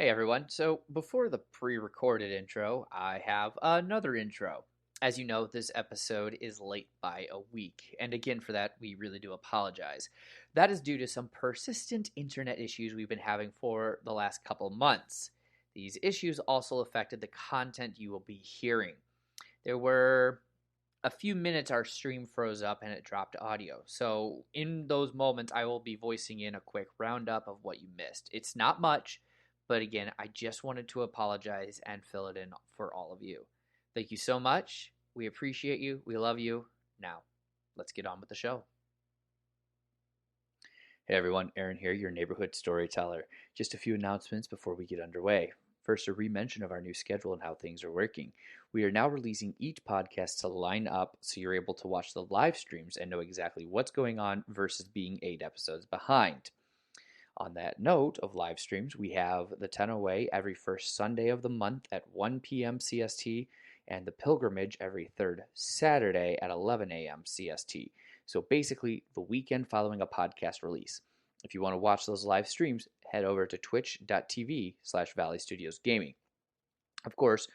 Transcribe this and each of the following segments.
Hey everyone. So, before the pre recorded intro, I have another intro. As you know, this episode is late by a week, and again, for that, we really do apologize. That is due to some persistent internet issues we've been having for the last couple months. These issues also affected the content you will be hearing. There were a few minutes our stream froze up and it dropped audio. So, in those moments, I will be voicing in a quick roundup of what you missed. It's not much, but again, I just wanted to apologize and fill it in for all of you. Thank you so much. We appreciate you. We love you. Now, let's get on with the show. Hey everyone, Aaron here, your neighborhood storyteller. Just a few announcements before we get underway. First, a re-mention of our new schedule and how things are working. We are now releasing each podcast to line up so you're able to watch the live streams and know exactly what's going on versus being 8 episodes behind. On that note of live streams, we have the Tenno Way every first Sunday of the month at 1 p.m. CST and the Pilgrimage every third Saturday at 11 a.m. CST. So basically, the weekend following a podcast release. If you want to watch those live streams, head over to twitch.tv/Valley Studios Gaming. Of course,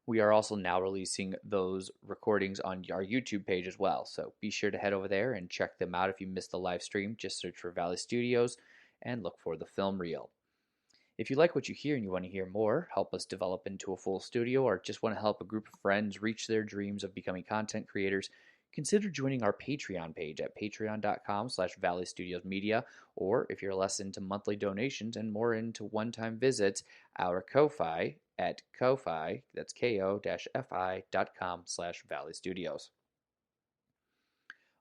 we are also now releasing those recordings on our YouTube page as well. So be sure to head over there and check them out if you missed the live stream. Just search for Valley Studios and look for the film reel. If you like what you hear and you want to hear more, help us develop into a full studio, or just want to help a group of friends reach their dreams of becoming content creators, consider joining our Patreon page at patreon.com/Valley Studios Media, or if you're less into monthly donations and more into one-time visits, our Ko-Fi at Ko-Fi, that's ko-fi.com/Valley Studios.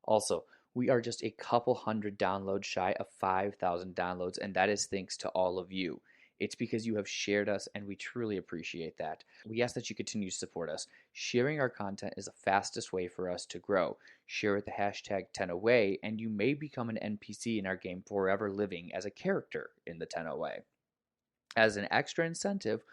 Also, we are just a couple hundred downloads shy of 5,000 downloads, and that is thanks to all of you. It's because you have shared us, and we truly appreciate that. We ask that you continue to support us. Sharing our content is the fastest way for us to grow. Share with the hashtag Tenno Way, and you may become an NPC in our game forever, living as a character in the Tenno Way. As an extra incentive,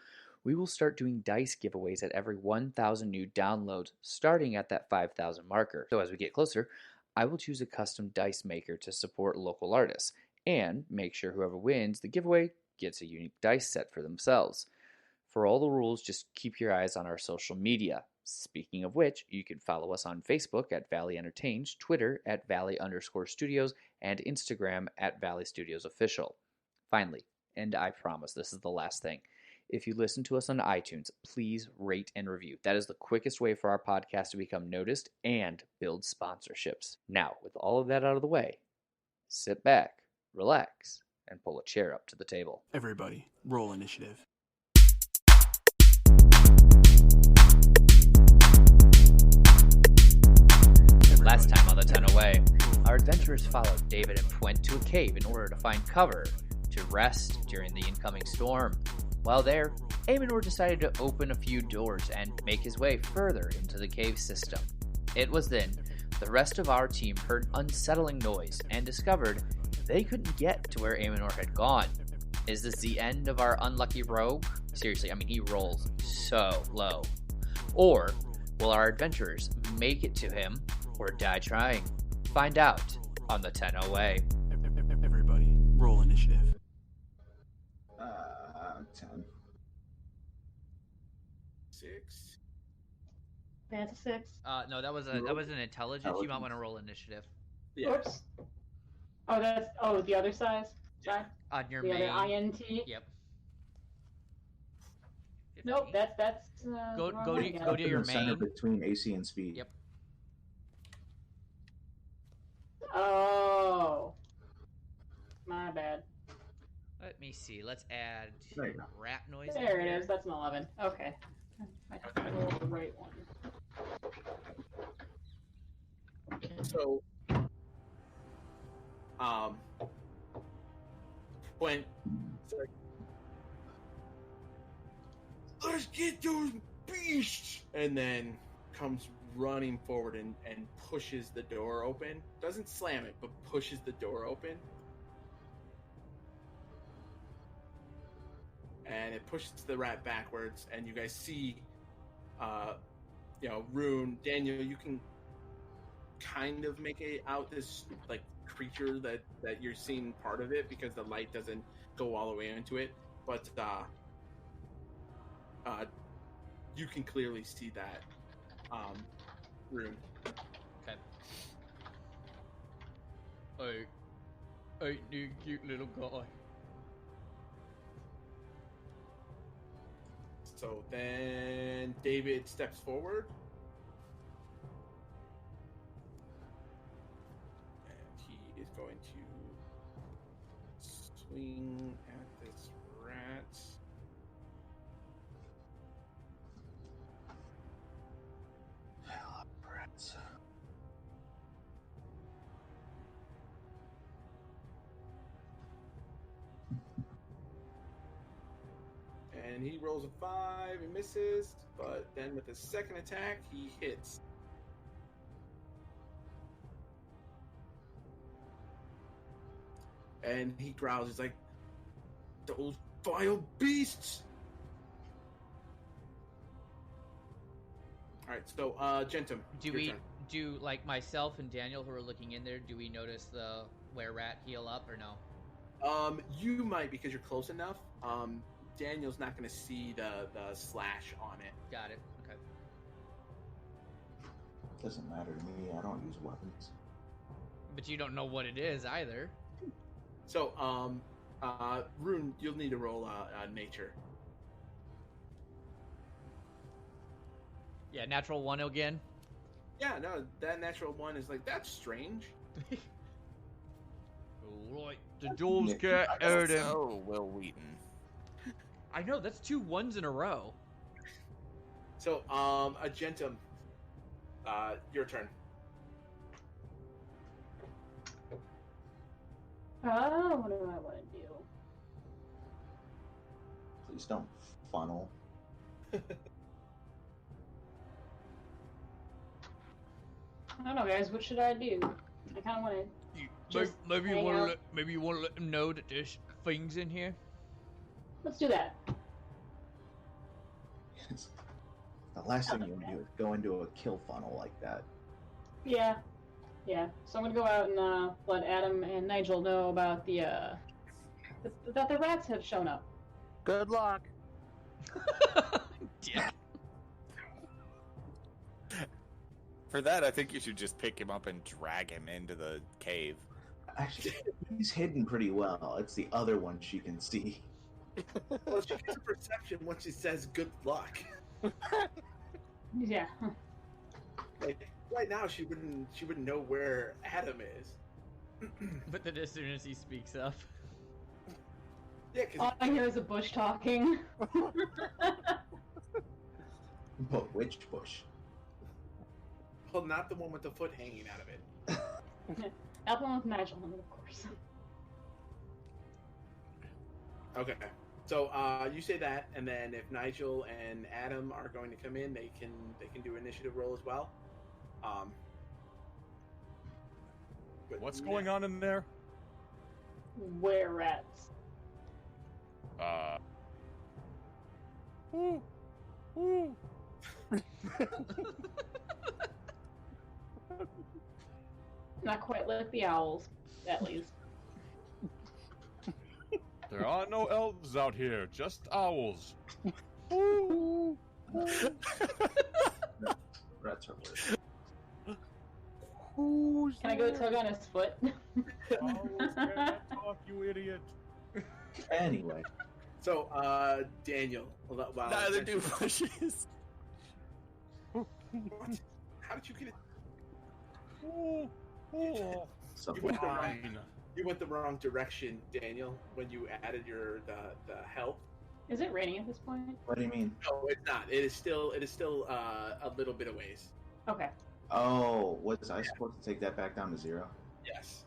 we will start doing dice giveaways at every 1,000 new downloads, starting at that 5,000 marker. So as we get closer, I will choose a custom dice maker to support local artists, and make sure whoever wins the giveaway gets a unique dice set for themselves. For all the rules, just keep your eyes on our social media. Speaking of which, you can follow us on Facebook at Valley Entertains, Twitter at Valley_Studios, and Instagram at Valley Studios Official. Finally, and I promise this is the last thing, if you listen to us on iTunes, please rate and review. That is the quickest way for our podcast to become noticed and build sponsorships. Now, with all of that out of the way, sit back, relax, and pull a chair up to the table. Everybody, roll initiative. Last time on the Tenno Way, our adventurers followed David and Pwhent to a cave in order to find cover to rest during the incoming storm. While there, Aemenor decided to open a few doors and make his way further into the cave system. It was then the rest of our team heard unsettling noise and discovered they couldn't get to where Aemenor had gone. Is this the end of our unlucky rogue? Seriously, he rolls so low. Or will our adventurers make it to him or die trying? Find out on the Tenno Way. Everybody, roll initiative. 10. 6. That's a 6. No, that was an intelligence. You might want to roll initiative. Yeah. Oops. The other side. On your The main. other INT. Yep. Nope, that's Go wrong to one again. go to your Center main. between AC and speed. Yep. Oh. My bad. Let me see. Let's add There you go. rat noise. There it is. That's an 11. Okay. I rolled the right one. So, when let's get those beasts, and then comes running forward and pushes the door open. Doesn't slam it, but pushes the door open. And it pushes the rat backwards, and you guys see, Rune, Daniel, you can kind of make out this like creature that you're seeing part of it because the light doesn't go all the way into it. But you can clearly see that room. Okay. Hey, you cute little guy. So then David steps forward. And he is going to swing at this rat. Rats. And he rolls a 5 and misses, but then with his second attack, he hits. And he growls, he's like, those vile beasts! Alright, so, Gentum. Do like myself and Daniel who are looking in there, do we notice the were-rat heal up or no? You might because you're close enough. Daniel's not going to see the slash on it. Got it. Okay. Doesn't matter to me. I don't use weapons. But you don't know what it is either. So, Rune, you'll need to roll nature. Yeah, natural 1 again. Yeah, no, that natural 1 is like, that's strange. Alright, the doors get heard him. Oh, Will Wheaton. I know, that's 2 1s in a row. So, Agentum, your turn. What do I want to do? Please don't funnel. I don't know, guys. What should I do? I kind of want to. Maybe you want to let them know that there's things in here. Let's do that. The last thing you want to do is go into a kill funnel like that. Yeah. So I'm gonna go out and let Adam and Nigel know about that the rats have shown up. Good luck. Yeah. For that, I think you should just pick him up and drag him into the cave. Actually, he's hidden pretty well. It's the other one she can see. Well, she gets a perception once she says good luck. Yeah. Like, right now, she wouldn't know where Adam is. But then as soon as he speaks up. Yeah, All I hear is a bush talking. But which bush? Well, not the one with the foot hanging out of it. That one with Nigel, of course. Okay. So you say that, and then if Nigel and Adam are going to come in, they can do initiative roll as well. But What's going on in there? Were rats. Ooh. Not quite like the owls, at least. There are no elves out here, just owls. Ooh. Rats are worse. Can I go tug on his foot? Owls can't talk, you idiot. Anyway. So Daniel, wow, Neither do bushes. what? How did you get it? Ooh. So You went the wrong direction, Daniel, when you added the health. Is it raining at this point? what do you mean? No, it's not. It is still a little bit of ways. Okay. Oh, was I supposed to take that back down to 0? Yes.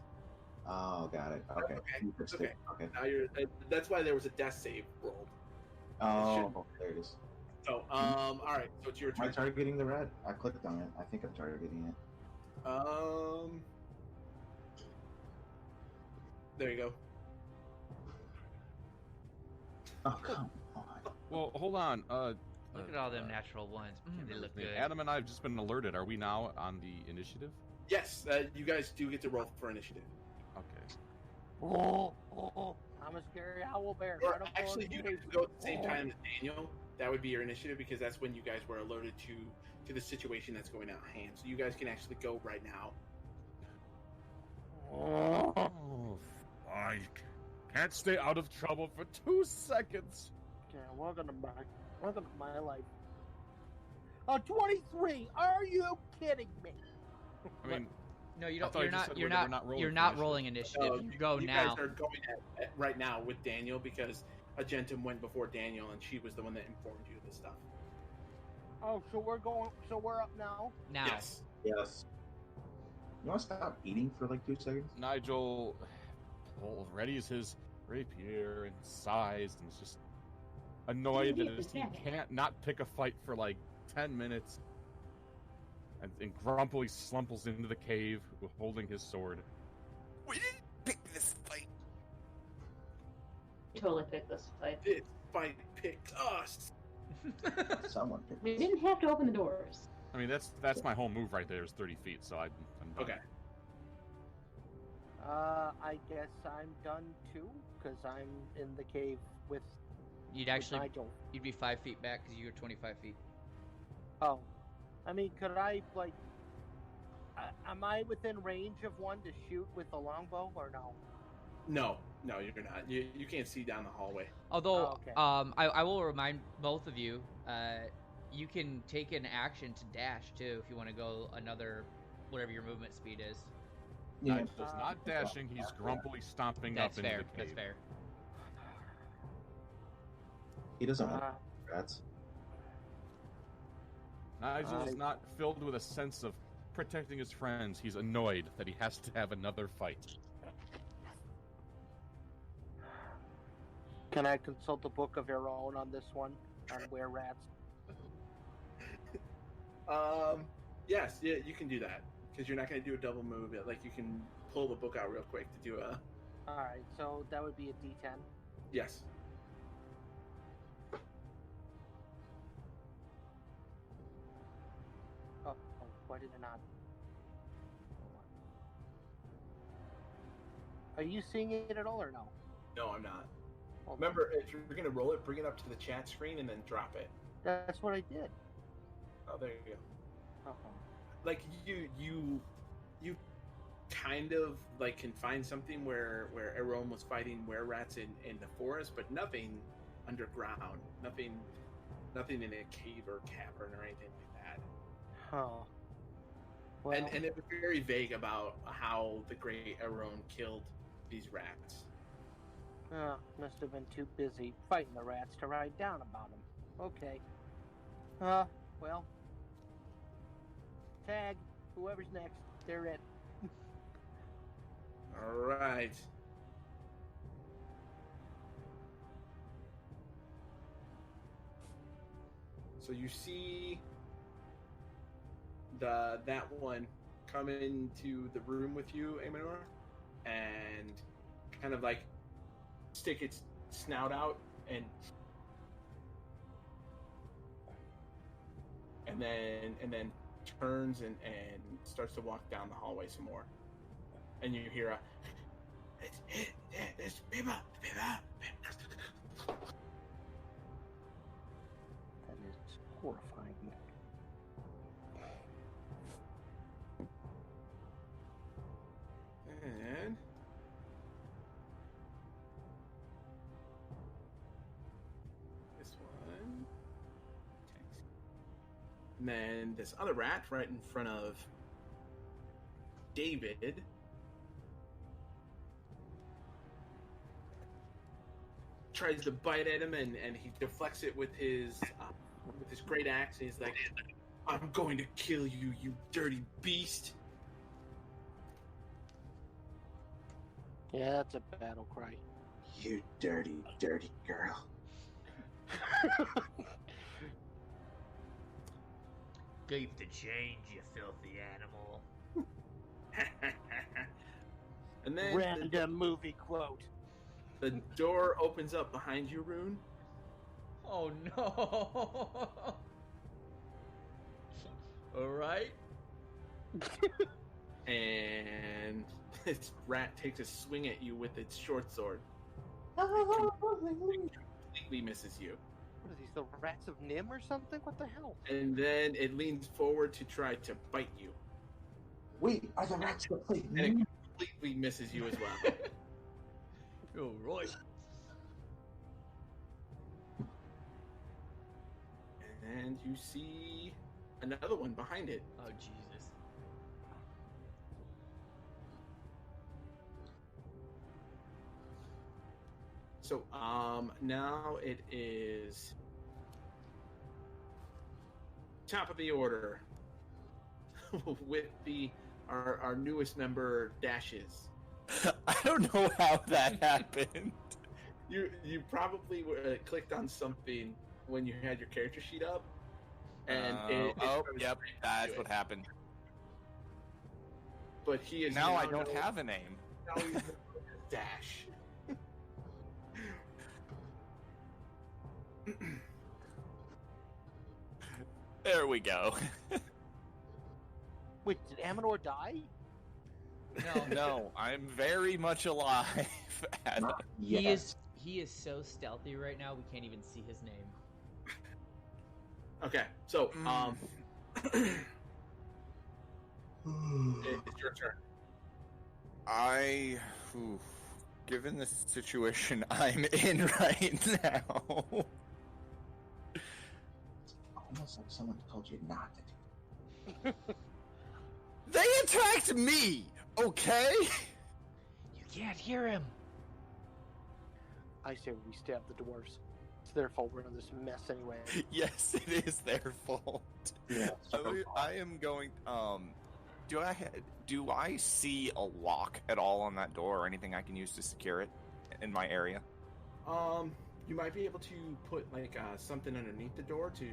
Oh, got it. Okay. You fixed Okay. it. Okay. Now that's why there was a death save rolled. Oh, there it is. So all right. So it's your Am I turn. targeting the rat? I clicked on it. I think I'm targeting it. There you go. Oh, come on. Well, hold on. Look at all them natural ones. They look good. Adam and I have just been alerted. Are we now on the initiative? Yes, you guys do get to roll for initiative. Okay. I'm a scary owl bear. Or actually, you get to go at the same time as Daniel. That would be your initiative because that's when you guys were alerted to the situation that's going out of hand. So you guys can actually go right now. Oh, I can't stay out of trouble for 2 seconds. Yeah, welcome to my life. Oh, 23! Are you kidding me? I mean, No, you I don't. thought You're you just not. said You're we're not. not rolling You're for not initiative. rolling initiative. You go you now. guys are going at right now with Daniel because Agentum went before Daniel and she was the one that informed you of this stuff. Oh, so we're up now? Now. Yes. Yes. You want to stop eating for like 2 seconds? Nigel readies his rapier and sighs and is just annoyed that he can't not pick a fight for like 10 minutes. And grumpily slumples into the cave holding his sword. We didn't pick this fight. Totally picked this fight. This fight picked us. Someone picked We this. didn't have to open the doors. I mean, that's my whole move right there is 30 feet, so I'm done. Okay. I guess I'm done too, because I'm in the cave with You'd actually. Nigel. You'd be 5 feet back because you're 25 feet. Oh. I mean, could I, like... am I within range of one to shoot with a longbow, or no? No, you're not. You can't see down the hallway. Although, Oh, okay. I will remind both of you, you can take an action to dash too if you want to go another, whatever your movement speed is. Yeah. Nigel's not dashing, he's grumpily stomping That's up fair. into the cave. That's fair. He doesn't want Uh, rats. Nigel is not filled with a sense of protecting his friends. He's annoyed that he has to have another fight. Can I consult the book of your own on this one? On where rats? Yes, yeah, you can do that because you're not going to do a double move. Like you can pull the book out real quick to do a. Alright, so that would be a D10. Yes. Oh, why did it not? Are you seeing it at all or no? No, I'm not. Hold on. Remember, if you're going to roll it, bring it up to the chat screen and then drop it. That's what I did. Oh, there you go. Uh-huh. Like you kind of like can find something where Aeron was fighting were-rats in the forest, but nothing underground, nothing in a cave or cavern or anything like that. Huh. Well, And it was very vague about how the great Aeron killed these rats. must have been too busy fighting the rats to write down about them. Okay. Well. Tag. Whoever's next, they're it. All right. So you see that one come into the room with you, Aemenor, and kind of like stick its snout out and then turns and starts to walk down the hallway some more. And you hear it's people. That is horrifying. And this one. And then this other rat right in front of David. Tries to bite at him and he deflects it with his great axe and he's like, I'm going to kill you, you dirty beast. Yeah, that's a battle cry. You dirty, dirty girl. Keep the change, you filthy animal. And then Random movie quote. the door opens up behind you, Rune. Oh no! All right. And this rat takes a swing at you with its short sword. Completely misses you. What are these, the rats of Nim or something? What the hell? And then it leans forward to try to bite you. Wait, are the rats that play? And it completely misses you as well. Oh, right. And you see another one behind it. Oh, Jesus. So, now it is top of the order with our newest member, Dashes. I don't know how that happened. You probably clicked on something when you had your character sheet up, and yep, that's what happened. But he is Now I don't have a name. Now he's Dash. There we go. Wait, did Aemenor die? No, No, I'm very much alive. Adam. he is so stealthy right now. We can't even see his name. Okay, so it's your turn. Given the situation I'm in right now, Almost like someone told you not to do. they attacked me. Okay. You can't hear him. I say we stab the dwarves. It's their fault we're in this mess anyway. Yes, it is their fault. Yeah. I am going. Do I see a lock at all on that door, or anything I can use to secure it in my area? You might be able to put like something underneath the door to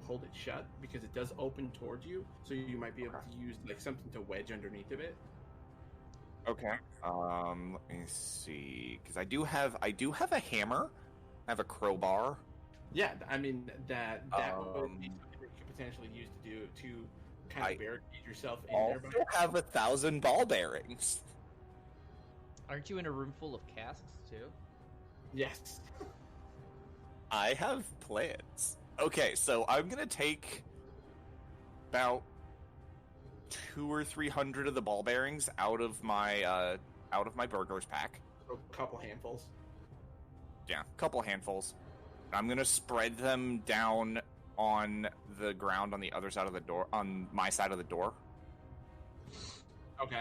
hold it shut, because it does open towards you. So you might be able to use like something to wedge underneath of it. Okay. Let me see, because I do have a hammer. I have a crowbar. Yeah, I mean that would be something you could potentially use to kind of barricade yourself in I there. also have 1,000 ball bearings. Aren't you in a room full of casks too? Yes. I have plans. Okay, so I'm gonna take about 200 or 300 of the ball bearings out of my burglar's pack. A couple handfuls. Yeah, a couple handfuls. I'm gonna spread them down on the ground on the other side of the door, on my side of the door. Okay.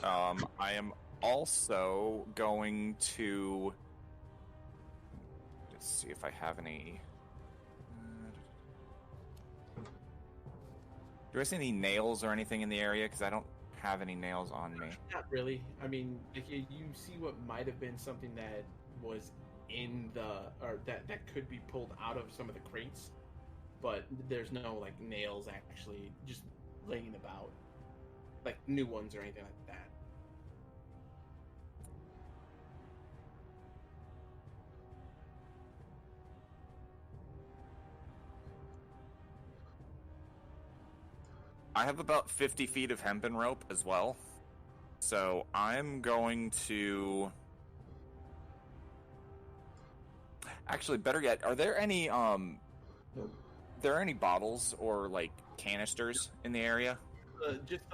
I am also going to... Let's see if I have any... Do I see any nails or anything in the area? Because I don't have any nails on me. Not really. I mean, if you see what might have been something that was in or that could be pulled out of some of the crates, but there's no like nails actually just laying about, like new ones or anything like that. I have about 50 feet of hempen rope as well. So I'm going to... Actually, better yet, are there any bottles or like canisters in the area? Just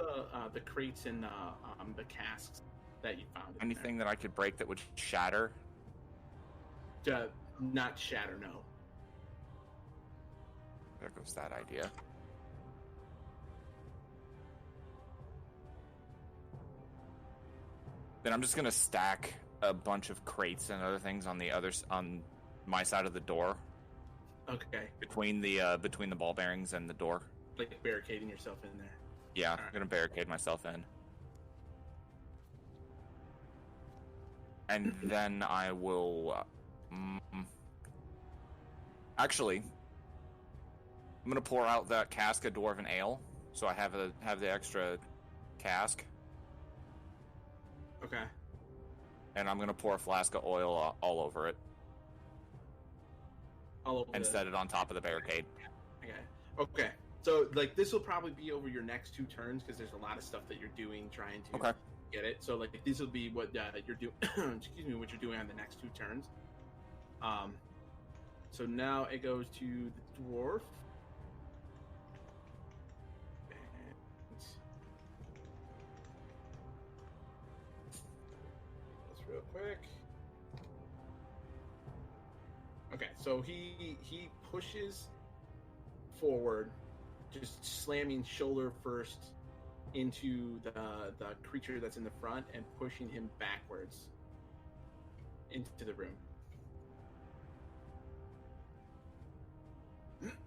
the crates and the casks that you found. Anything that I could break that would shatter? Not shatter, no. There goes that idea. Then I'm just gonna stack a bunch of crates and other things on my side of the door. Okay. Between the ball bearings and the door. Like barricading yourself in there. Yeah, I'm gonna barricade myself in. And then I will... Actually, I'm gonna pour out that cask of dwarven ale, so I have the extra cask. Okay. And I'm gonna pour a flask of oil all over it. All over and set it on top of the barricade. Okay. So, like, this will probably be over your next 2 turns, because there's a lot of stuff that you're doing trying to get it. So, like, this will be what you're doing. Excuse me, what you're doing on the next 2 turns. So now it goes to the dwarf. And just real quick. Okay, so he pushes forward, just slamming shoulder first into the creature that's in the front and pushing him backwards into the room.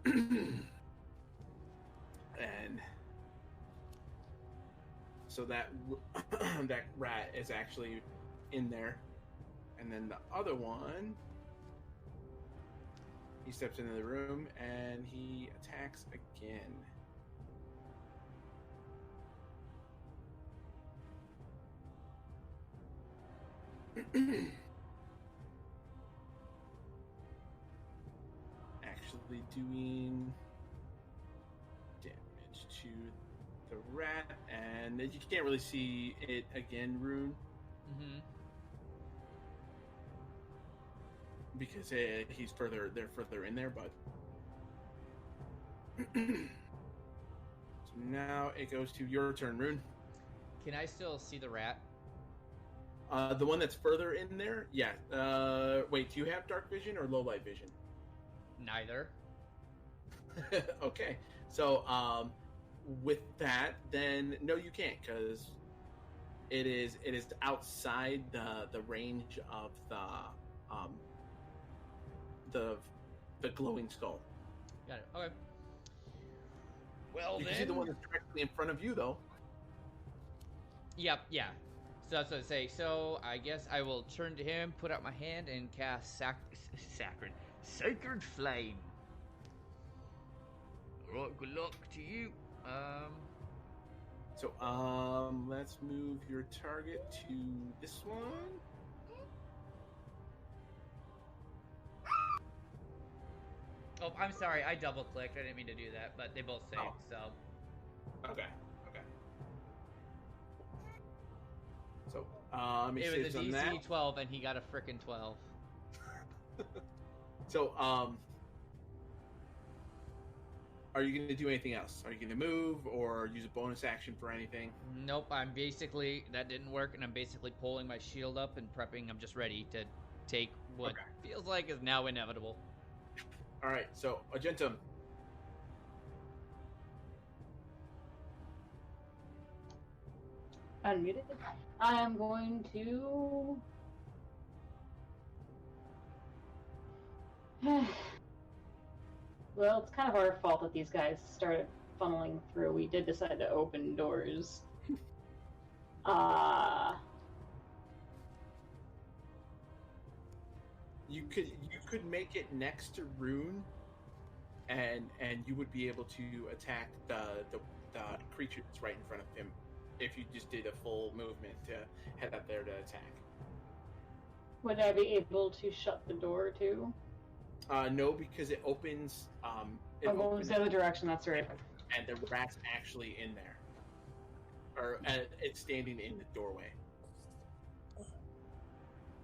And so that that rat is actually in there, and then the other one, he steps into the room and he attacks again. Actually doing damage to the rat, and you can't really see it again, Rune. Mm-hmm. Because he's further in there, but so now it goes to your turn, Rune. Can I still see the rat? The one that's further in there, yeah. Wait, do you have dark vision or low light vision? Neither. Okay, so with that, then no, you can't, because it is outside the range of the glowing skull. Got it. Okay. Well, You then. can see the one that's directly in front of you, though. Yep. Yeah. So that's what I say. So I guess I will turn to him, put out my hand, and cast Sacred Flame. Alright, good luck to you. So let's move your target to this one. Oh, I'm sorry. I double clicked. I didn't mean to do that, but they both saved. Oh. So. Okay. So he It was saves a on DC that. 12, and he got a frickin' 12. So are you going to do anything else? Are you going to move or use a bonus action for anything? Nope. I'm basically that didn't work, and I'm basically pulling my shield up and prepping. I'm just ready to take what feels like is now inevitable. All right. So Argentum. Unmuted. I am going to. Well, it's kind of our fault that these guys started funneling through. We did decide to open doors. You could make it next to Rune, and you would be able to attack the creature that's right in front of him if you just did a full movement to head up there to attack. Would I be able to shut the door too? No, because it opens. It I'm going opens, the other direction. That's right. and the rat's actually in there, or it's standing in the doorway.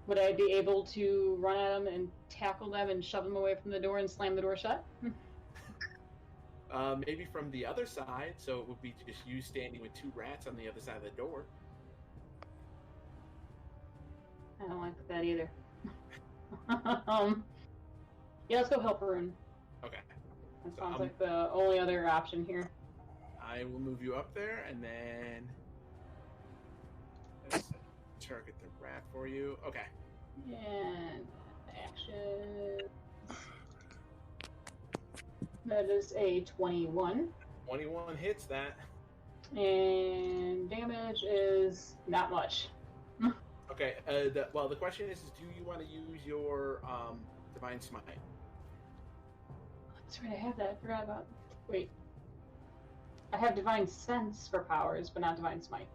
Would I be able to run at them and tackle them and shove them away from the door and slam the door shut? Maybe from the other side, so it would be just you standing with two rats on the other side of the door. I don't like that either. Yeah, let's go help Rune. Okay. That So, sounds like the only other option here. I will move you up there, and then let's target the rat for you. Okay. And action. That is a 21. 21 hits that. And damage is not much. Okay. The question is do you want to use your divine smite? That's right, I have that. I forgot about. Wait. I have divine sense for powers, but not divine smite.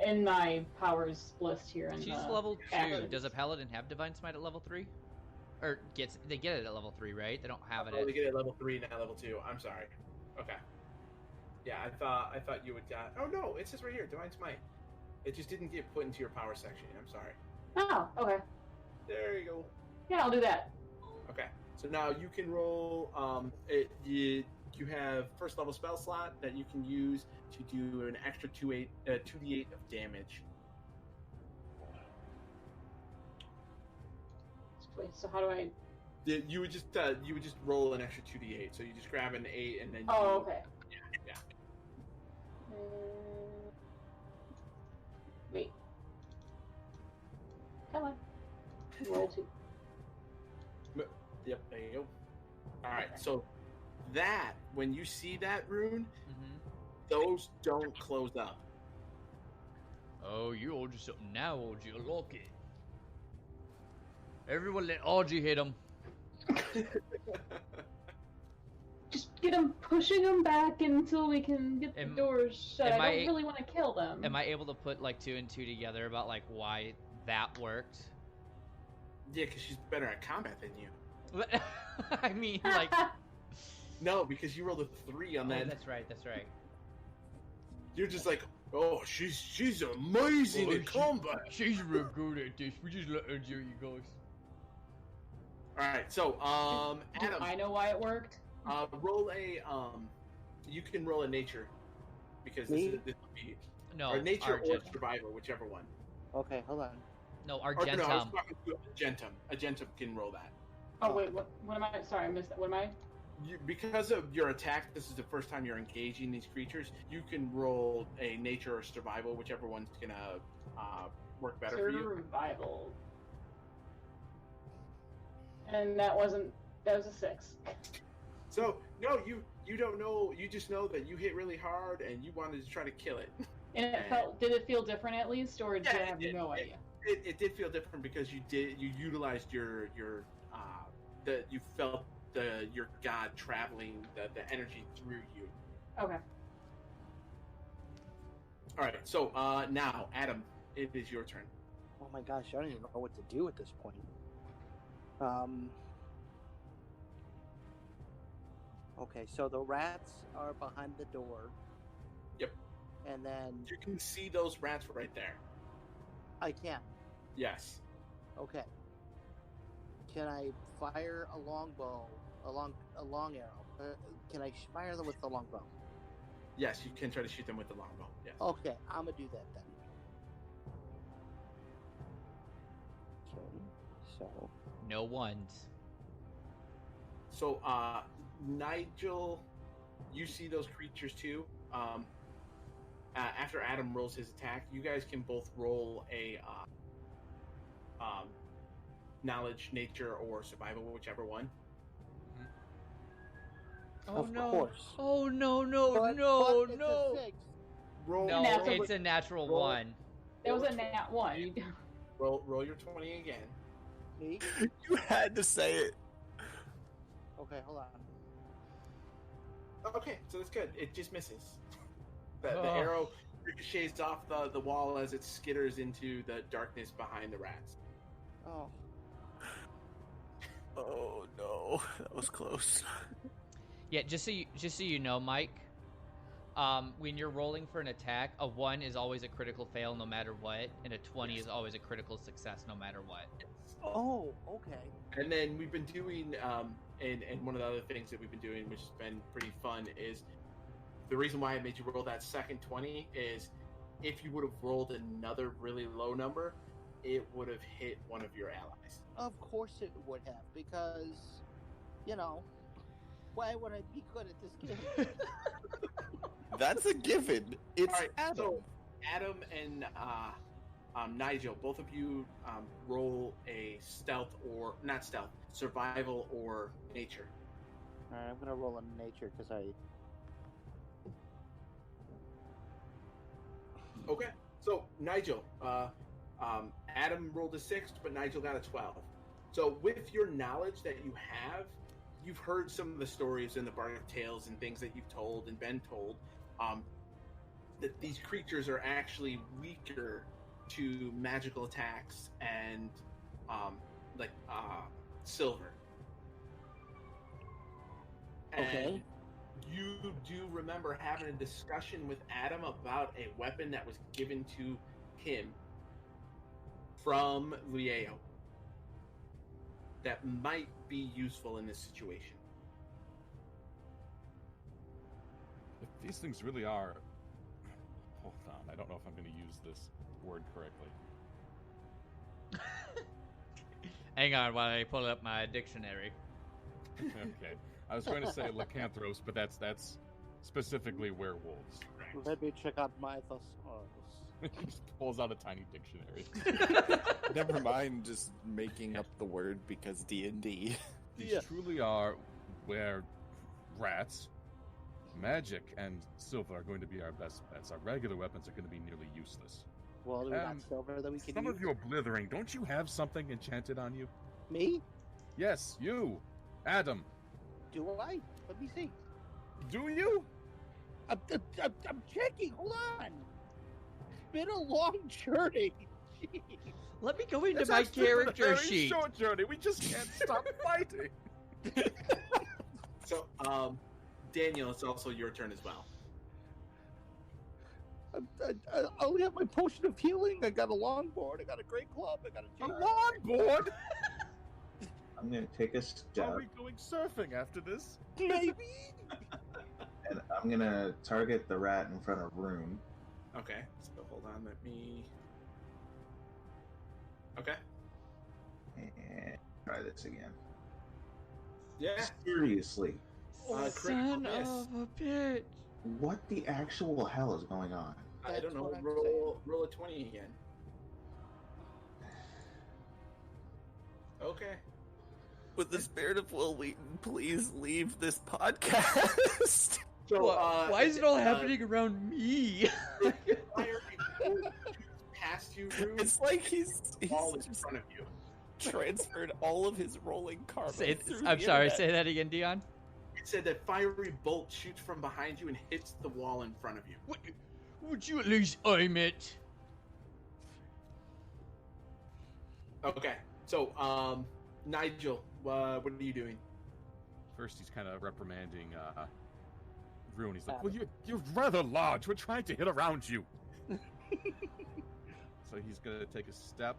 In my powers list here. She's the level 2. actions. Does a paladin have divine smite at level 3? Or they get it at level 3, right? They don't have it Oh, at. they get it at level 3, not level 2. I'm sorry. Okay. Yeah, I thought you would got. Oh no, it says right here, divine smite. It just didn't get put into your power section. I'm sorry. Oh, okay. There you go. Yeah, I'll do that. Okay. So now you can roll. You have first level spell slot that you can use to do an extra 2d8 of damage. Wait, so how do I? You would just roll an extra 2d8. So you just grab an 8 and then. Oh, okay. Yeah. Wait. Come on. Roll 2. Yep. There you go. All right. So that when you see that rune, those don't close up. Oh, you owed you something now, owed you a locket. Everyone let Audrey hit him. Just get them, pushing them back until we can get the doors shut. I don't really want to kill them. Am I able to put like 2 and 2 together about like why that worked? Yeah, because she's better at combat than you. I mean, like... No, because you rolled a 3 on that. That's right. You're just like, oh, she's amazing in combat. She's real good at this. We just let her do you guys. Alright, so, Adam. I know why it worked. Roll a, you can roll a nature. Because this will be... No, or nature or Argentum. survival, whichever one. Okay, hold on. No, Or, no, I was Argentum. talking to Argentum. Argentum can roll that. Oh, wait, what am I? Sorry, I missed that. What am I? Because of your attack, this is the first time you're engaging these creatures, you can roll a nature or survival, whichever one's going to work better for you. Survival. And that was a 6. So, no, you don't know, you just know that you hit really hard and you wanted to try to kill it. And did it feel different at least, or did I have no idea? It did feel different because you utilized your you felt your god traveling the energy through you. Okay. All right, so now Adam, it is your turn. Oh my gosh, I don't even know what to do at this point. Okay, so the rats are behind the door. Yep. And then you can see those rats right there. I can. Yes. Okay. Can I fire a longbow, a long arrow? Can I fire them with the longbow? Yes, you can try to shoot them with the longbow. Yes. Okay, I'm gonna do that then. Okay, so no ones. So, Nigel, you see those creatures too. After Adam rolls his attack, you guys can both roll a knowledge, nature, or survival, whichever one. Oh of no! Course. Oh no! But it's a 6. No, it's a natural 1. It was a nat 1. Roll your 20 again. Me? You had to say it. Okay, hold on. Okay, so that's good. It just misses. The arrow ricochets off the wall as it skitters into the darkness behind the rats. Oh. Oh no, that was close. Yeah, just so you know, Mike, when you're rolling for an attack, a 1 is always a critical fail no matter what, and a 20 is always a critical success no matter what. Oh, okay. And then we've been doing, and one of the other things that we've been doing, which has been pretty fun, is the reason why I made you roll that second 20 is if you would have rolled another really low number, it would have hit one of your allies. Of course it would have, because, why would I be good at this game? That's a given. It's All right, Adam. So Adam and Nigel, both of you roll a survival or nature. Alright, I'm gonna roll a nature because Okay, so Nigel, Adam rolled a 6, but Nigel got a 12. So with your knowledge that you have, you've heard some of the stories in the Bardic Tales and things that you've told and been told, that these creatures are actually weaker to magical attacks and silver. Okay. And you do remember having a discussion with Adam about a weapon that was given to him from Lieo that might be useful in this situation. If these things really are... Hold on, I don't know if I'm going to use this word correctly. Hang on while I pull up my dictionary. Okay. I was going to say lycanthropes, but that's specifically werewolves. Let me check out my thesaurus. He just pulls out a tiny dictionary. Never mind just making up the word because D&D. These truly are where rats, magic, and silver are going to be our best bets. Our regular weapons are going to be nearly useless. Well, we got silver that we can Some use. of you are blithering. Don't you have something enchanted on you? Me? Yes, you. Adam. Do I? Let me see. Do you? I'm checking. Hold on. It's been a long journey. Jeez. Let me go into It's my actually been a character very sheet. short journey. We just can't stop fighting. So, Daniel, it's also your turn as well. I only have my potion of healing. I got a longboard. I got a great club. I got a A chain. longboard? I'm gonna take a Are step, we going surfing after this? Maybe. and I'm gonna target the rat in front of Rune. Okay, so hold on, let me... Okay. And try this again. Yeah. Seriously, Son critical miss. of a bitch. what the actual hell is going on? I That's don't know, what I'm roll a 20 again. Okay. With the spirit of Will Wheaton, please leave this podcast. So, Why is it all happening around me? Fire past you, Rune. It's like he's Wall is in just front of you. transferred all of his rolling karma. through I'm the sorry, internet. say that again, Dion. It said that fiery bolt shoots from behind you and hits the wall in front of you. Would you at least aim it? Okay, so, Nigel, what are you doing? First, he's kind of reprimanding Rune. He's like, well, you're rather large. We're trying to hit around you. So he's going to take a step,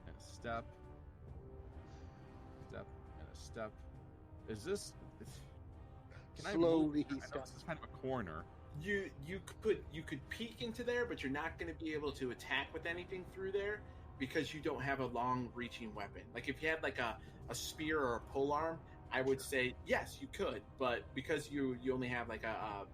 and a step, and a step. Is this... Can Slowly I he know starts. this is kind of a corner. You could peek into there, but you're not going to be able to attack with anything through there because you don't have a long-reaching weapon. Like if you had like a spear or a polearm, I would say yes, you could. But because you only have like a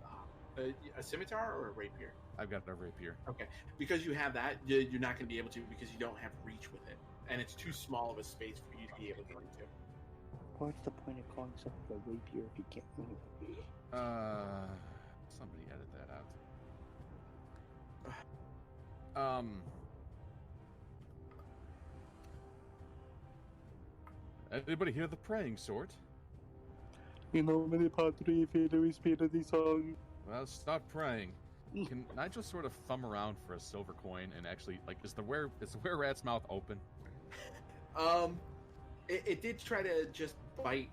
scimitar or a rapier. I've got a rapier. Okay, because you have that, you're not going to be able to because you don't have reach with it, and it's too small of a space for you to be able to go into. What's the point of calling something a rapier if you can't move? Somebody edit that out. Anybody hear the praying sort? In nomine Patri Filii Spiritus Sancti. Well, stop praying. Can Nigel sort of thumb around for a silver coin and actually, like, is the were rat's mouth open? It did try to just bite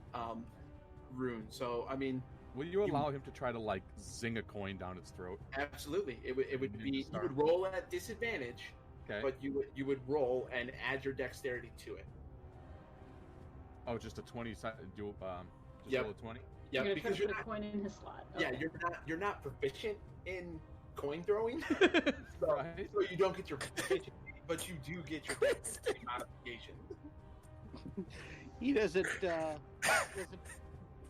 Rune, so I mean, Will you allow him to try to, like, zing a coin down its throat? absolutely, it would You be you start. would roll at disadvantage, Okay. but you would roll and add your dexterity to it. Oh, just a 20 just Yep. roll a 20? Yeah, You're gonna because put you're a not. coin in his slot. Yeah, Okay. you're not proficient in coin throwing, so, Right. so you don't get your proficiency, but you do get your dexterity modification. He doesn't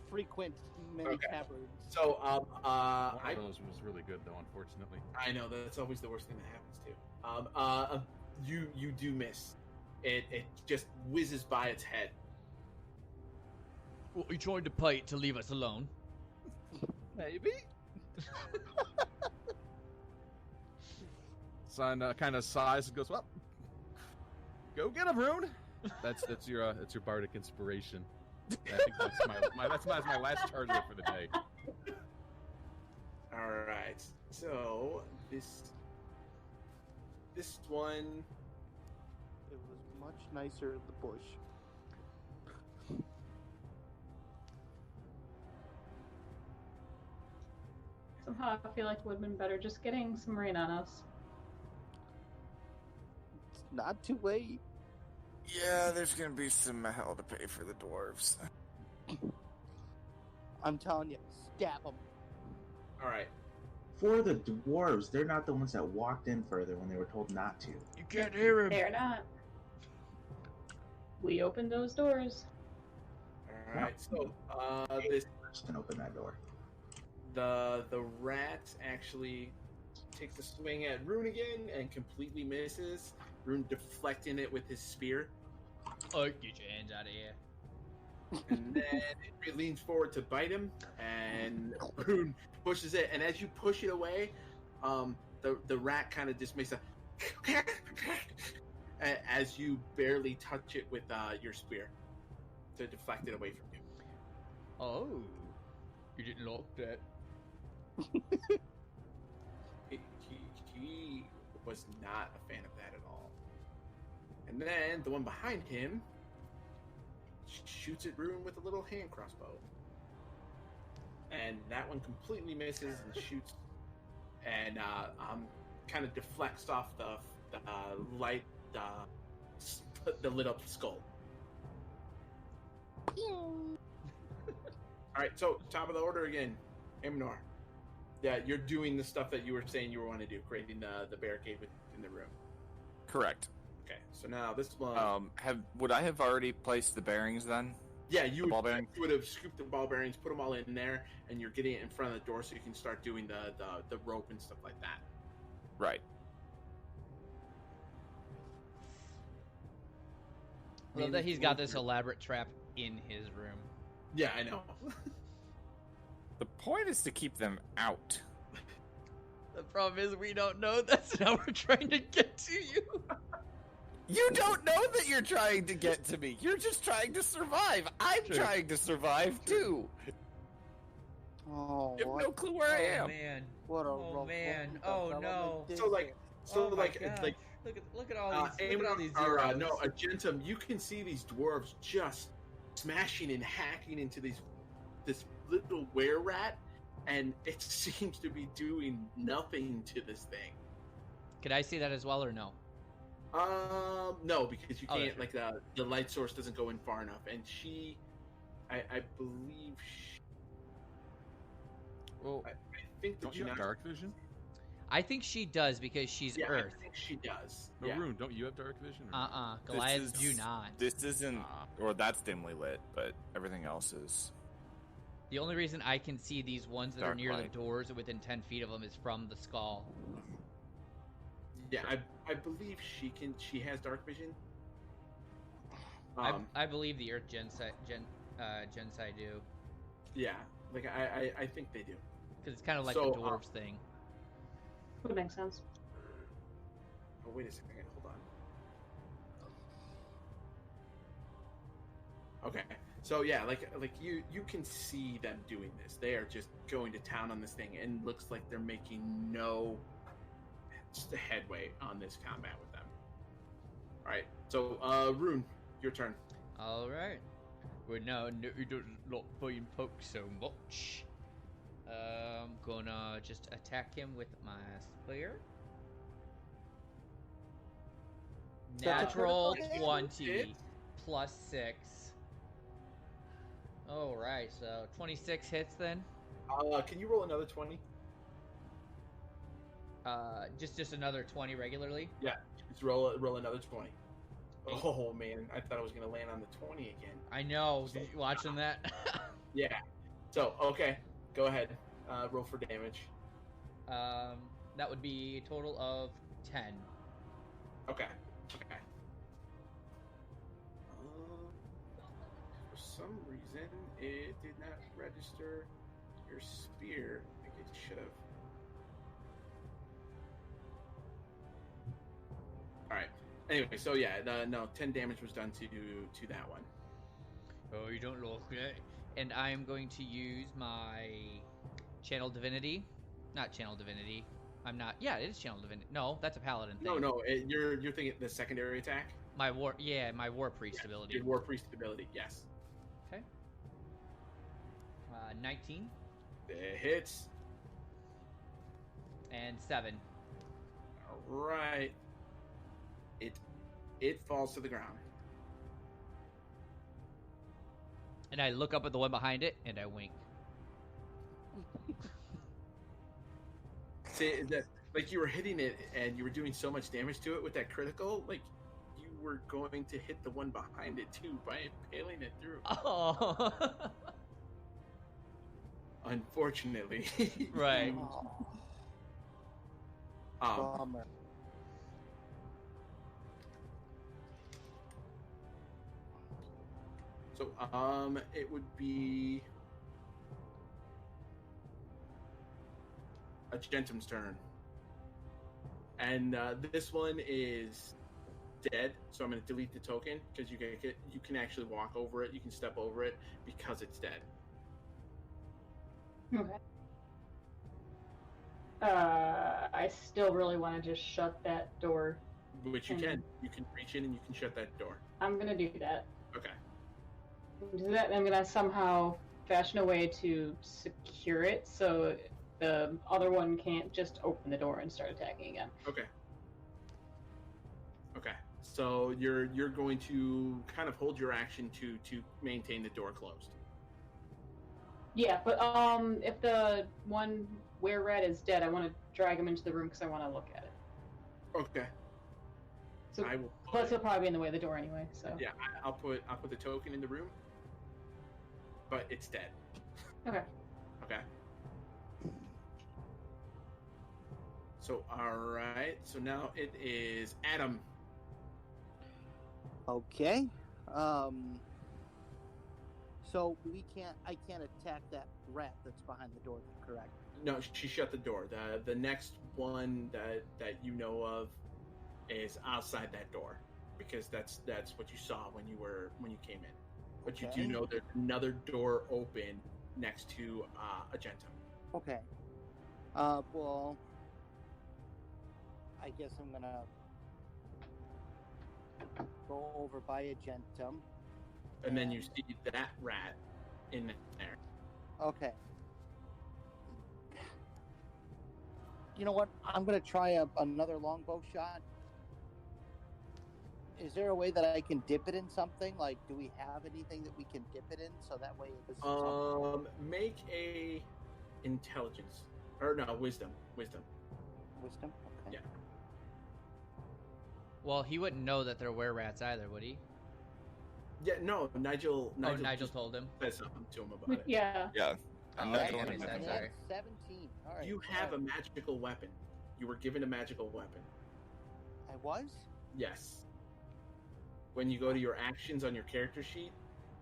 frequent many Okay. taverns. So One I of those was really good, though, unfortunately. know that's always the worst thing that happens too. You do miss. It just whizzes by its head. What, are you trying to pay it to leave us alone? Maybe. Son kind of sighs and goes, "Well, go get him, Rune." That's your bardic inspiration. I think that's my last charger for the day. All right. So this one. It was much nicer in the bush. Somehow I feel like it would have been better just getting some rain on us. It's not too late. Yeah, there's gonna be some hell to pay for the dwarves. I'm telling you, stab them. All right. For the dwarves, they're not the ones that walked in further when they were told not to. You can't hear him. They're not. We opened those doors. All right. So this Can open that door. the rat actually takes a swing at Rune again and completely misses. Rune deflecting it with his spear, Oh, get your hands out of here. and then it leans forward to bite him, and Rune pushes it. And as you push it away, the rat kind of just makes a as you barely touch it with your spear to deflect it away from you. Oh, you didn't lock that. He was not a fan of that at all. And then the one behind him shoots at Rune with a little hand crossbow. And that one completely misses and shoots and kind of deflects off the light, the lit up skull. Alright, so top of the order again, Aemenor. Yeah, you're doing the stuff that you were saying you were wanting to do, creating the barricade within the room. Correct. Okay, so now this one. Would I have already placed the bearings then? Yeah, you ball bearings? would have scooped the ball bearings, put them all in there, and you're getting it in front of the door so you can start doing the rope and stuff like that. Right. I love that he's got this elaborate trap in his room. Yeah, I know. The point is to keep them out. The problem is we don't know that's how we're trying to get to you. You don't know that you're trying to get to me. You're just trying to survive. I'm trying to survive too. Oh, You have no clue where I am. Man. What a Oh man. rough Oh development no. this So like, Oh my gosh. Look at all these. Look at all these zeros. no, Agentum, you can see these dwarves just smashing and hacking into this little were-rat, and it seems to be doing nothing to this thing. Could I see that as well or no? No, because you Oh, can't. that's Like the light source doesn't go in far enough, and I believe. Well, I think that Don't you have dark vision? I think she does because she's Yeah, Earth. I think she does. No, Yeah. Rune, don't you have dark vision? Or... Goliaths do not. This isn't, or that's dimly lit, but everything else is. The only reason I can see these ones that are Dark near light. the doors within 10 feet of them is from the skull. Yeah, I believe she has dark vision. I believe the Earth Genocide do. Yeah, like I think they do. Because it's kind of like So, the dwarves thing. Would make sense. Oh, wait a second, hold on. Okay, so yeah, like you can see them doing this. They are just going to town on this thing, and looks like they're making no headway on this combat with them. All right, so Rune, your turn. All right. Well, now you don't not being poked so much. I'm gonna just attack him with my spear. Natural 20 plus 6. All right, so 26 hits then. Can you roll another 20? Just another 20 regularly. Yeah, just roll another 20. Oh man, I thought I was gonna land on the 20 again. I know. Did you watching that? Yeah. So okay, go ahead. Roll for damage. That would be a total of 10. Okay. For some reason, it did not register your spear. I think it should have. All right. Anyway, so yeah, no, 10 damage was done to that one. Oh, you don't look it. And I am going to use my Channel Divinity. Not Channel Divinity. I'm not. Yeah, it is Channel Divinity. No, that's a Paladin thing. No, you're thinking the secondary attack. My War Priest ability. Your War Priest ability, yes. Okay. 19 It hits. and 7. All right. It falls to the ground. And I look up at the one behind it, and I wink. See, that, like you were hitting it and you were doing so much damage to it with that critical, like you were going to hit the one behind it too by impaling it through. Oh. Unfortunately. Right. Bummer. So, it would be a Gentum's turn, and this one is dead. So I'm going to delete the token because you can actually walk over it. You can step over it because it's dead. Okay. I still really want to just shut that door. Which you can. You can reach in and you can shut that door. I'm gonna do that. Okay. Do that. I'm gonna somehow fashion a way to secure it so the other one can't just open the door and start attacking again. Okay. Okay. So you're going to kind of hold your action to maintain the door closed. Yeah, but if the one were-rat is dead, I want to drag him into the room because I want to look at it. Okay. So I will. plus he'll probably be in the way of the door anyway. So Yeah, I'll put the token in the room, but it's dead. Okay. Okay. So all right. So now it is Adam. Okay. So I can't attack that rat that's behind the door, correct? No, she shut the door. The next one that you know of is outside that door because that's what you saw when you came in. But you do know there's another door open next to Agentum. Okay. Well, I guess I'm gonna go over by Agentum. And then you see that rat in there. Okay. You know what? I'm gonna try another longbow shot. Is there a way that I can dip it in something? Like, do we have anything that we can dip it in so that way it doesn't? Make a intelligence or no wisdom. Wisdom. Okay. Yeah. Well, he wouldn't know that there were rats either, would he? Yeah. No. Nigel Nigel just told him. said something to him about it. Yeah. Yeah. I'm not Okay, going that to makes sense. That's Sorry. 17. All right. You have a magical weapon. You were given a magical weapon. I was? Yes. When you go to your actions on your character sheet,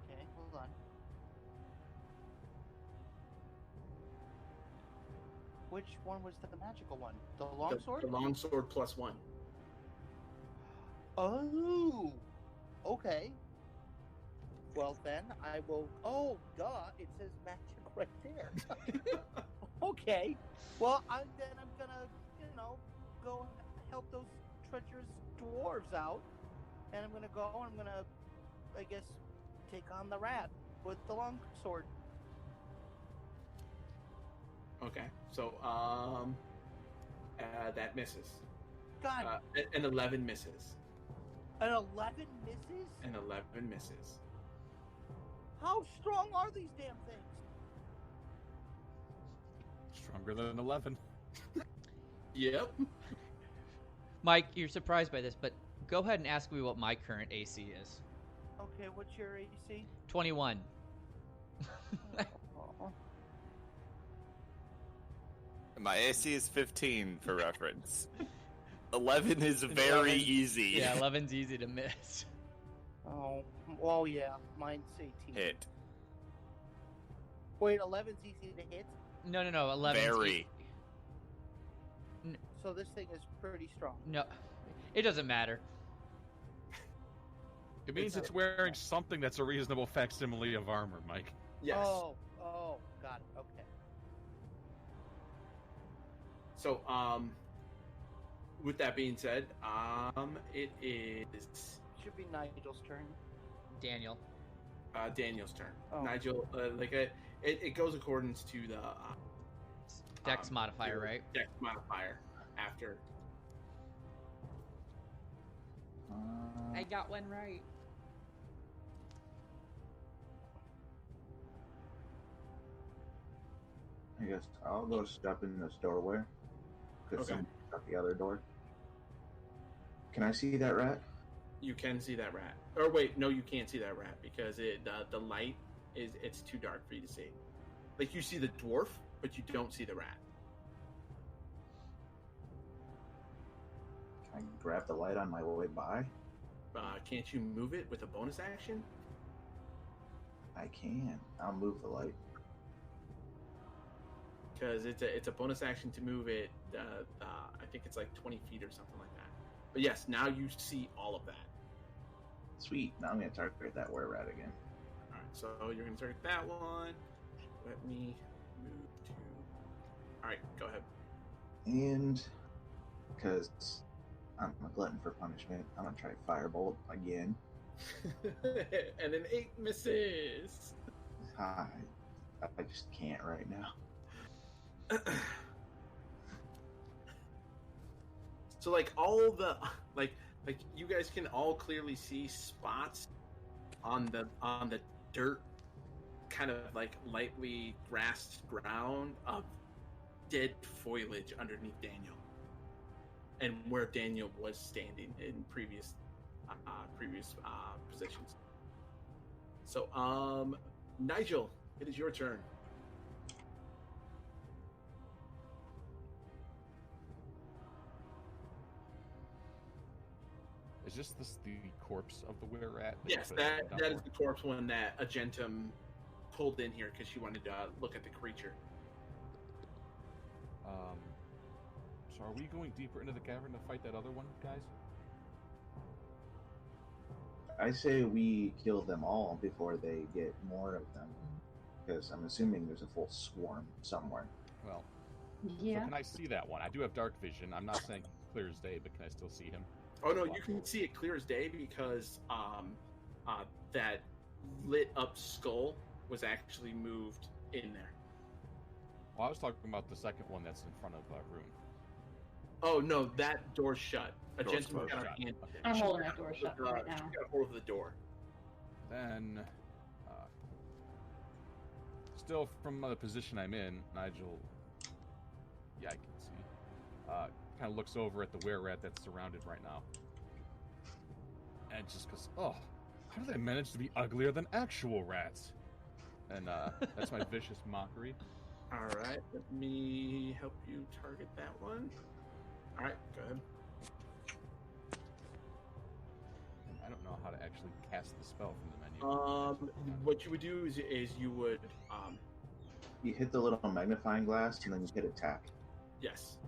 Okay, hold on. Which one was the magical one? The longsword? the longsword +1. Oh, okay. Well then, I will. Oh, duh! It says magic right there. Okay. Well, I'm gonna, go help those treacherous dwarves out, and I'm gonna go. I'm gonna, I guess, take on the rat with the longsword. Okay. So that misses. God, An 11 misses. an 11 misses? An 11 misses. How strong are these damn things? Stronger than 11. Yep. Mike, you're surprised by this, but go ahead and ask me what my current AC is. Okay, what's your AC? 21. Oh. My AC is 15 for reference. 11 is very 11 easy. Yeah, 11's easy to miss. Oh, well, yeah, mine's 18. Hit. Wait, 11's easy to hit? No, 11's Very. So this thing is pretty strong. No, it doesn't matter. It means it's wearing something that's a reasonable facsimile of armor, Mike. Yes. Oh, got it, okay. So with that being said, it is Should be Nigel's turn. Daniel. Daniel's turn. Oh. Nigel, it goes accordance to the Dex modifier, your right? Dex modifier after. I got one right. guess I'll go step in this doorway. Because Okay. someone shut the other door. Can I see that rat? You can see that rat. Or wait, no, you can't see that rat because the light it's too dark for you to see. Like you see the dwarf, but you don't see the rat. Can I grab the light on my way by? Can't you move it with a bonus action? I can. I'll move the light. Because it's a bonus action to move it. I think it's like 20 feet or something like that. But yes, now you see all of that. Sweet. Now I'm going to target that were rat again. All right, so you're going to target that one. Let me move to. All right, go ahead. And because I'm a glutton for punishment, I'm going to try Firebolt again. And an 8 misses. I just can't right now. So like all the like you guys can all clearly see spots on the dirt, kind of like lightly grassed ground of dead foliage underneath Daniel, and where Daniel was standing in previous positions. So Nigel, it is your turn. Is this the corpse of the were-rat? Yes, that is the corpse one that Agentum pulled in here because she wanted to look at the creature. So are we going deeper into the cavern to fight that other one, guys? I say we kill them all before they get more of them. Because I'm assuming there's a full swarm somewhere. Well, Yeah. so can I see that one? I do have dark vision. I'm not saying clear as day, but can I still see him? Oh no, you can see it clear as day because that lit up skull was actually moved in there. Well, I was talking about the second one that's in front of room. Oh no, that door's shut. A Door's gentleman got her shut. hand. Okay. I'm she holding got that door hold shut of the- right now. She got hold of the door. Then, still from the position I'm in, Nigel, yeah, I can see, kind of looks over at the were-rat that's surrounded right now. And just goes, oh, how do they manage to be uglier than actual rats? And that's my vicious mockery. All right, let me help you target that one. All right, go ahead. And I don't know how to actually cast the spell from the menu. What you would do is you would You hit the little magnifying glass and then you hit attack. yes.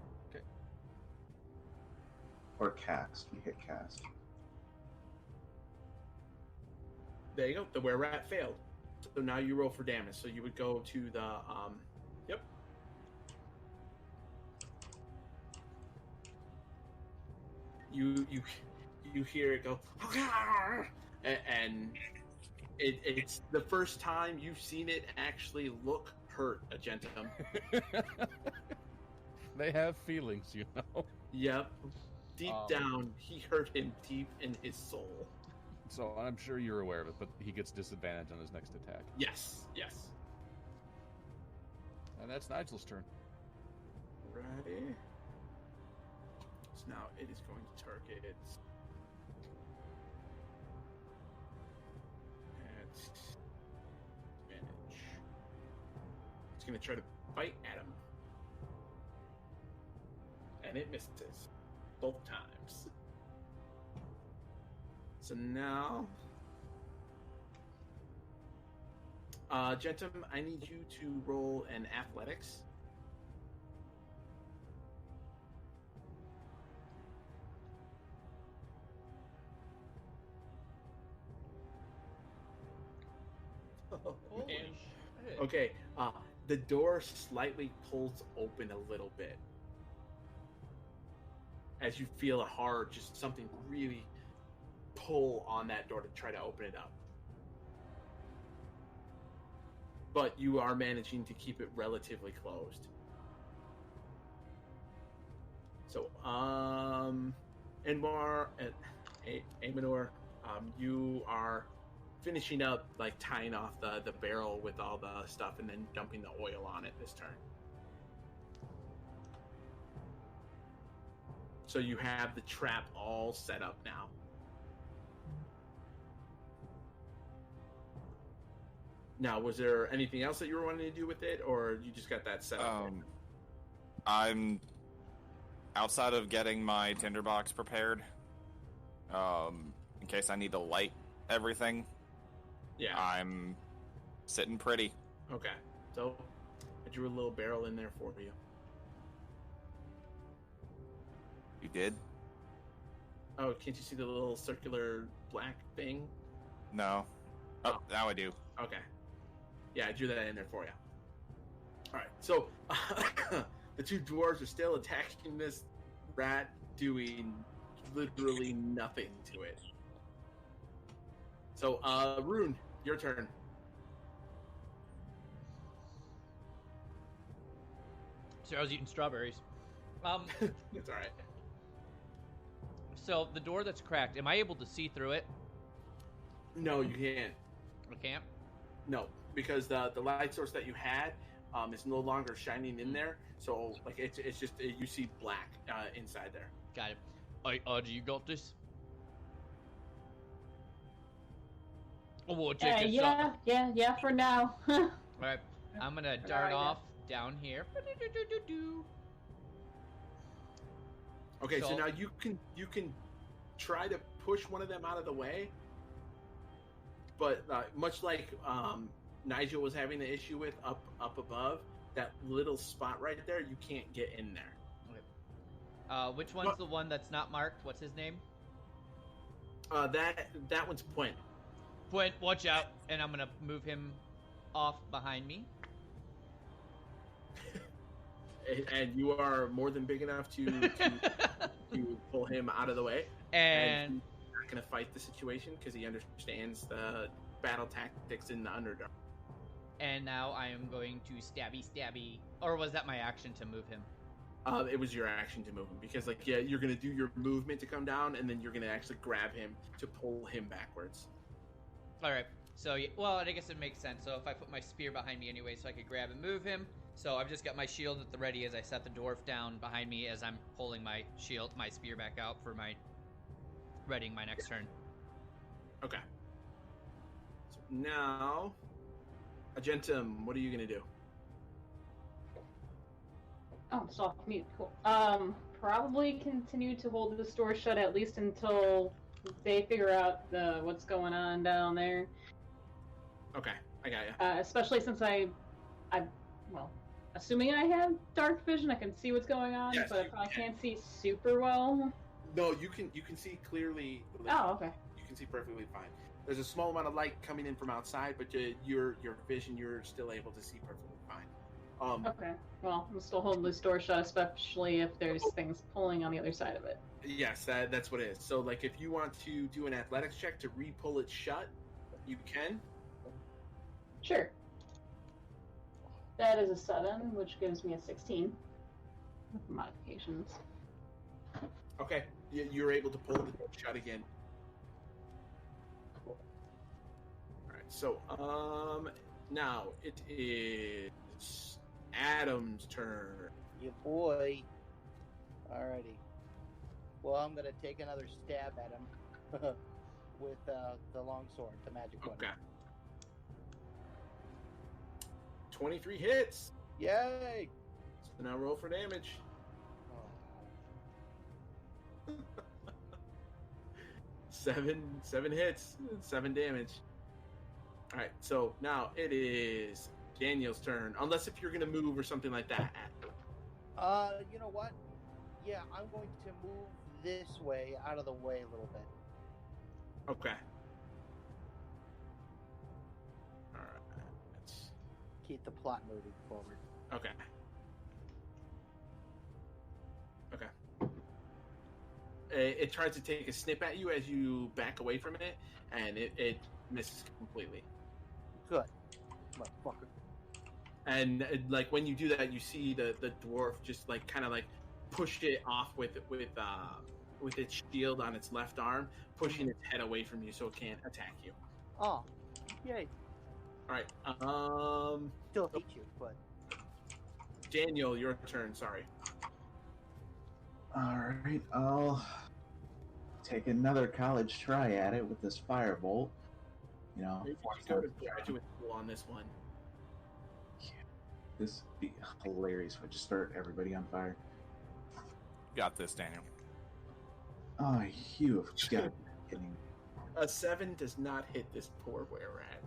Or cast. You hit cast. There you go. The were-rat failed. So now you roll for damage. So you would go to the yep. You hear it go, and it's the first time you've seen it actually look hurt, Agentum. They have feelings, you know. Yep. Deep down, he hurt him deep in his soul. So I'm sure you're aware of it, but he gets disadvantage on his next attack. Yes. And that's Nigel's turn. Ready? So now it is going to target its advantage. It's going to try to bite at him. And it misses both times. So now, Gentum, I need you to roll an athletics. Oh, Holy man. shit. Okay, the door slightly pulls open a little bit as you feel a hard, just something really pull on that door to try to open it up. But you are managing to keep it relatively closed. So, Aemenor, you are finishing up, like tying off the barrel with all the stuff and then dumping the oil on it this turn. So you have the trap all set up now. Now, was there anything else that you were wanting to do with it, or you just got that set up? I'm outside of getting my tinderbox prepared, in case I need to light everything. Yeah. I'm sitting pretty. Okay. So I drew a little barrel in there for you. You did? Oh, can't you see the little circular black thing? No. Oh, now I do. Okay. Yeah, I drew that in there for you. All right. So the two dwarves are still attacking this rat, doing literally nothing to it. So, Rune, your turn. Sarah's eating strawberries. It's all right. So the door that's cracked, am I able to see through it? No, you can't. I can't. No, because the light source that you had is no longer shining in there. So like it's just you see black inside there. Got it. Do you got this? Oh, we'll check this out. Yeah, for now. All right, I'm gonna dart Alright, off down here. Okay, so So- now you can try to push one of them out of the way, but much like Nigel was having the issue with up above, that little spot right there, you can't get in there. Which one's the one that's not marked? What's his name? That one's Pwhent. Pwhent, watch out! And I'm gonna move him off behind me. And you are more than big enough to pull him out of the way. And he's not going to fight the situation because he understands the battle tactics in the Underdark. And now I am going to stabby. Or was that my action to move him? It was your action to move him because, you're going to do your movement to come down, and then you're going to actually grab him to pull him backwards. All right. So, well, I guess it makes sense. So if I put my spear behind me anyway, so I could grab and move him. So I've just got my shield at the ready as I set the dwarf down behind me as I'm pulling my spear back out for readying my next turn. Okay. So now, Agentum, what are you going to do? Oh, it's off mute. Cool. Probably continue to hold the store shut at least until they figure out what's going on down there. Okay, I got you. Especially since assuming I have dark vision, I can see what's going on, Yes, but I you probably can. can't see super well. No, you can see clearly. Oh, okay. You can see perfectly fine. There's a small amount of light coming in from outside, but your vision, you're still able to see perfectly fine. Okay. Well, I'm still holding the door shut, especially if there's things pulling on the other side of it. Yes, that's what it is. So, if you want to do an athletics check to re-pull it shut, you can. Sure. That is a 7, which gives me a 16. With modifications. Okay, you're able to pull the door shut again. All right. So, now it is Adam's turn. You boy. Alrighty. Well, I'm gonna take another stab at him with the longsword, the magic one. Okay. 23 hits. Yay! So now roll for damage. Oh. 7 hits, 7 damage. All right, so now it is Daniel's turn. Unless if you're gonna move or something like that. You know what? Yeah, I'm going to move this way, out of the way a little bit. Okay. All right. Keep the plot moving forward. Okay. It tries to take a snip at you as you back away from it, and it misses completely. Good. Motherfucker. And when you do that, you see the dwarf just kind of push it off with its shield on its left arm, pushing its head away from you so it can't attack you. Oh, yay. All right. Still hate you, but... Daniel, your turn. Sorry. Alright, I'll take another college try at it with this firebolt. You know, Maybe force you go to out- graduate school on this one. this would be hilarious if I just start everybody on fire. Got this, Daniel. Oh, you have got to be kidding me. A 7 does not hit this poor were-rat.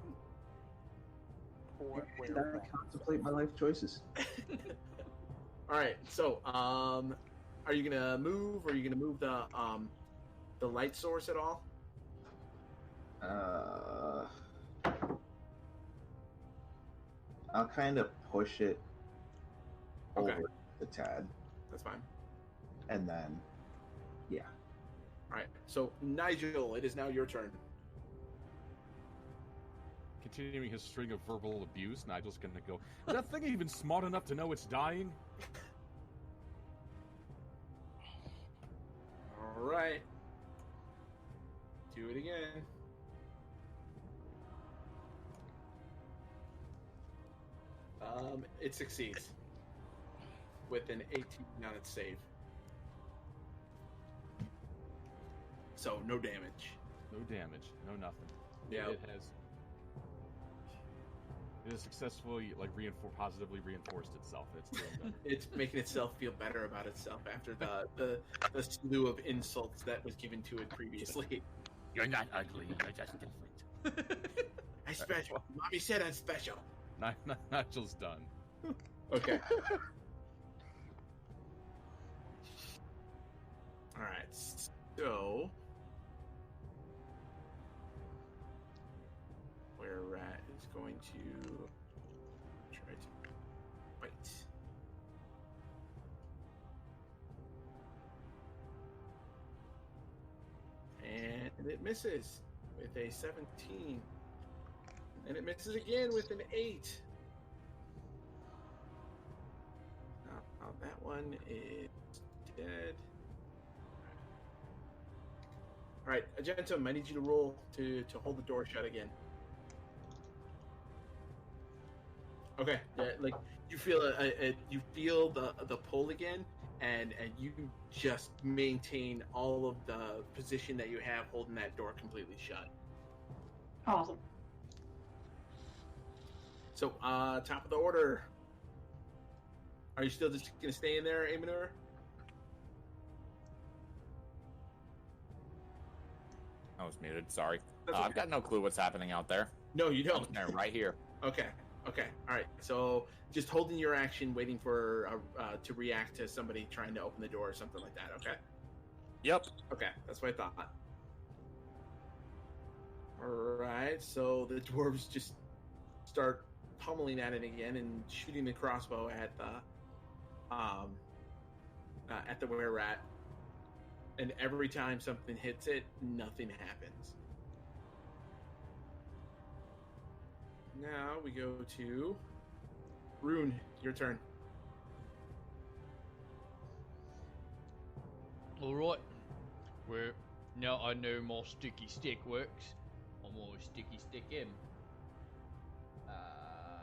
Poor And I contemplate my life choices. All right, so are you gonna move? Or are you gonna move the light source at all? I'll kind of push it Okay. over the tad, That's fine. and then, yeah. All right, so Nigel, it is now your turn. Continuing his string of verbal abuse, Nigel's gonna go, is that thing even smart enough to know it's dying? All right, do it again. It succeeds with an 18 on its save. So no damage. No damage, no nothing. Yeah. It has successfully positively reinforced itself. It's doing better. It's making itself feel better about itself after the slew of insults that was given to it previously. You're not ugly, you're just different. I'm special. Mommy said I'm special. Nigel's done. Okay. All right. So, where Rat is going to try to bite. And it misses with a 17. And it misses again with an 8. Now that one is dead. Alright, Agentum, I need you to roll to hold the door shut again. Okay, yeah, like you feel you feel the pull again, and you just maintain all of the position that you have holding that door completely shut. Awesome. So, top of the order. Are you still just gonna stay in there, Aemenor? I was muted. Sorry. That's I've okay. got no clue what's happening out there. No, you I'm don't. there, right here. Okay. All right. So, just holding your action, waiting for to react to somebody trying to open the door or something like that. Okay. Yep. Okay, that's what I thought. All right. So the dwarves just start pummeling at it again and shooting the crossbow at the were-rat. And every time something hits it, nothing happens. Now we go to Rune. Your turn. Alright. Well, now I know my sticky stick works. I'm gonna sticky stick him.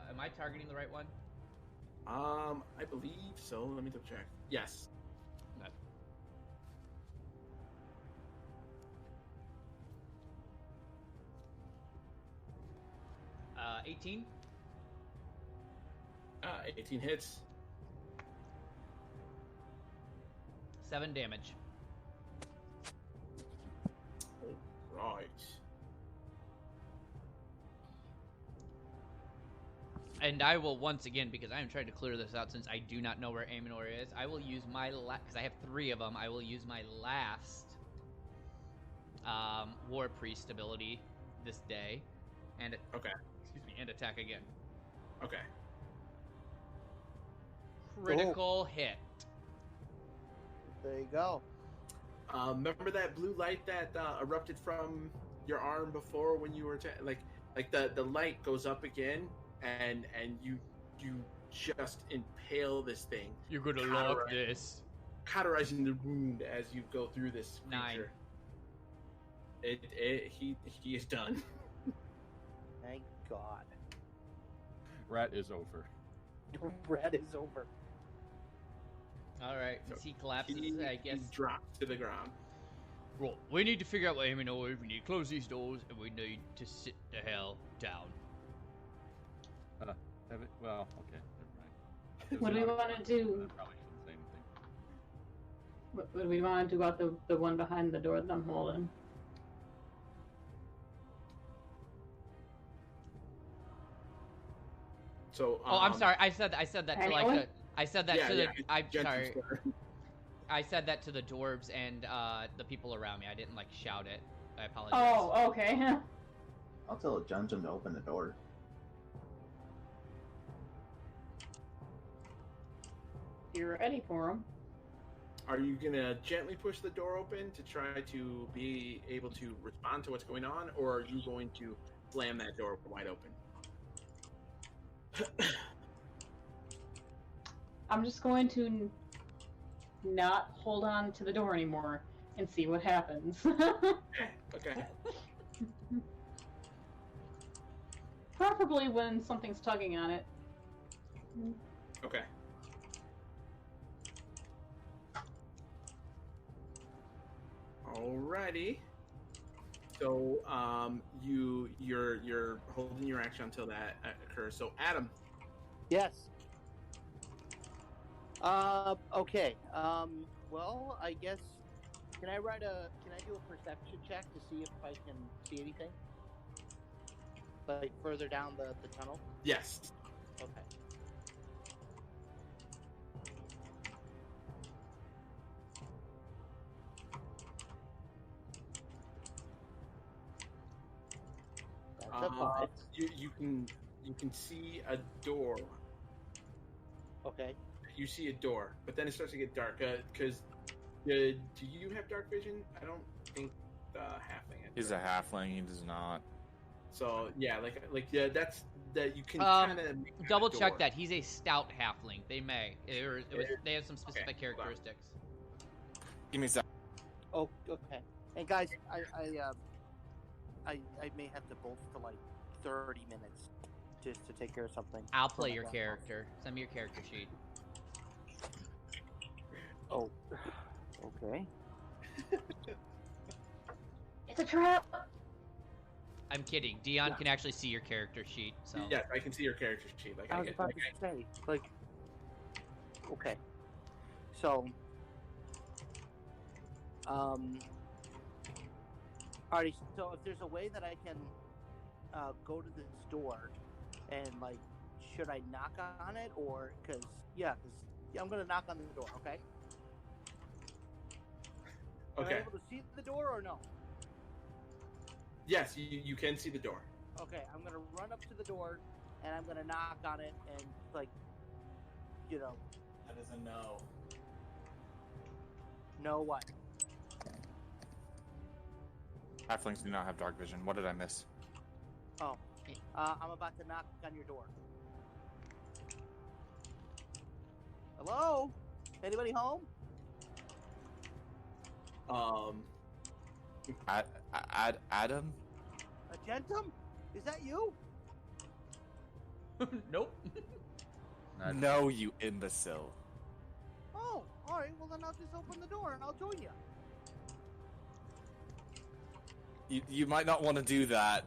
Am I targeting the right one? I believe so. Let me double check. Yes. No. 18. 18 hits. 7 damage. Right. And I will once again, because I am trying to clear this out since I do not know where Aemenor is, I will use my because I have 3 of them. I will use my last War Priest ability this day, and Okay. Excuse me, and attack again. Okay. Critical hit. There you go. Remember that blue light that erupted from your arm before when you were like the light goes up again, and you just impale this thing. You're gonna love this. Cauterizing the wound as you go through this creature. 9. He is done. Thank God. Rat is over. Rat is over. All right. So He collapses, I guess. He drops to the ground. Right. We need to figure out what Aemenor is. We need to close these doors, and we need to sit the hell down. Well, okay, never mind. What do we want to do? I probably shouldn't say anything. What do we want to do about the one behind the door that I'm holding? So. Oh, I'm sorry. I said that to like Anyone? the. I said that Yeah, to the. yeah, I'm Jensen's sorry. there. I said that to the dwarves and the people around me. I didn't like shout it. I apologize. Oh, okay. I'll tell Jumjum to open the door. You're ready for him. Are you gonna gently push the door open to try to be able to respond to what's going on, or are you going to slam that door wide open? I'm just going to not hold on to the door anymore and see what happens. Okay. Preferably when something's tugging on it. Okay. Alrighty. So, you're holding your action until that occurs. So, Adam. Yes. Okay. Well, I guess can I do a perception check to see if I can see anything? Like further down the tunnel? Yes. Okay. That's a 5. You can see a door. Okay. You see a door, but then it starts to get dark. Because do you have dark vision? I don't think the halfling has. He's a halfling. He does not. So yeah, that's that you can kind of double check that. He's a stout halfling. They may. They have some specific characteristics. Give me a sec. Oh, okay. And guys, I may have to bolt for like 30 minutes just to take care of something. I'll play your character. Send me your character sheet. Oh, okay. It's a trap! I'm kidding. Dion can actually see your character sheet. So yes, I can see your character sheet. I was about to say, like, okay. So, alrighty. So if there's a way that I can go to this door, and like, should I knock on it or because I'm gonna knock on the door. Okay. Am I able to see the door or no? Yes, you can see the door. Okay, I'm gonna run up to the door and I'm gonna knock on it and like, That is a no. No what? Halflings do not have dark vision. What did I miss? Oh, I'm about to knock on your door. Hello? Anybody home? Adam? Agentum? Is that you? Nope. No, you imbecile. Oh, alright, well then I'll just open the door and I'll join you. You might not want to do that.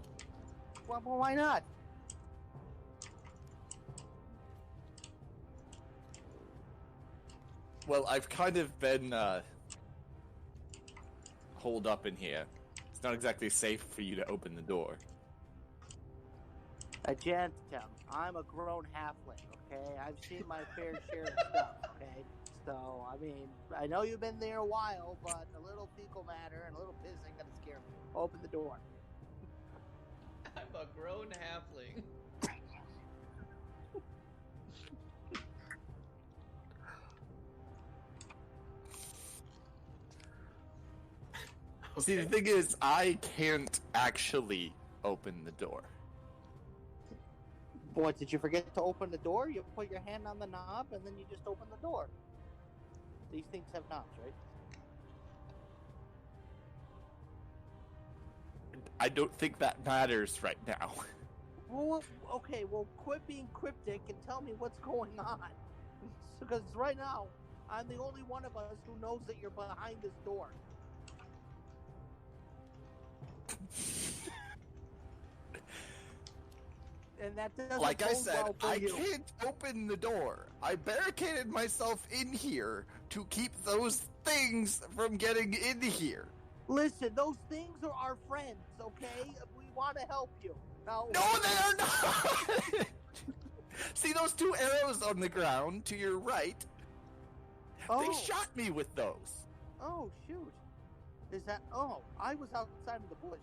Well, why not? Well, I've kind of been holed up in here. It's not exactly safe for you to open the door. Agentum, I'm a grown halfling, okay? I've seen my fair share of stuff, okay? So, I mean, I know you've been there a while, but a little fecal matter and a little piss ain't gonna scare me. Open the door. I'm a grown halfling. See, the thing is, I can't actually open the door. What, did you forget to open the door? You put your hand on the knob and then you just open the door. These things have knobs, right? I don't think that matters right now. Well, okay, well, quit being cryptic and tell me what's going on. Because right now, I'm the only one of us who knows that you're behind this door. And that doesn't Like I bode said, well for I you. can't open the door. I barricaded myself in here to keep those things from getting in here. Listen, those things are our friends, okay? We want to help you. Now, No, they are not! See those 2 arrows on the ground to your right? They shot me with those. Oh, shoot. Is that... Oh, I was outside of the bush.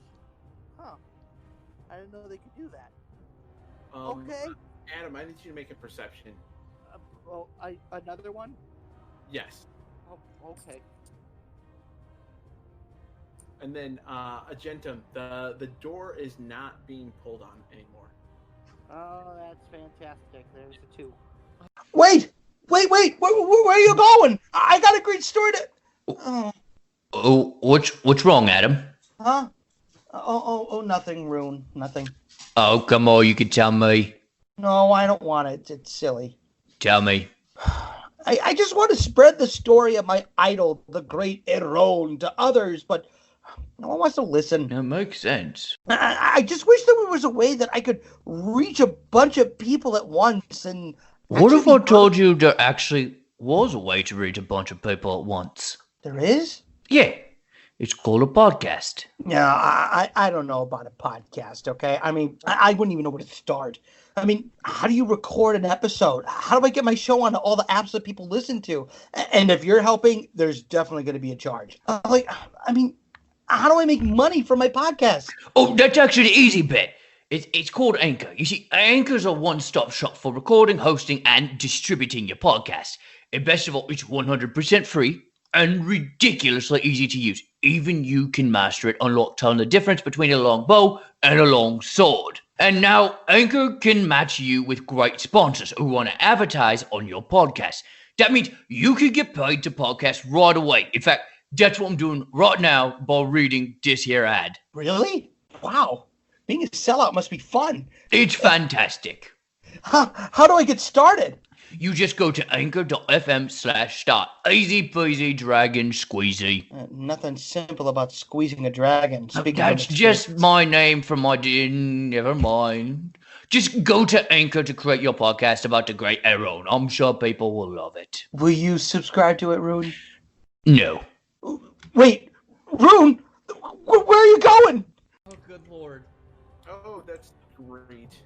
Huh. I didn't know they could do that. Okay. Adam, I need you to make a perception. Another one? Yes. Oh, okay. And then, Agentum, the door is not being pulled on anymore. Oh, that's fantastic. There's a 2. Wait! Where are you going? I got a great story to... Oh, what's wrong, Adam? Huh? Oh, nothing, Rune. Nothing. Oh, come on, you can tell me. No, I don't want it. It's silly. Tell me. I just want to spread the story of my idol, the great Eron, to others, but no one wants to listen. That makes sense. I just wish there was a way that I could reach a bunch of people at once and... What if I told you there actually was a way to reach a bunch of people at once? There is? Yeah. It's called a podcast. Yeah, I don't know about a podcast, okay? I mean, I wouldn't even know where to start. I mean, how do you record an episode? How do I get my show on all the apps that people listen to? And if you're helping, there's definitely going to be a charge. How do I make money from my podcast? Oh, that's actually the easy bit. It's called Anchor. You see, Anchor's a one-stop shop for recording, hosting, and distributing your podcast. And best of all, it's 100% free and ridiculously easy to use. Even you can master it, unlock telling the difference between a long bow and a long sword. And now, Anchor can match you with great sponsors who want to advertise on your podcast. That means you can get paid to podcast right away. In fact, that's what I'm doing right now by reading this here ad. Really? Wow. Being a sellout must be fun. It's fantastic. How do I get started? You just go to anchor.fm/start. Easy peasy, dragon squeezy. Nothing simple about squeezing a dragon. That's just my name for my... Never mind. Just go to Anchor to create your podcast about the great Eron. I'm sure people will love it. Will you subscribe to it, Rune? No. Wait, Rune? Where are you going? Oh, good lord. Oh, that's great.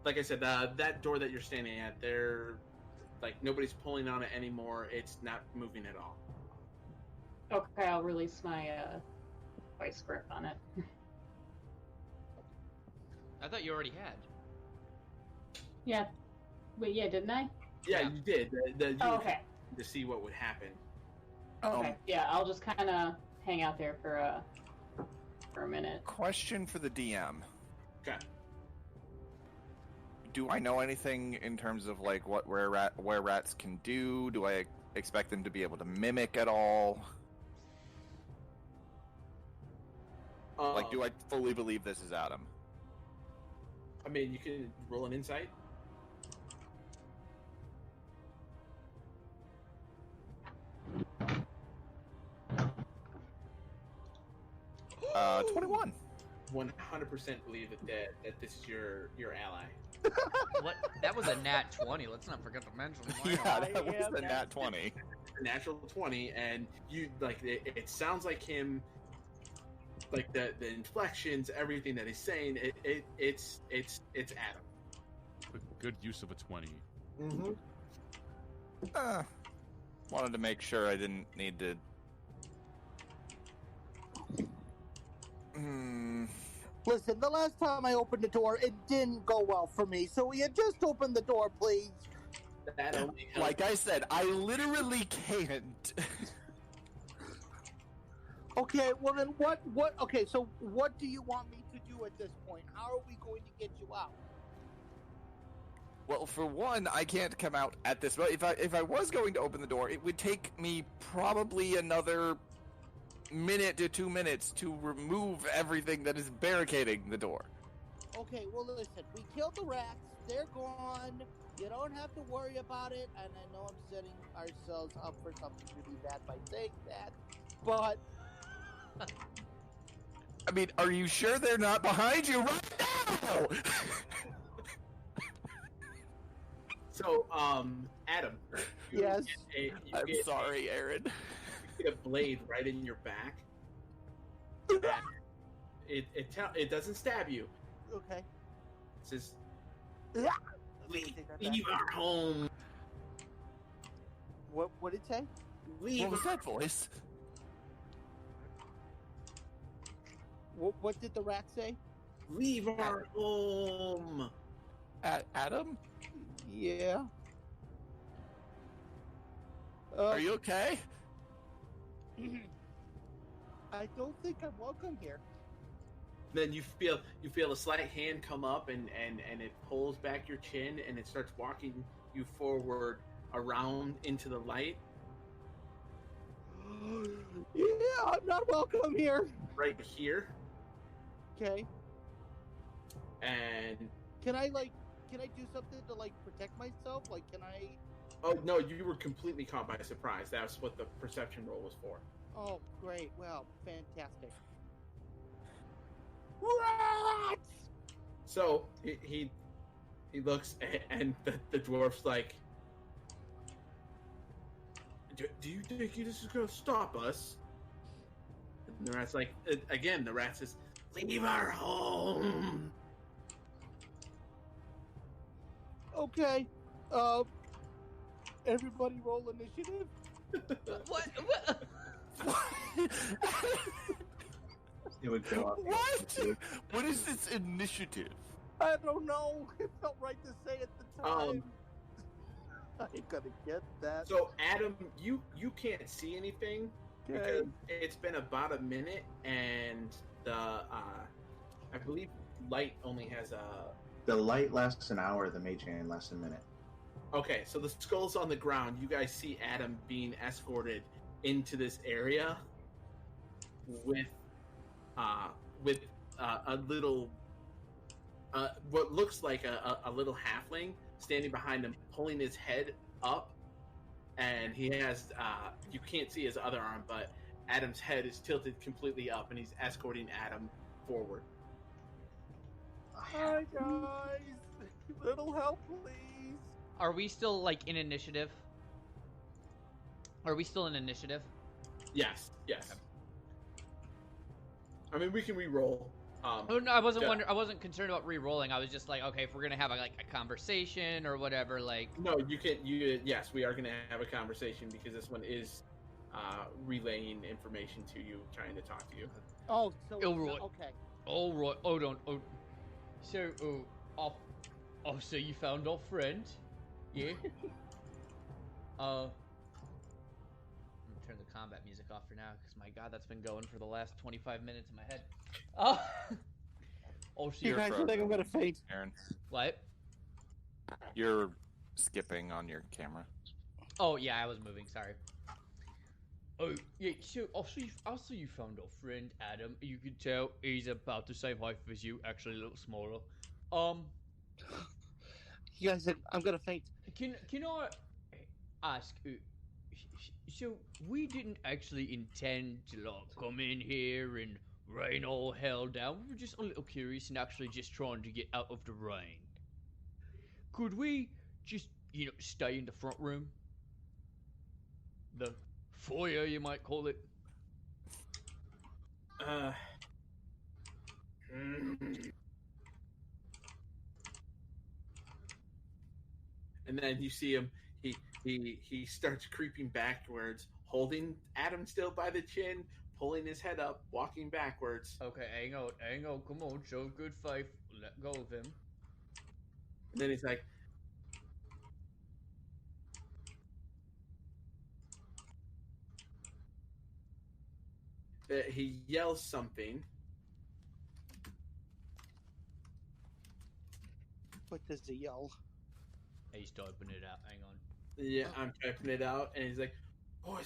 Like I said, that door that you're standing at, nobody's pulling on it anymore. It's not moving at all. Okay, I'll release my vice grip on it. I thought you already had. Yeah. Wait, yeah, didn't I? Yeah, you did. Okay. To see what would happen. Okay. Yeah, I'll just kind of hang out there for a minute. Question for the DM. Okay. Do I know anything in terms of like what where rats can do? Do I expect them to be able to mimic at all? Like, do I fully believe this is Adam? I mean, you can roll an insight. 21. 100% believe that this is your ally. What? That was a nat 20. Let's not forget to mention. Yeah, that was the nat 20. A natural 20, and you like it sounds like him, like the inflections, everything that he's saying. It's Adam. Good use of a 20. Mm-hmm. Wanted to make sure I didn't need to. Listen, the last time I opened the door, it didn't go well for me. So will you just open the door, please? That only helps. Like I said, I literally can't. Okay, well then what? Okay, so what do you want me to do at this point? How are we going to get you out? Well, for one, I can't come out at this. But if I was going to open the door, it would take me probably another minute to 2 minutes to remove everything that is barricading the door. Okay, well listen, we killed the rats. They're gone. You don't have to worry about it, and I know I'm setting ourselves up for something really bad by saying that, but I mean, are you sure they're not behind you right now? So, Adam. yes. I'm sorry, Aaron. You get a blade right in your back. It doesn't stab you. Okay. It says, Yeah. leave our home. What did it say? Leave. What was that voice? What did the rat say? Leave our home. Adam? Yeah. Are you okay? I don't think I'm welcome here. Then you feel a slight hand come up and it pulls back your chin and it starts walking you forward around into the light. Yeah, I'm not welcome here. Right here. Okay. And can I do something to protect myself? Can I? Oh no, you were completely caught by surprise. That's what the perception roll was for. Oh, great. Well, fantastic. Rats! So he looks and the dwarf's like, do you think this is gonna stop us? And the rat's like, again, the rat says, leave our home. Okay. Everybody roll initiative. What? It would go up. What? What is this initiative? I don't know. It felt right to say at the time. I ain't gonna get that. So Adam, you can't see anything Okay. because it's been about a minute, and the I believe light only has a. The light lasts an hour. The mage hand lasts a minute. Okay, so the skull's on the ground. You guys see Adam being escorted into this area with a little, what looks like a little halfling standing behind him, pulling his head up, and he has you can't see his other arm, but Adam's head is tilted completely up, and he's escorting Adam forward. Hi guys, little help, please. Are we still in initiative? Are we still in initiative? Yes. I mean, we can re-roll. Oh no, I wasn't concerned about re-rolling. I was just like, okay, if we're gonna have a conversation or whatever, No, you can. Yes, we are gonna have a conversation because this one is relaying information to you, trying to talk to you. Oh, so Elroy. Okay. All right, hold on. So, so you found our friend, yeah? I'm gonna turn the combat music off for now, because my god, that's been going for the last 25 minutes in my head. So You guys think I'm gonna faint? Aaron, what? you're skipping on your camera. Oh yeah, I was moving. Sorry. Oh yeah, so also you found our friend Adam. You can tell he's about the same height as you, actually a little smaller. You guys think I'm gonna faint? Can I ask? So we didn't actually intend to come in here and rain all hell down. We were just a little curious and actually just trying to get out of the rain. Could we just stay in the front room? The foyer, you might call it. And then you see him. He starts creeping backwards, holding Adam still by the chin, pulling his head up, walking backwards. Okay, hang on, come on, show good faith. Let go of him. And then he's like, he yells something. What does he yell? He's typing it out. Hang on. Yeah, I'm typing it out, and he's like, "Yeah,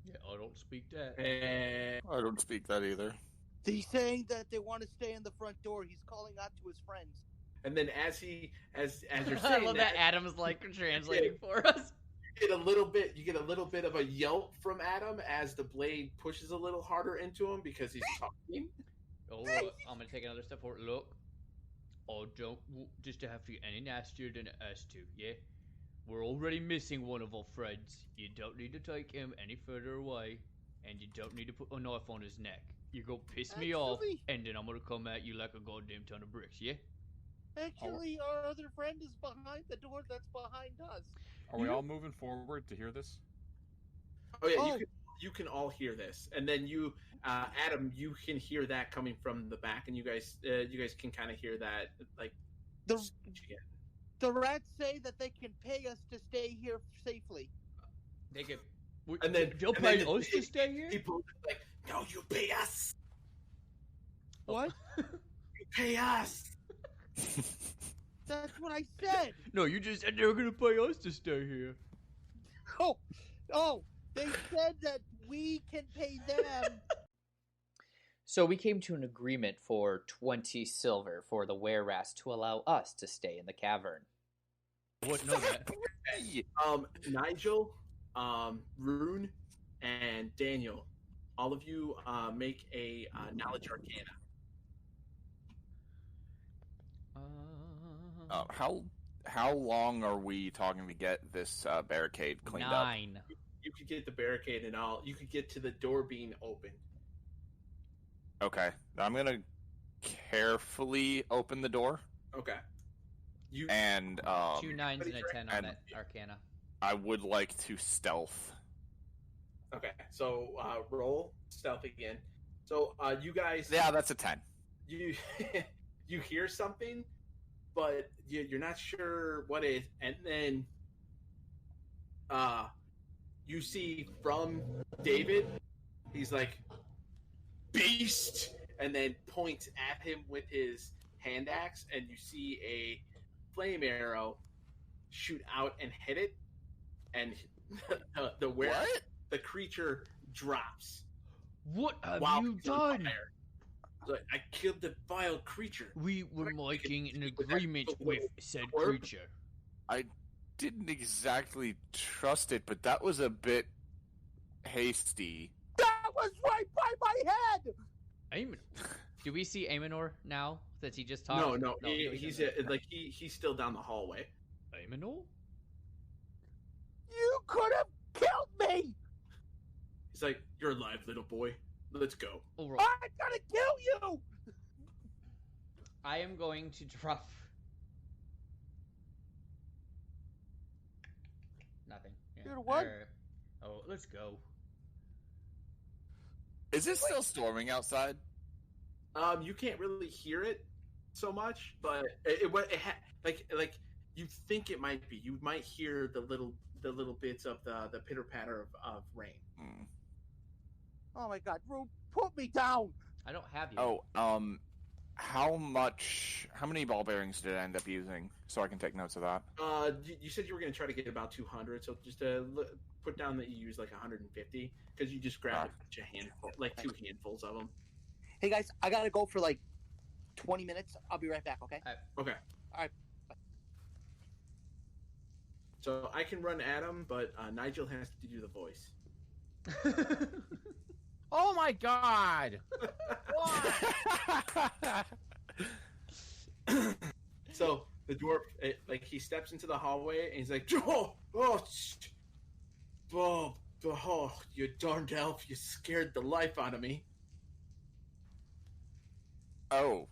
Yeah, I don't speak that. And I don't speak that either. He's saying that they want to stay in the front door. He's calling out to his friends. And then as you're I saying love that Adam's like translating for us. you get a little bit of a yelp from Adam as the blade pushes a little harder into him because he's talking. Oh, I'm gonna take another step forward. Look, I don't want this to have to get any nastier than it has to. Yeah, we're already missing one of our friends. You don't need to take him any further away, and you don't need to put a knife on his neck. You're gonna piss me off, and then I'm gonna come at you like a goddamn ton of bricks. Yeah. Actually, our other friend is behind the door that's behind us. Are we all moving forward to hear this? Oh yeah, you can all hear this, and then you, Adam, you can hear that coming from the back, and you guys can kind of hear that like the rats say that they can pay us to stay here safely. They can, and then they'll pay us to stay here. People like, no, you pay us. What? You pay us. That's what I said. No, you just said they were gonna pay us to stay here. Oh, they said that we can pay them. So we came to an agreement for 20 silver for the were-rats to allow us to stay in the cavern. What? No, that. Nigel, Rune, and Daniel, all of you make a knowledge arcana. How long are we talking to get this barricade cleaned 9. up? You could get the barricade and all. You could get to the door being open. Okay, I'm gonna carefully open the door. Okay. And 2 9s and a 10 on that arcana. I would like to stealth. Okay, so roll stealth again. So you guys. Yeah, that's a 10. You you hear something, but you're not sure what it is, and then you see from David, he's like, beast, and then points at him with his hand axe, and you see a flame arrow shoot out and hit it, and the creature drops. What have you done? Like, I killed the vile creature. We were making an agreement with said creature. I didn't exactly trust it, but that was a bit hasty. That was right by my head. Aemenor. Do we see Aemenor now that he just talked? No. He's still down the hallway. Aemenor? You could have killed me. He's like, you're alive, little boy. Let's go. All right. I'm gonna kill you. I am going to drop. Nothing. Yeah. You're what? Oh, let's go. Is it still storming outside? You can't really hear it so much, but like you think it might be. You might hear the little bits of the pitter patter of rain. Mm. Oh my God, Rube, put me down. I don't have you. Oh, how many ball bearings did I end up using so I can take notes of that? You said you were going to try to get about 200, so just put down that you used like 150 because you just grabbed a handful, like 2 handfuls of them. Hey guys, I gotta go for like 20 minutes. I'll be right back, okay? Okay. All right. So I can run Adam, but Nigel has to do the voice. Oh my God! So the dwarf, he steps into the hallway and he's like, you darned elf! You scared the life out of me. Oh,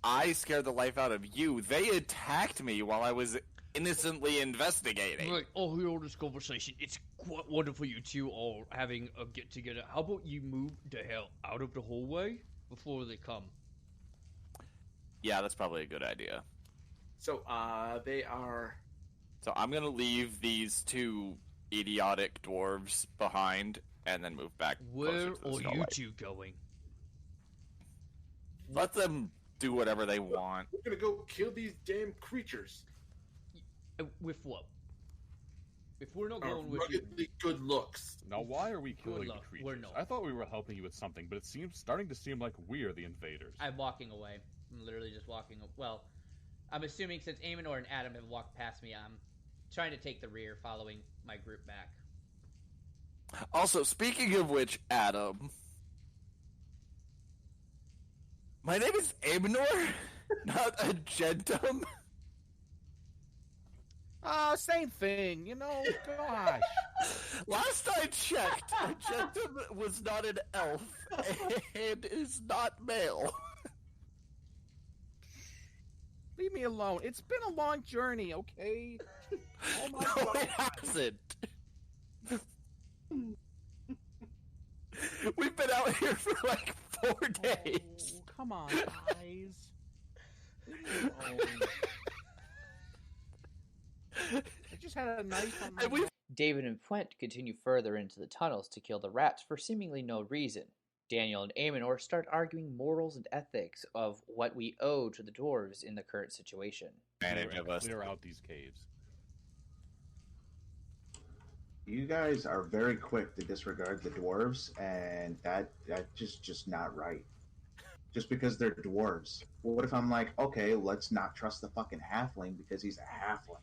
I scared the life out of you. They attacked me while I was innocently investigating. Right, I'll hear all this conversation. It's quite wonderful you two are having a get-together. How about you move the hell out of the hallway before they come? Yeah, that's probably a good idea. So, they are... So I'm gonna leave these 2 idiotic dwarves behind and then move back Where closer to the are you Light. two going? Let them do whatever they want. We're gonna go kill these damn creatures. With what? If we're not Or going with you, ruggedly good looks. Now, why are we killing luck, the we're creatures? not. I thought we were helping you with something, but it seems starting to seem like we're the invaders. I'm walking away. I'm literally just walking. Well, I'm assuming since Aemenor and Adam have walked past me, I'm trying to take the rear, following my group back. Also, speaking of which, Adam, my name is Aemenor, not Agentum. Same thing, gosh. Last I checked, Agentum was not an elf and is not male. Leave me alone. It's been a long journey, okay? Oh my No, God. it hasn't. We've been out here for like 4 days. Oh, come on, guys. Leave me alone. I just had a knife on my neck. David and Pwhent continue further into the tunnels to kill the rats for seemingly no reason. Daniel and Aemenor start arguing morals and ethics of what we owe to the dwarves in the current situation. Clear out these caves. You guys are very quick to disregard the dwarves, and that's just not right. Just because they're dwarves. What if I'm like, okay, let's not trust the fucking halfling because he's a halfling?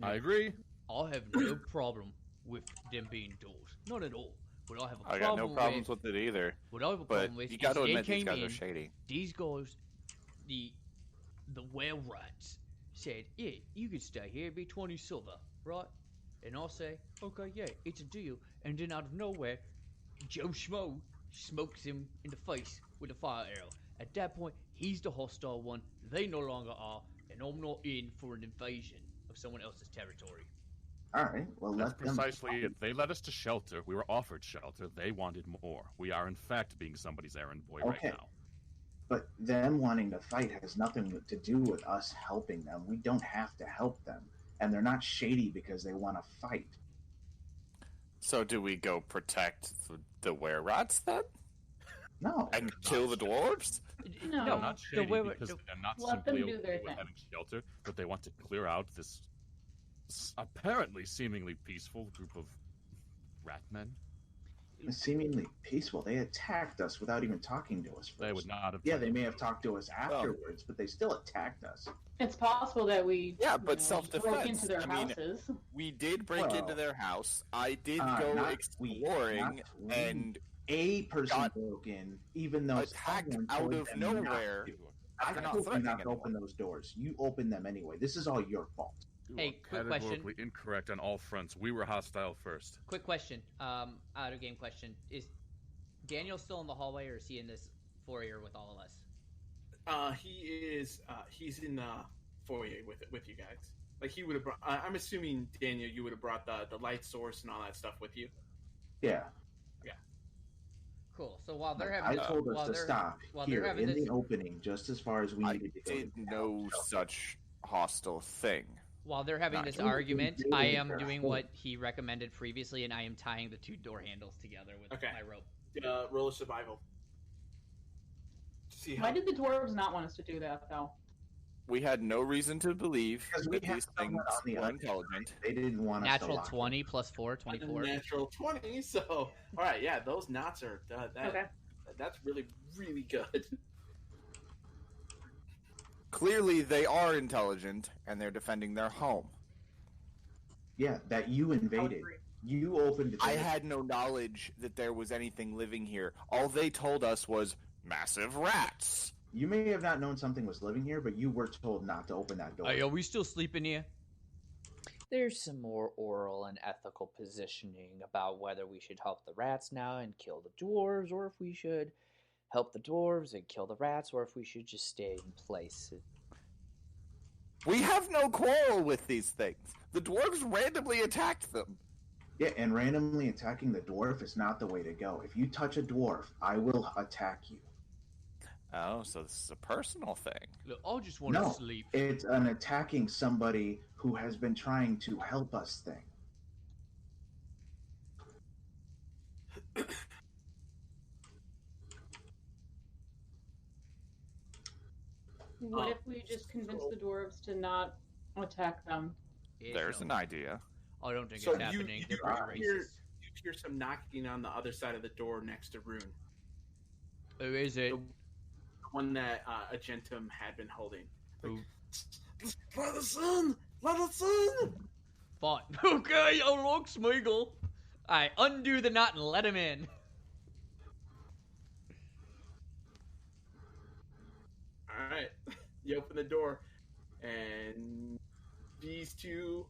I agree. I have no problem with them being doors. Not at all. What I have a I problem got no problems with it either. What I have a But problem with you got to is they admit these came guys in, are shady. These guys, the were rats, said, yeah, you could stay here, it'd be 20 silver, right? And I'll say, okay, yeah, it's a deal. And then out of nowhere, Joe Schmo smokes him in the face with a fire arrow. At that point, he's the hostile one, they no longer are, and I'm not in for an invasion of someone else's territory. Alright, well, That's let them... precisely it. They led us to shelter. We were offered shelter. They wanted more. We are, in fact, being somebody's errand boy right now. But them wanting to fight has nothing to do with us helping them. We don't have to help them. And they're not shady because they want to fight. So do we go protect the were-rats then? No. And kill the dwarves? No, No, not shady because they're not let them simply do their okay with thing. having shelter, but they want to clear out this apparently seemingly peaceful group of rat men. Seemingly peaceful. They attacked us without even talking to us first. They would not have. Yeah, they may have talked to us afterwards, but they still attacked us. It's possible that we broke self-defense. into their houses. We did break into their house. I did go exploring and a person broke in, even though attacked out of nowhere. I told you not to open those doors. You opened them anyway. This is all your fault. Hey, quick question. Categorically incorrect on all fronts. We were hostile first. Quick question. Out of game question. Is Daniel still in the hallway, or is he in this foyer with all of us? He is. He's in the foyer with you guys. Like he would have brought. I'm assuming Daniel, you would have brought the light source and all that stuff with you. Yeah. Yeah. Cool. So while they're having, I told us to stop here in the opening, just as far as we needed to go. I did no such hostile thing. While they're having this argument, I am doing what he recommended previously, and I am tying the two door handles together with my rope. Roll a survival. See Why did the dwarves not want us to do that, though? We had no reason to believe that these things were intelligent. They didn't want us Natural to 20 plus 4, 24. Natural 20. So, all right, yeah, those knots are that's really, really good. Clearly, they are intelligent, and they're defending their home. Yeah, that you invaded. You opened it. I had no knowledge that there was anything living here. All they told us was massive rats. You may have not known something was living here, but you were told not to open that door. Are we still sleeping here? There's some more oral and ethical positioning about whether we should help the rats now and kill the dwarves, or if we should help the dwarves and kill the rats, or if we should just stay in place. We have no quarrel with these things. The dwarves randomly attacked them. Yeah, and randomly attacking the dwarf is not the way to go. If you touch a dwarf, I will attack you. Oh, so this is a personal thing. Look, I just want to sleep. It's an attacking somebody who has been trying to help us thing. What if we just convince the dwarves to not attack them? There's an idea. I don't think So it's happening. They're pretty racist. You hear some knocking on the other side of the door next to Rune. Who is it? The one that Agentum had been holding. Who? Let us in! Let us in! Fine. Okay, I'll look, Smeagol. Alright, undo the knot and let him in. Alright. You open the door, and these two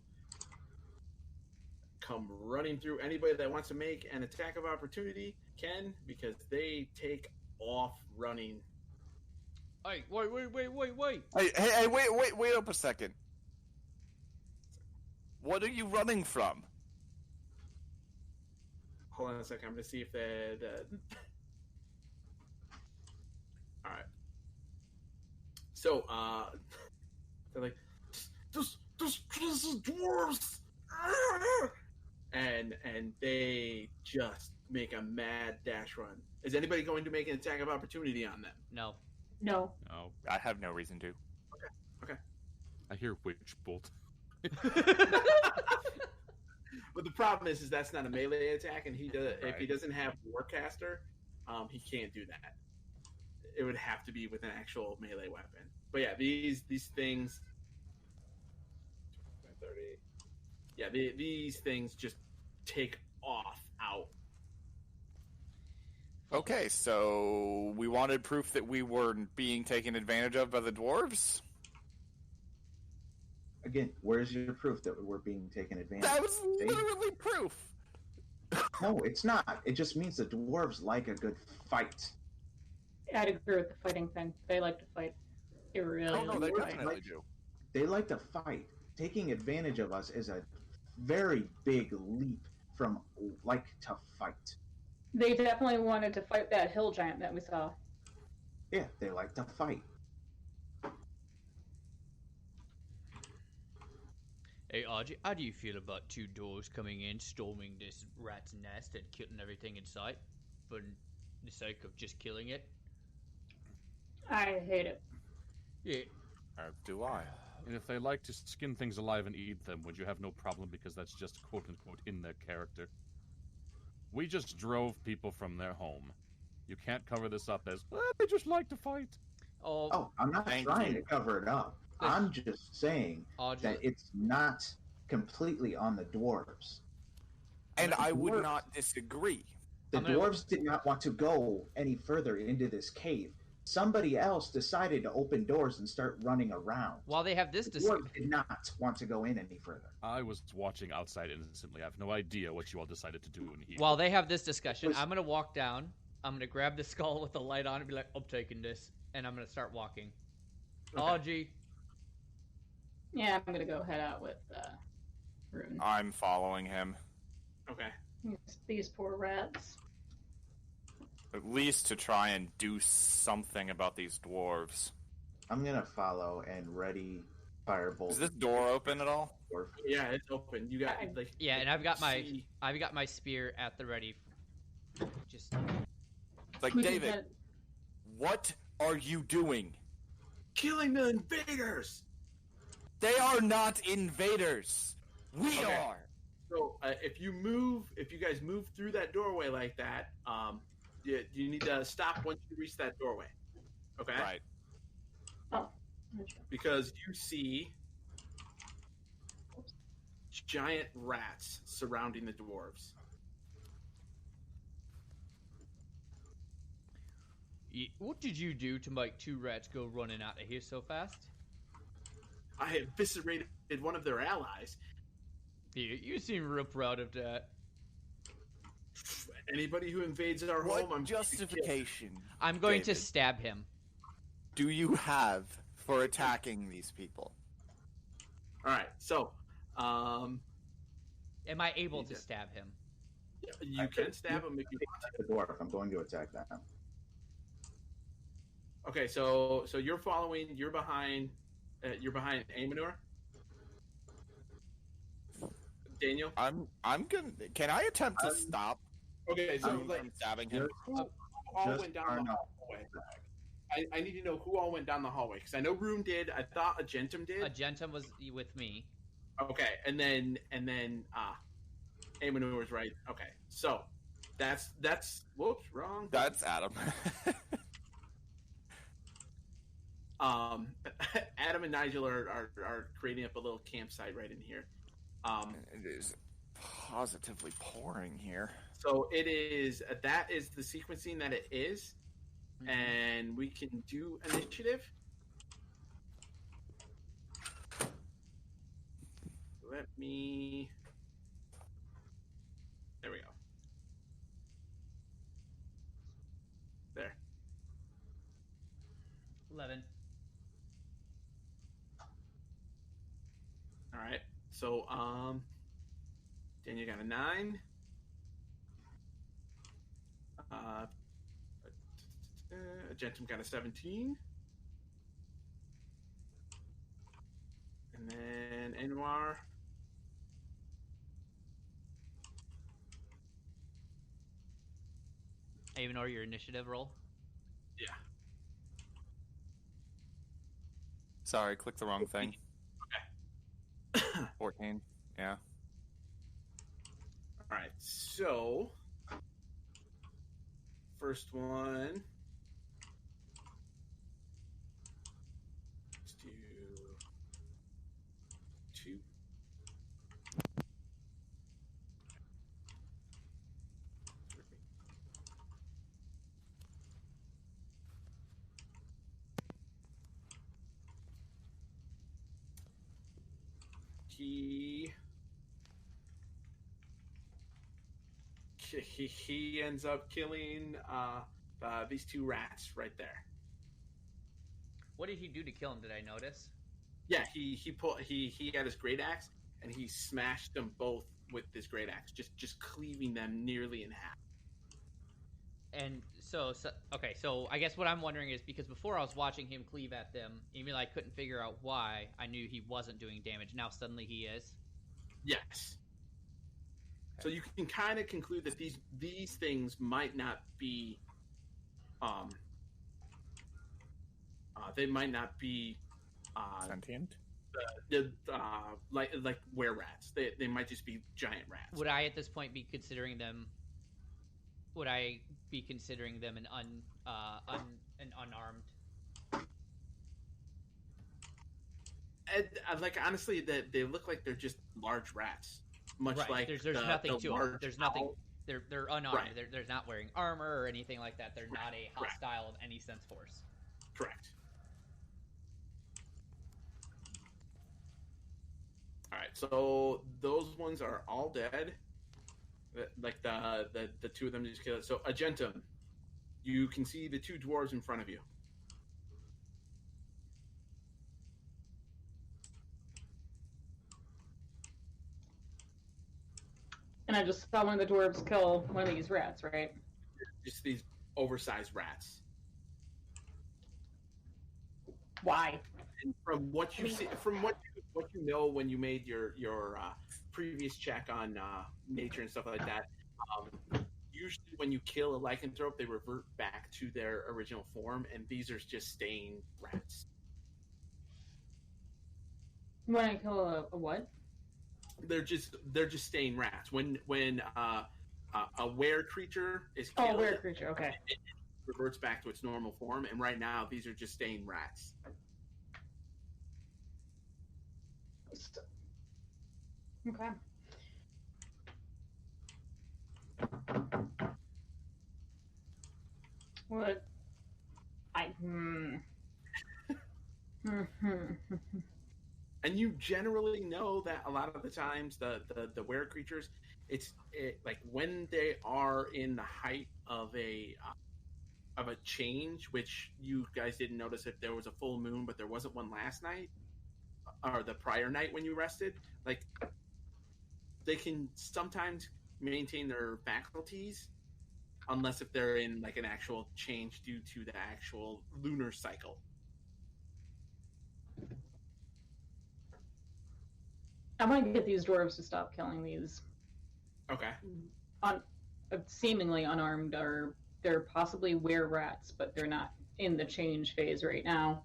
come running through. Anybody that wants to make an attack of opportunity can, because they take off running. Hey, wait. Hey, wait up a second. What are you running from? Hold on a second. I'm going to see if the... Alright. So, they're like, this is dwarves! And they just make a mad dash run. Is anybody going to make an attack of opportunity on them? No. No. No, I have no reason to. Okay. I hear witch bolt. But the problem is that's not a melee attack, and if Right. he doesn't have Warcaster, he can't do that. It would have to be with an actual melee weapon. But yeah, these things. 30. Yeah, these things just take off out. Okay, so we wanted proof that we were being taken advantage of by the dwarves? Again, where's your proof that we're being taken advantage That of? was literally proof! No, it's not. It just means the dwarves like a good fight. I'd agree with the fighting thing. They like to fight. They really Oh, no, they Dwarves definitely like- do. They like to fight. Taking advantage of us is a very big leap from like to fight. They definitely wanted to fight that hill giant that we saw. Yeah, they like to fight. Hey, Archie, how do you feel about two doors coming in, storming this rat's nest and killing everything in sight for the sake of just killing it? I hate it. Yeah. Do I? And if they like to skin things alive and eat them, would you have no problem because that's just quote-unquote in their character? We just drove people from their home. You can't cover this up as, well, they just like to fight. Oh, I'm not Thank trying you. to cover it up. Listen, I'm just saying Audrey, that it's not completely on the dwarves. And I would Dwarves- not disagree. The I'm gonna- dwarves did not want to go any further into this cave. Somebody else decided to open doors and start running around. while they have this The discussion, dwarves did not want to go in any further. I was watching outside innocently. I have no idea what you all decided to do in here. while they have this discussion, Was- I'm gonna walk down. I'm gonna grab the skull with the light on and be like, "I'm taking this," and I'm gonna start walking. Okay. Audrey, Yeah, I'm gonna go head out with Rune. I'm following him. Okay. These poor rats. At least to try and do something about these dwarves. I'm gonna follow and ready firebolt. Is this door open at all? Dwarf. Yeah, it's open. You got like. yeah, and I've got see- my spear at the ready. Just Like, We can David, head- what are you doing? killing the invaders. They are not invaders. We Okay. are. So if you guys move through that doorway like that, you need to stop once you reach that doorway. Okay. Right. Because you see giant rats surrounding the dwarves. what did you do to make two rats go running out of here so fast? I eviscerated one of their allies. You seem real proud of that. Anybody who invades our home, What I'm justification I'm going to David, stab him. do you have for attacking these people? All right. So, Am I able You to did. stab him? you can stab him if you want. The dwarf. I'm going to attack that now. Okay. So you're following. You're behind. You're behind Aemenor. Daniel. I'm gonna. Can I attempt to stop Okay. So him like, from stabbing him? who all Just went down far the enough. hallway? I need to know who all went down the hallway because I know Rune did. I thought Agentum did. Agentum was with me. Okay, and then Aemenor's right. Okay, so that's whoops, wrong. That's Adam. Adam and Nigel are creating up a little campsite right in here. It is positively pouring here. So it is that is the sequencing that it is, and we can do initiative. Let me. There we go. There. 11. All right. So Daniel got a 9. Agentum got a 17. And then Aemenor. Aemenor, your initiative roll. Yeah. Sorry, clicked the wrong thing. Okay. 14. Yeah. All right. So first one. Let's do 2. He ends up killing these 2 rats right there. What did he do to kill him? Did I notice? Yeah, he had his great axe and he smashed them both with this great axe, just cleaving them nearly in half. And so okay, so I guess what I'm wondering is, because before I was watching him cleave at them, even though I couldn't figure out why, I knew he wasn't doing damage. Now suddenly he is. Yes. So you can kind of conclude that these things might not be, they might not be sentient. Like were rats. They might just be giant rats. Would I at this point be considering them? Would I be considering them an unarmed? Like honestly, they look like they're just large rats. Much right. like there's nothing to them. There's nothing. owl. They're unarmed. Right. They're not wearing armor or anything like that. They're not a hostile of any sense force. Correct. All right, so those ones are all dead. Like the 2 of them just killed. So Agentum, you can see the 2 dwarves in front of you. And I just saw one of the dwarves kill one of these rats, right? Just these oversized rats. Why? And from what you see, from what you know when you made your previous check on nature and stuff like that, usually when you kill a lycanthrope, they revert back to their original form, and these are just staying rats. When I kill a what? They're just staying rats. When a were creature is killed, oh, were creature, okay, it reverts back to its normal form, and right now these are just staying rats. Okay. What? And you generally know that a lot of the times the were creatures, like when they are in the height of a change, which you guys didn't notice if there was a full moon, but there wasn't one last night or the prior night when you rested. Like they can sometimes maintain their faculties, unless if they're in like an actual change due to the actual lunar cycle. I want to get these dwarves to stop killing these. Okay. Seemingly unarmed, or they're possibly were rats, but they're not in the change phase right now.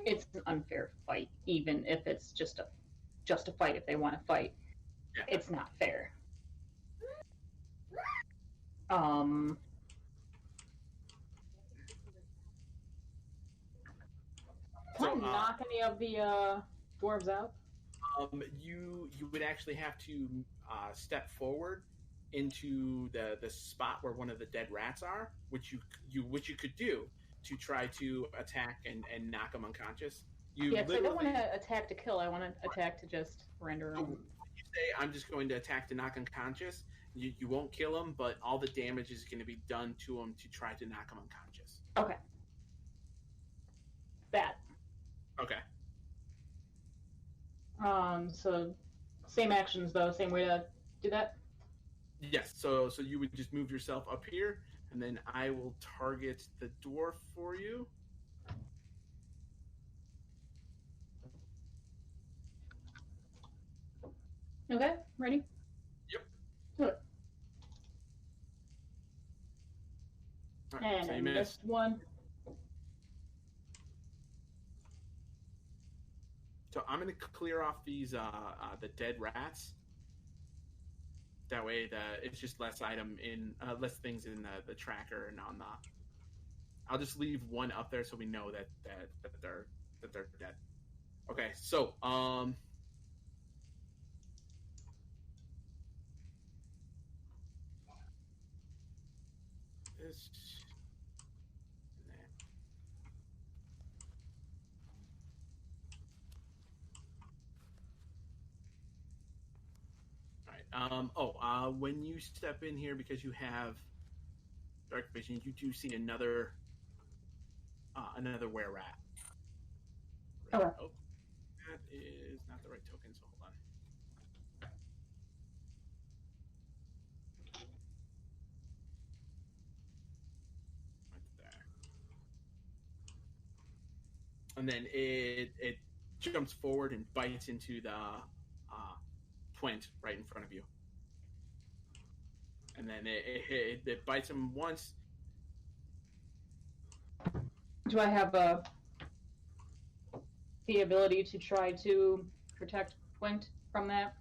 It's an unfair fight, even if it's just a just to fight if they want to fight. Yeah. It's not fair. Can I knock any of the dwarves out? You would actually have to step forward into the spot where one of the dead rats are, which you could do to try to attack and knock them unconscious. I don't want to attack to kill. I want to attack to just render them. You say, I'm just going to attack to knock unconscious. You won't kill them, but all the damage is going to be done to them to try to knock them unconscious. Okay. That. Okay. So same actions though, same way to do that? Yes, so you would just move yourself up here, and then I will target the dwarf for you. Okay, ready? Yep. Good. All right, And so I you missed. missed one. So I'm going to clear off these the dead rats. That way, it's just less less things in the tracker and on the. I'll just leave one up there so we know that they're dead. Okay, so this. When you step in here, because you have dark vision, you do see another were rat. Okay. Oh, that is not the right token, so hold on. Right there. And then it jumps forward and bites into the Pwhent right in front of you. And then it bites him once. Do I have the ability to try to protect Pwhent from that?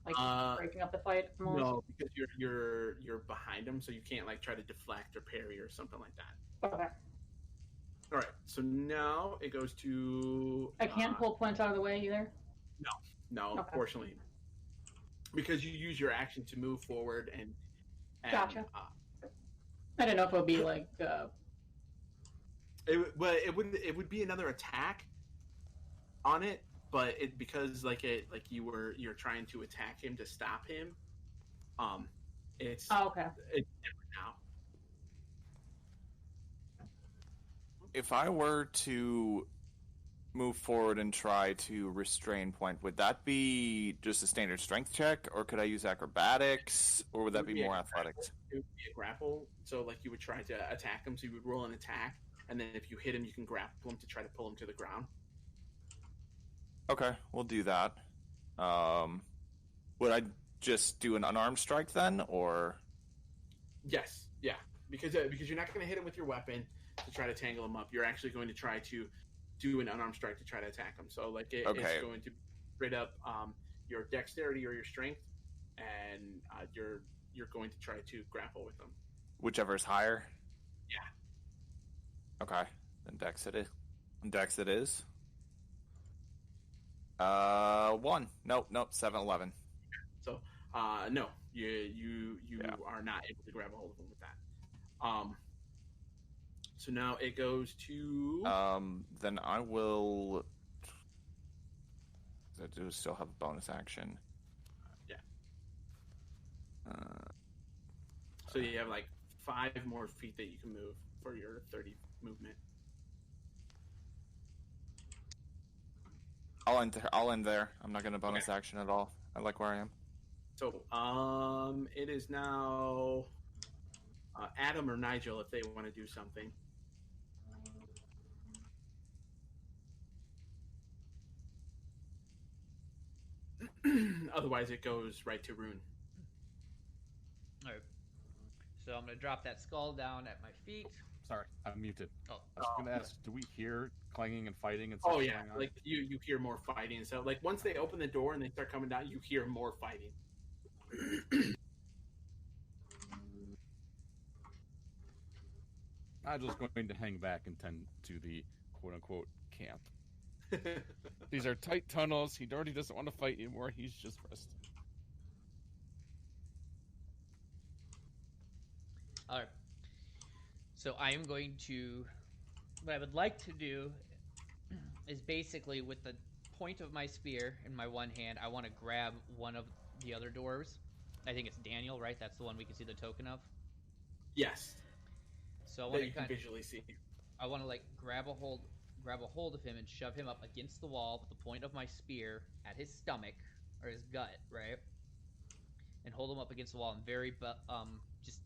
Like breaking up the fight? Almost? No, because you're behind him, so you can't like try to deflect or parry or something like that. Okay. All right, so now it goes to. I can't pull Pwhent out of the way either? No, Okay. unfortunately. Because you use your action to move forward and Gotcha. I don't know if it would be like. It would be another attack on it, but because you're trying to attack him to stop him. It's okay. It's different now. If I were to move forward and try to restrain Pwhent, would that be just a standard strength check, or could I use acrobatics, or would that be more athletics? It would be a grapple, so like you would try to attack him, so you would roll an attack, and then if you hit him, you can grapple him to try to pull him to the ground. Okay, we'll do that. Would I just do an unarmed strike then, or? Yes, yeah, because you're not going to hit him with your weapon to try to tangle him up. You're actually going to try to do an unarmed strike to try to attack him. So like it's going to straight up your dexterity or your strength, and you're going to try to grapple with them. Whichever is higher. Yeah. Okay, then dex it is. Dex it is. 1. Nope. 7, 11. So no, you are not able to grab a hold of him with that. So now it goes to. Then I will. I do still have a bonus action. Yeah. So you have like 5 more feet that you can move for your 30 movement. I'll end there. I'm not going to bonus action at all. I like where I am. So it is now Adam or Nigel if they want to do something. Otherwise, it goes right to Rune. All right. So I'm gonna drop that skull down at my feet. Sorry, I'm muted. Oh, I was gonna ask, do we hear clanging and fighting and stuff Oh yeah, going on? like you hear more fighting. So like once they open the door and they start coming down, you hear more fighting. I'm just going to hang back and tend to the quote-unquote camp. These are tight tunnels. He already doesn't want to fight anymore. He's just resting. all right. So I am going to. What I would like to do is basically with the point of my spear in my one hand, I want to grab one of the other dwarves. I think it's Daniel, right? That's the one we can see the token of. Yes. So I That want you to can kind of, visually see. I want to like grab a hold of him and shove him up against the wall with the point of my spear at his stomach or his gut, right? And hold him up against the wall and just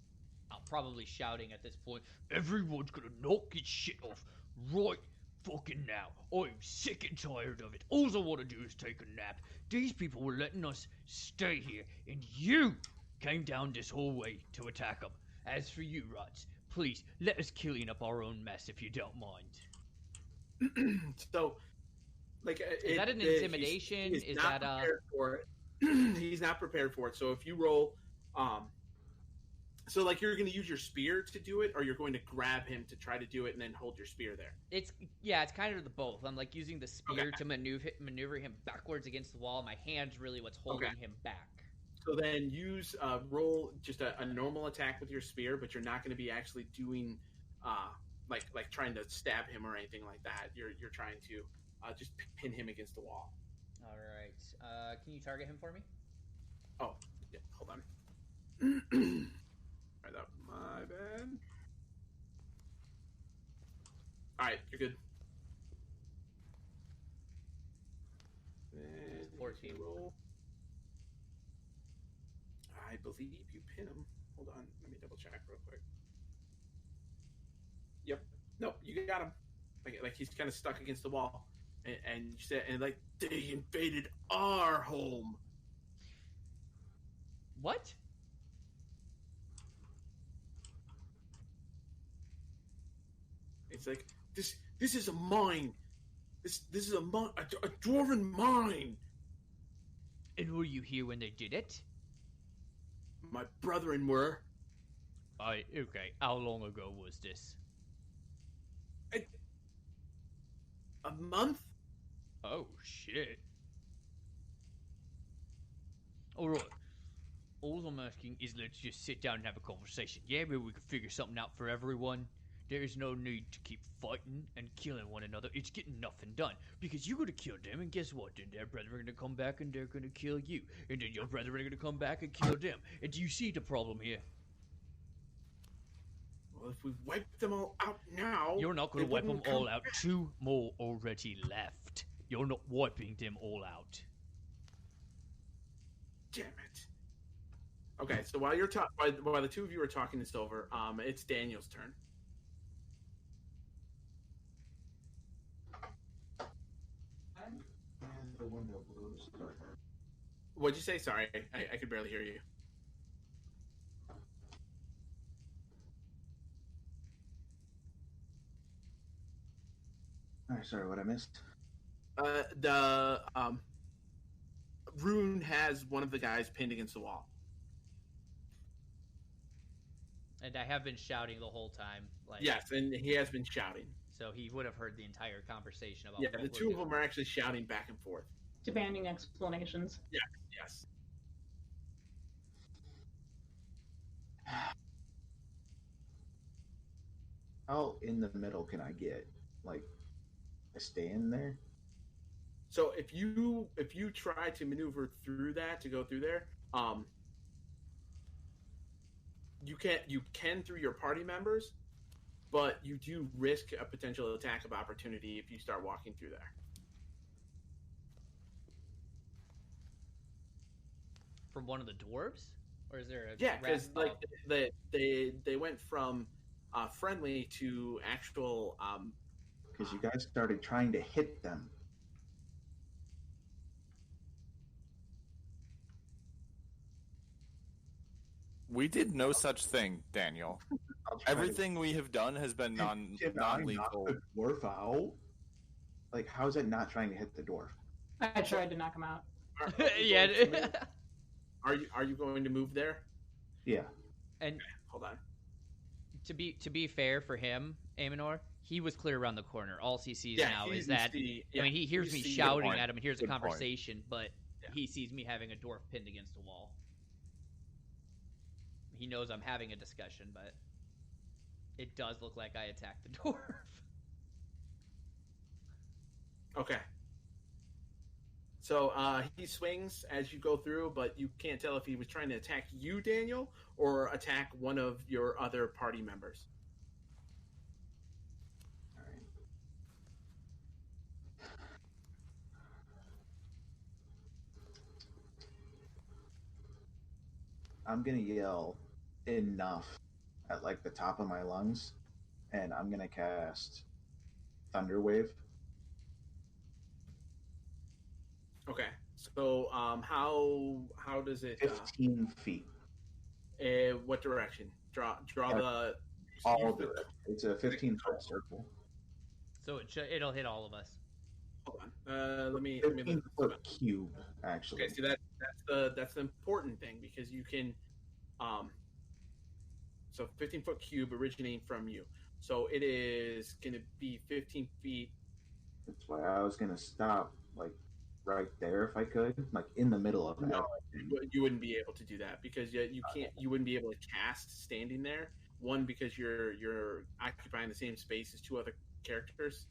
probably shouting at this point, "Everyone's gonna knock his shit off right fucking now. I'm sick and tired of it. All I want to do is take a nap. These people were letting us stay here, and you came down this hallway to attack them. As for you, Ruts, please let us clean up our own mess if you don't mind." So, like, Is that an intimidation? He's Is not that prepared for it? He's not prepared for it. So if you roll, so like you're going to use your spear to do it, or you're going to grab him to try to do it and then hold your spear there. It's kind of the both. I'm like using the spear to maneuver him backwards against the wall. My hand's really what's holding him back. So then use roll just a normal attack with your spear, but you're not going to be actually doing like trying to stab him or anything like that. You're trying to just pin him against the wall. All right. Can you target him for me? Oh, yeah. Hold on. Right up. My bad. All right, you're good. And 14. Roll. I believe you pin him. Hold on. Let me double check real quick. Yep. Nope, you got him. Like he's kind of stuck against the wall. And you said, and like, they invaded our home. What? It's like, this is a mine. This is a dwarven mine. And were you here when they did it? My brethren were. Okay. How long ago was this? A month? Oh, shit. Alright. All I'm asking is let's just sit down and have a conversation. Yeah, maybe we can figure something out for everyone. There is no need to keep fighting and killing one another. It's getting nothing done. Because you're gonna kill them, and guess what? Then their brethren are gonna come back and they're gonna kill you. And then your brethren are gonna come back and kill them. And do you see the problem here? Well, if we wipe them all out now... You're not gonna wipe them all out. 2 more already left. You're not wiping them all out. Damn it. Okay, so while while the two of you are talking this over, it's Daniel's turn. What'd you say? Sorry, I could barely hear you. All right, sorry, what I missed? The Rune has one of the guys pinned against the wall. And I have been shouting the whole time. Like, Yes, and he has been shouting. So he would have heard the entire conversation about. Yeah, what the we're two of doing. them are actually shouting back and forth. Demanding explanations. Yes. How in the middle can I get? Like, I stay in there? So if you try to maneuver through that to go through there, you can through your party members, but you do risk a potential attack of opportunity if you start walking through there. From one of the dwarves, or is there a Yeah, because rat- like they went from friendly to actual. Because you guys started trying to hit them. We did no such thing, Daniel. Everything we have done has been Did I knock non-lethal. the dwarf out? Like, how is it not trying to hit the dwarf? I tried to knock him out. Yeah. Are you going to move there? Yeah. And Hold on. to be fair for him, Aemenor, he was clear around the corner. All he sees now he is that. I mean, he hears me shouting at him and hears a conversation, but he sees me having a dwarf pinned against a wall. He knows I'm having a discussion, but it does look like I attacked the dwarf. Okay. So he swings as you go through, but you can't tell if he was trying to attack you, Daniel, or attack one of your other party members. All right. I'm gonna yell enough at like the top of my lungs, and I'm gonna cast Thunder Wave. Okay. So how does it? 15 feet. What direction? Draw the. All directions. It's a 15-foot circle. So it'll hit all of us. Hold on. Let me 15-foot cube, actually. Okay. See that's the important thing because you can, so 15-foot cube originating from you. So it is going to be 15 feet. That's why I was gonna stop, like right there if I could, like in the middle of it. No, you wouldn't be able to do that because you can't. You wouldn't be able to cast standing there. One, because you're occupying the same space as two other characters.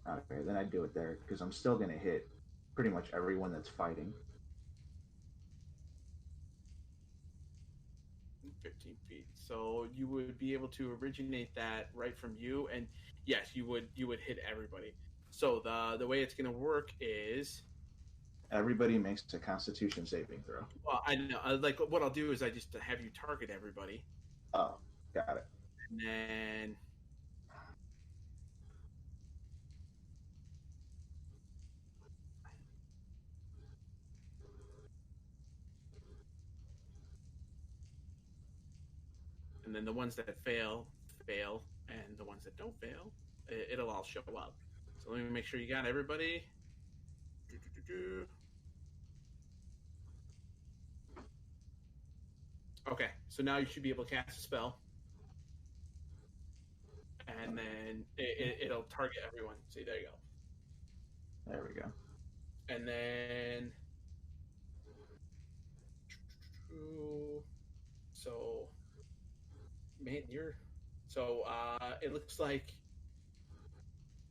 Okay, then I'd do it there because I'm still gonna hit pretty much everyone that's fighting. 15 feet. So you would be able to originate that right from you, and yes, you would hit everybody. So the way it's going to work is Everybody makes a Constitution saving throw. well, I know. Like what I'll do is I just have you target everybody, Oh, got it. and then the ones that fail, and the ones that don't fail, it'll all show up. So let me make sure you got everybody. Okay, so now you should be able to cast a spell, and then it'll target everyone. See, there you go. There we go. And then, so, man, it looks like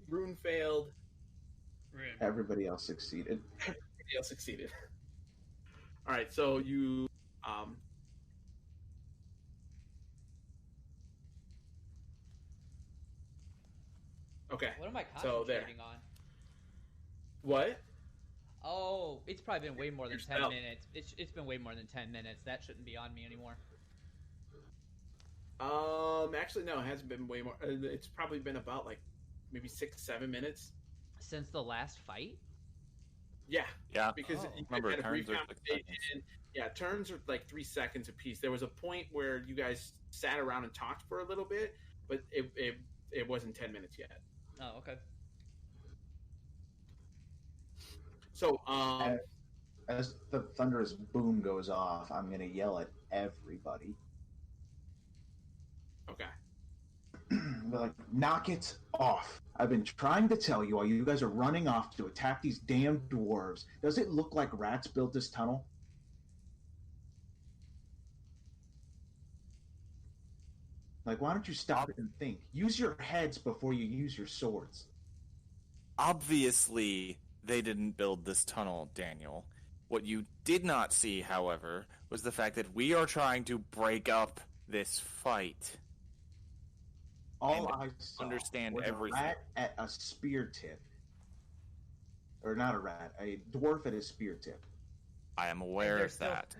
Rune failed. Everybody else succeeded. Everybody else succeeded. All right, so you, okay. What am I So there. concentrating on? What? Oh, it's probably been way more than Your 10 spell. minutes. It's been way more than 10 minutes. That shouldn't be on me anymore. Actually, no, it hasn't been way more. It's probably been about like maybe 6-7 minutes. Since the last fight? Yeah, Yeah. because Oh. you Remember, had a brief turns are 6 conversation. seconds. Yeah, turns are like 3 seconds apiece. There was a point where you guys sat around and talked for a little bit, but it wasn't 10 minutes yet. Oh, okay. So, As the thunderous boom goes off, I'm gonna yell at everybody. okay. They're like, knock it off. I've been trying to tell you while you guys are running off to attack these damn dwarves. Does it look like rats built this tunnel? Like, why don't you stop and think? Use your heads before you use your swords. Obviously, they didn't build this tunnel, Daniel. What you did not see, however, was the fact that we are trying to break up this fight. All And I saw understand was everything. a rat at a spear tip. Or not a rat, a dwarf at a spear tip. I am aware they're of that.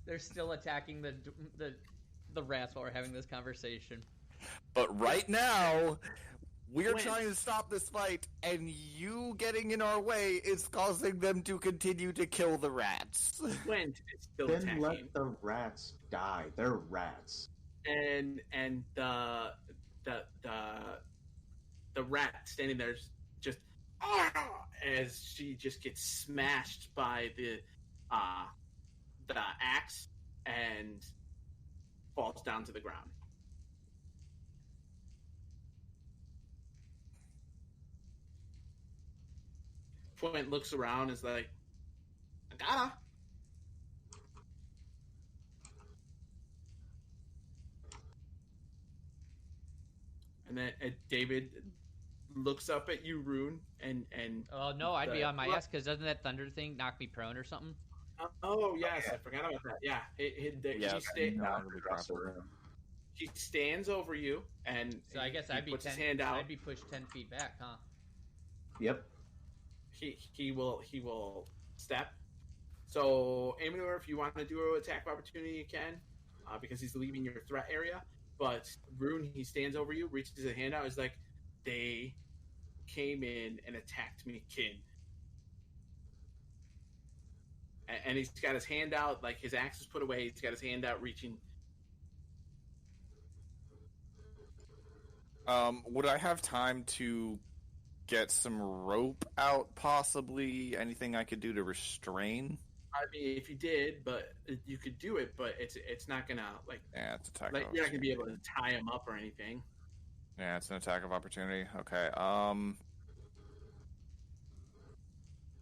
They're still attacking the rats while we're having this conversation. But right now, We're Pwhent. trying to stop this fight, and you getting in our way is causing them to continue to kill the rats. Pwhent is still Then attacking. let the rats die. They're rats. And the rat standing there just as she just gets smashed by the axe and falls down to the ground. Pwhent looks around, is like, I gotta. And then David looks up at you, Rune, and Oh no, I'd be on my ass because doesn't that thunder thing knock me prone or something? oh yes, I forgot about that. Yeah, she stands over you, and So I guess I'd be puts his hand out. I'd be pushed 10 feet back, huh? Yep. He will step. So Aemenor, if you want to do an attack of opportunity, you can, because he's leaving your threat area. But Rune, he stands over you, reaches his hand out, is like, they came in and attacked me, kin. And he's got his hand out, like his axe is put away. He's got his hand out, reaching. Would I have time to get some rope out, possibly? Anything I could do to restrain? I mean, if you did, but you could do it, but it's not gonna Yeah, it's attack. you're not gonna be able to tie him up or anything. Yeah, it's an attack of opportunity. Okay. I'm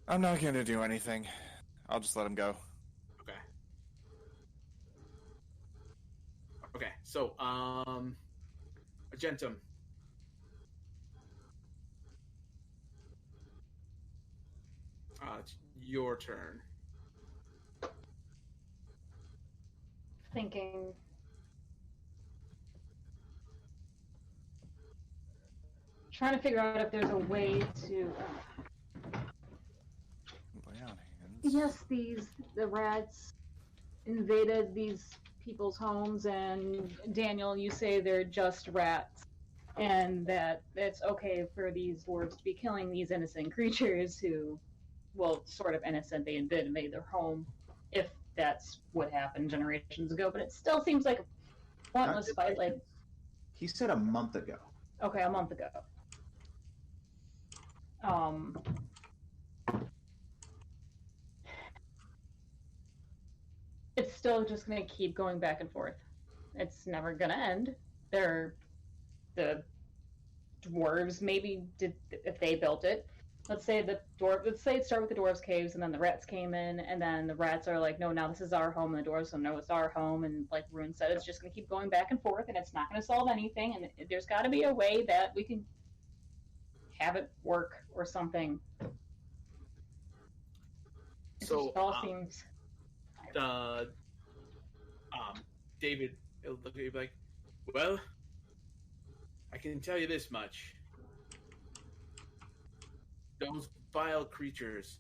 not gonna do anything. I'll just let him go. Okay. Okay. So, Agentum. It's your turn. Thinking. Trying to figure out if there's a way to. Yes, the rats invaded these people's homes, and Daniel, you say they're just rats, and that it's okay for these dwarves to be killing these innocent creatures who, well, sort of innocent. They did invade their home, if that's what happened generations ago. But it still seems like a pointless fight. Like he said a month ago. Okay, a month ago. It's still just going to keep going back and forth. It's never going to end. The dwarves maybe did, if they built it. Let's say it started with the dwarves' caves, and then the rats came in, and then the rats are like, no, now this is our home, and the dwarves don't know it's our home, and like Rune said, it's just going to keep going back and forth, and it's not going to solve anything, and there's got to be a way that we can have it work or something. So it all seems. David will look at you like, well, I can tell you this much. Those vile creatures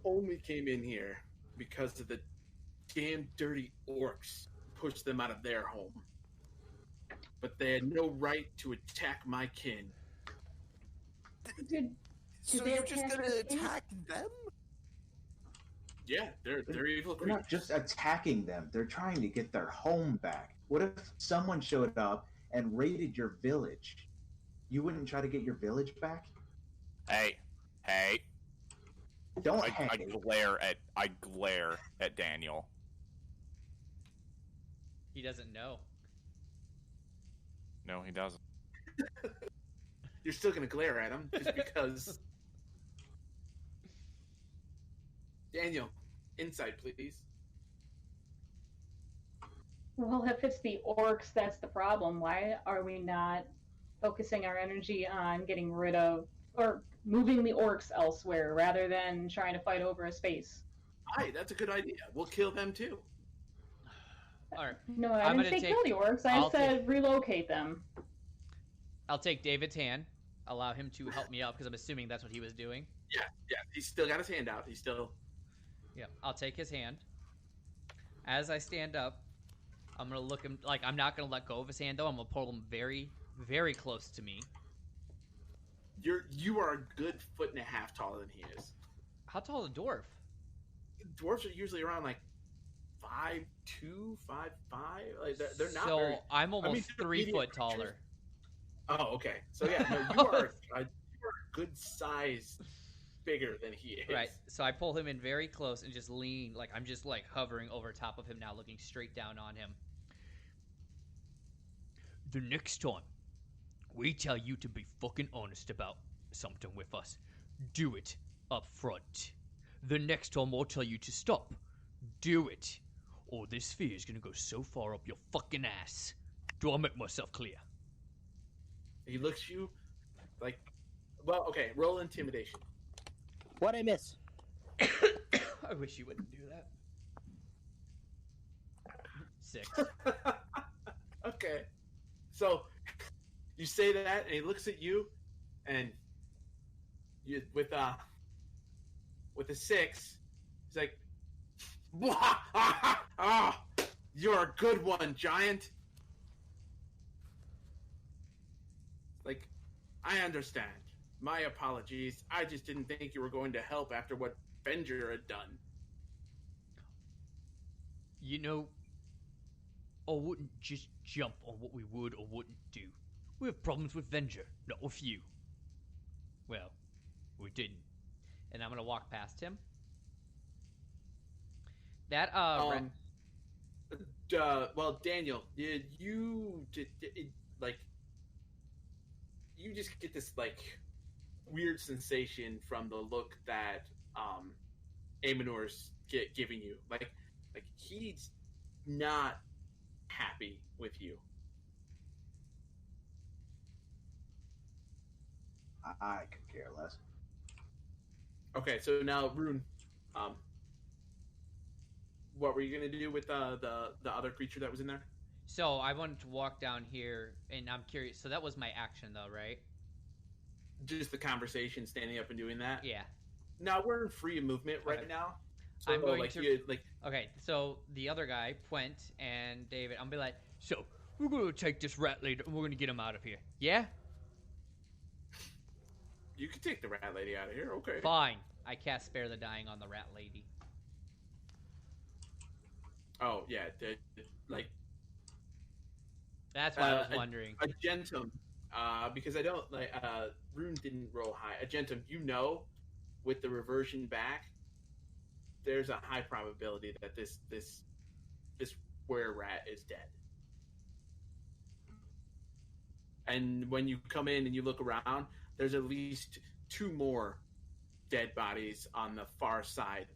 only came in here because of the damn dirty orcs pushed them out of their home. But they had no right to attack my kin. So you're just gonna attack them? Yeah, they're evil They're not creatures. just attacking them. They're trying to get their home back. What if someone showed up and raided your village? You wouldn't try to get your village back? Hey. Don't I glare at Daniel. He doesn't know. No, he doesn't. You're still gonna glare at him just because. Daniel, insight, please. Well, if it's the orcs, that's the problem. Why are we not focusing our energy on getting rid of or moving the orcs elsewhere rather than trying to fight over a space? Aye, that's a good idea. We'll kill them too. All right. No, I didn't say kill the orcs. I said relocate them. I'll take David's hand, allow him to help me out because I'm assuming that's what he was doing. Yeah. He's still got his hand out. He's still. Yeah, I'll take his hand. As I stand up, I'm gonna look him like I'm not gonna let go of his hand though. I'm gonna pull him very, very close to me, you are a good 1.5 taller than he is. How tall is a dwarf? Dwarves are usually around like 5'2", 5'5". Like they're not so very. I'm almost they're 3 medium foot creatures. taller. Oh, okay. So yeah, no, you are a good size bigger than he is. Right. So I pull him in very close and just lean, like I'm just like hovering over top of him now, looking straight down on him. The next time we tell you to be fucking honest about something with us, do it up front. The next time we'll tell you to stop, do it. Or this sphere is gonna go so far up your fucking ass. Do I make myself clear? He looks at you like, well, okay, roll intimidation. What'd I miss? I wish you wouldn't do that. 6. Okay. So you say that, and he looks at you, and you with a 6, he's like, you're a good one, giant. Like, I understand. My apologies. I just didn't think you were going to help after what Venger had done. You know, I wouldn't just jump on what we would or wouldn't do. We have problems with Venger, not with you. Well, we didn't. And I'm gonna walk past him. That, well, Daniel, you just get this, like, weird sensation from the look that, Aemenor's giving you. Like he's not happy with you. I could care less. Okay, so now, Rune, what were you gonna do with the other creature that was in there? So I wanted to walk down here, and I'm curious. So that was my action, though, right? Just the conversation, standing up and doing that. Yeah. Now we're in free movement right now. So I'm going like, to. Okay, so the other guy, Pwhent, and David, I'm gonna be like, so we're gonna take this rat lady, and we're gonna get him out of here. Yeah. You can take the rat lady out of here. Okay. Fine. I cast Spare the Dying on the rat lady. Oh yeah, like. That's what I was wondering. Agentum, because I don't like Rune didn't roll high. Agentum, with the reversion back, there's a high probability that this were rat is dead. And when you come in and you look around, there's at least 2 more dead bodies on the far side.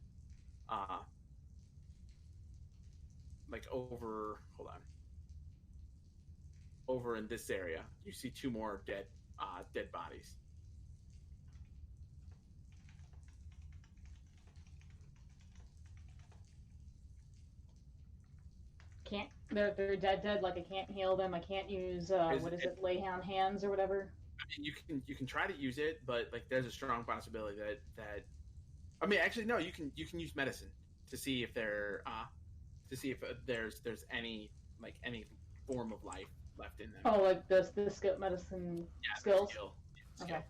Over in this area, you see 2 more dead bodies. They're dead. Like I can't heal them. I can't use lay on hands or whatever. I mean, you can try to use it, but like there's a strong possibility that I mean, actually no, you can use medicine to see if there's any form of life left in them. Oh, like the skill medicine skills. Skill. Okay.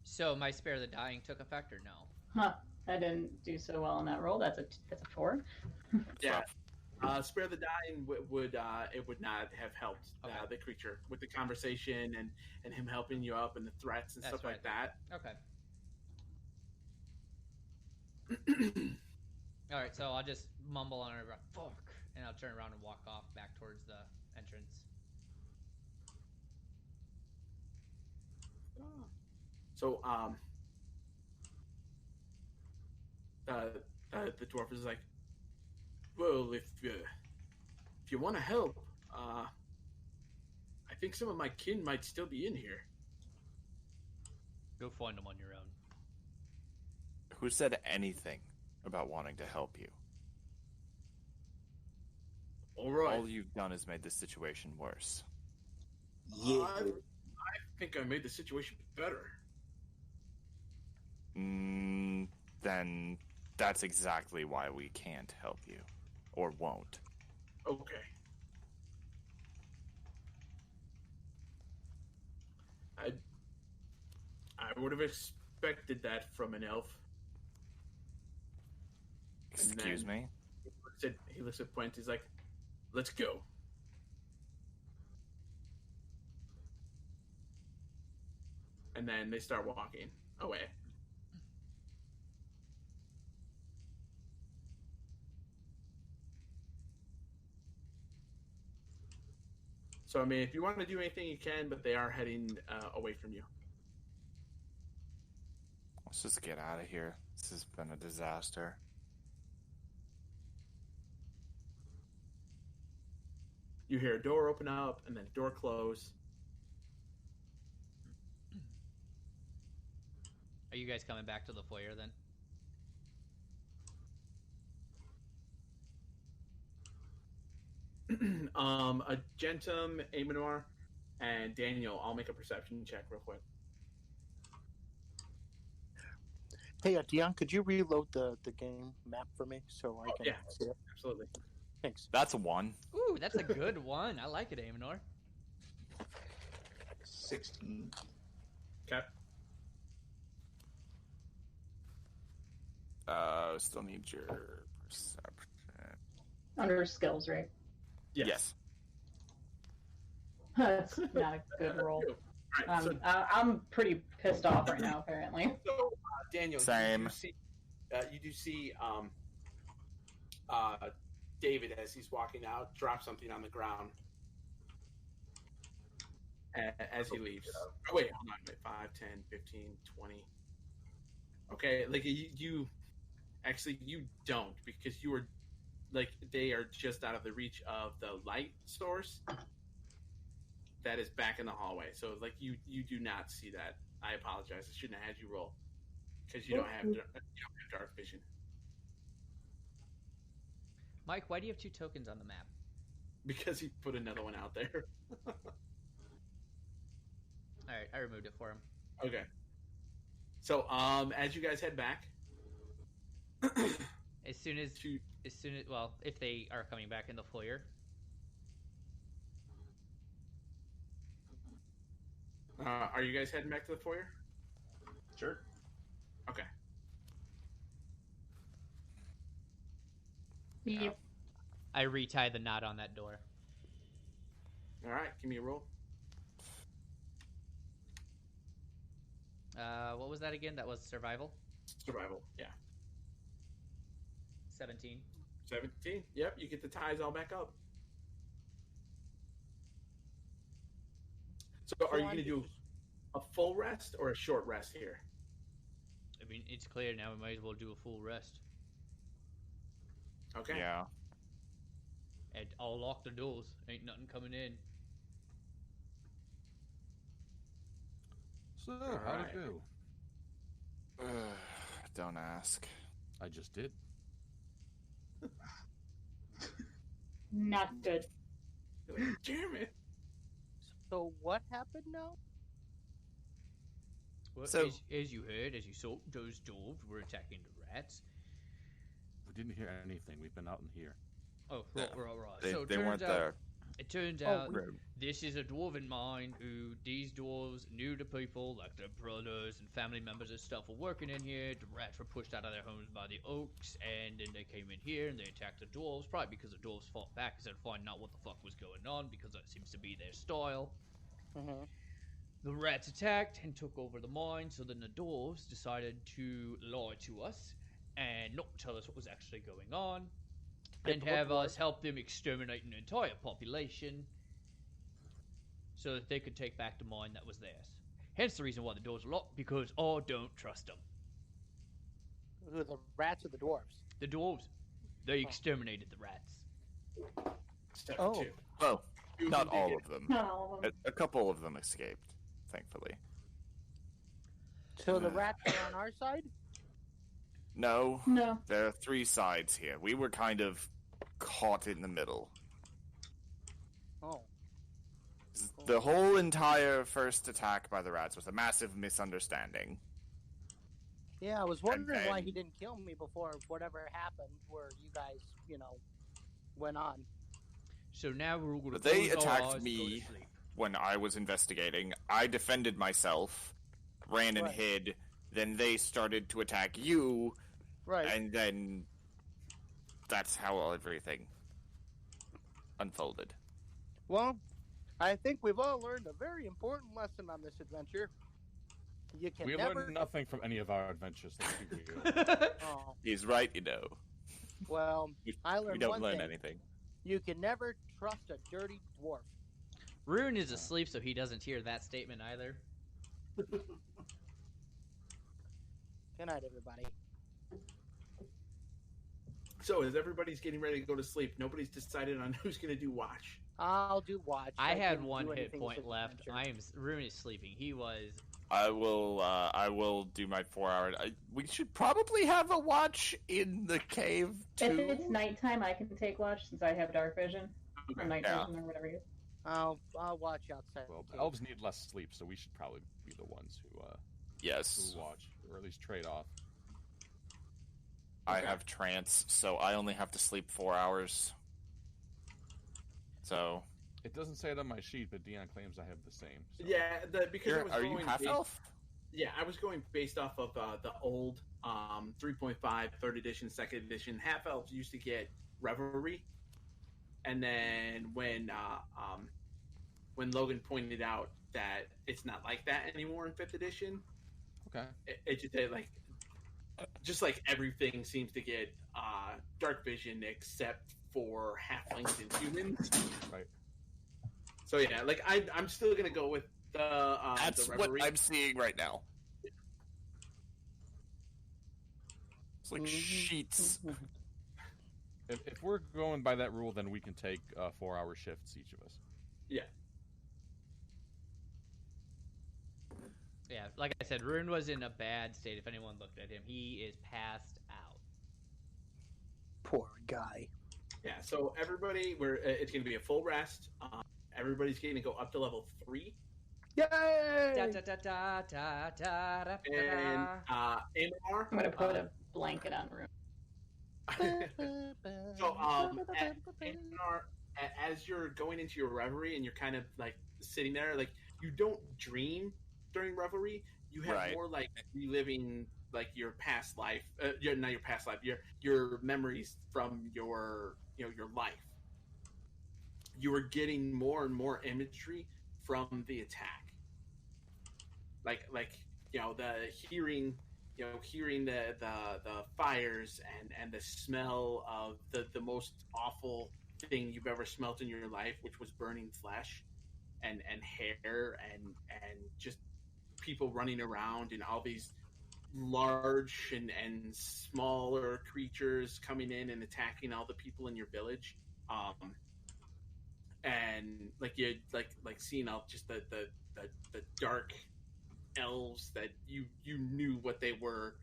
So my Spare the Dying took effect or no? Huh. I didn't do so well on that roll. That's a 4. Yeah. Spare the Dying would not have helped the creature with the conversation and him helping you up and the threats and stuff like that. Okay. All right, so I'll just mumble on it, fuck, and I'll turn around and walk off back towards the entrance. So the dwarf is like, well, if you want to help, I think some of my kin might still be in here. Go find them on your own. Who said anything about wanting to help you? All right. All you've done is made the situation worse. Yeah. I think I made the situation better. Then that's exactly why we can't help you. Or won't. Okay. would have expected that from an elf. Excuse me? He looks at Pwhent. He's like, let's go. And then they start walking away. So, I mean, if you want to do anything, you can, but they are heading away from you. Let's just get out of here. This has been a disaster. You hear a door open up, and then a door close. Are you guys coming back to the foyer then? Agentum, Aemenor, and Daniel, I'll make a perception check real quick. Hey, Dion, could you reload the game map for me so I can see it? Absolutely. Thanks. That's a 1. Ooh, that's a good one. I like it, Aemenor. 16. Okay. Still need your perception. Under skills, right? Yes. That's not a good roll. Right, so, I'm pretty pissed off right now, apparently. So, Daniel, Same. You do see David, as he's walking out, drop something on the ground as he leaves. Oh, wait, hold on. Wait, 5, 10, 15, 20. Okay, like, you don't, because you were, like, they are just out of the reach of the light source that is back in the hallway. So, like, you do not see that. I apologize. I shouldn't have had you roll, because you don't have dark vision. Mike, why do you have 2 tokens on the map? Because he put another one out there. Alright, I removed it for him. Okay. So, as you guys head back, As soon as, well, if they are coming back in the foyer. Are you guys heading back to the foyer? Sure. Okay. Yep. I retie the knot on that door. All right, give me a roll. What was that again? That was survival? Survival, yeah. 17. 17? Yep, you get the ties all back up. So are you going to do a full rest or a short rest here? I mean, it's clear now. We might as well do a full rest. Okay. Yeah. And I'll lock the doors. Ain't nothing coming in. So, how'd it go? Don't ask. I just did. Not good. Damn it. So what happened now? Well, So- as you heard, as you saw, those dwarves were attacking the rats. We didn't hear anything. We've been out in here. Oh, Yeah. right. They, So they turns weren't out, there. It turns out this is a dwarven mine who these dwarves knew the people, like their brothers and family members and stuff were working in here. The rats were pushed out of their homes by the oaks, and then they came in here and they attacked the dwarves, probably because the dwarves fought back instead of finding out what the fuck was going on, because that seems to be their style. Mm-hmm. The rats attacked and took over the mine, so then the dwarves decided to lie to us and not tell us what was actually going on, and have us help them exterminate an entire population so that they could take back the mine that was theirs. Hence the reason why the doors are locked, because I don't trust them. Who, the rats or the dwarves? The dwarves, they exterminated the rats. Step Oh. 2. Well, not all of them. Not all of them. A couple of them escaped, thankfully. So the rats are on our side? No, No. there are 3 sides here. We were kind of caught in the middle. Oh. The whole entire first attack by the rats was a massive misunderstanding. Yeah, I was wondering why then- he didn't kill me before whatever happened where you guys, went on. So now we're all going to But they close our attacked eyes and go to me sleep. when I was investigating. I defended myself. ran and Right. hid. Then they started to attack you, Right. and then that's how everything unfolded. Well, I think we've all learned a very important lesson on this adventure. You can We never. learned nothing from any of our adventures. Let's be real. Oh, He's right, you know. well, I We learned don't one learn thing. anything. You can never trust a dirty dwarf. Rune is asleep, so he doesn't hear that statement either. Good night, everybody. So as everybody's getting ready to go to sleep, nobody's decided on who's going to do watch. I'll do watch. I had didn't one do hit anything point this left. adventure. Rune is sleeping. He was. I will do my 4 hour. We should probably have a watch in the cave too. If it's nighttime, I can take watch since I have dark vision. Or night Yeah. vision or whatever you. I'll watch outside. Well, the cave. elves need less sleep, so we should probably be the ones who Yes, watch, or at least trade off. I have trance, so I only have to sleep 4 hours. So It doesn't say it on my sheet, but Dion claims I have the same. So. Yeah, because I was are going you half elf? Yeah, I was going based off of the old 3.5 3rd edition, 2nd edition. Half elves used to get Revelry, and then when Logan pointed out that it's not like that anymore in 5th edition, Okay. it just just like everything seems to get dark vision except for halflings and humans. Right. So yeah, like I'm still gonna go with the That's the what Revelry. I'm seeing right now. It's like sheets. If we're going by that rule, then we can take 4 hour shifts, each of us. Yeah. Yeah, like I said, Rune was in a bad state. If anyone looked at him, he is passed out. Poor guy. Yeah, so everybody, it's going to be a full rest. Everybody's going to go up to level 3. Yay! Da, da, da, da, da, da, da, And da. Aemenor. I'm gonna put a blanket on Rune. So, Aemenor, as you're going into your reverie and you're kind of like sitting there, like you don't dream during reverie. You have Right. more like reliving like your past life. Not your past life. Your memories from your your life. You are getting more and more imagery from the attack. Like the hearing the fires and the smell of the most awful thing you've ever smelt in your life, which was burning flesh and hair and just people running around and all these large and smaller creatures coming in and attacking all the people in your village, and like you like seeing all just the dark elves that you knew what they were.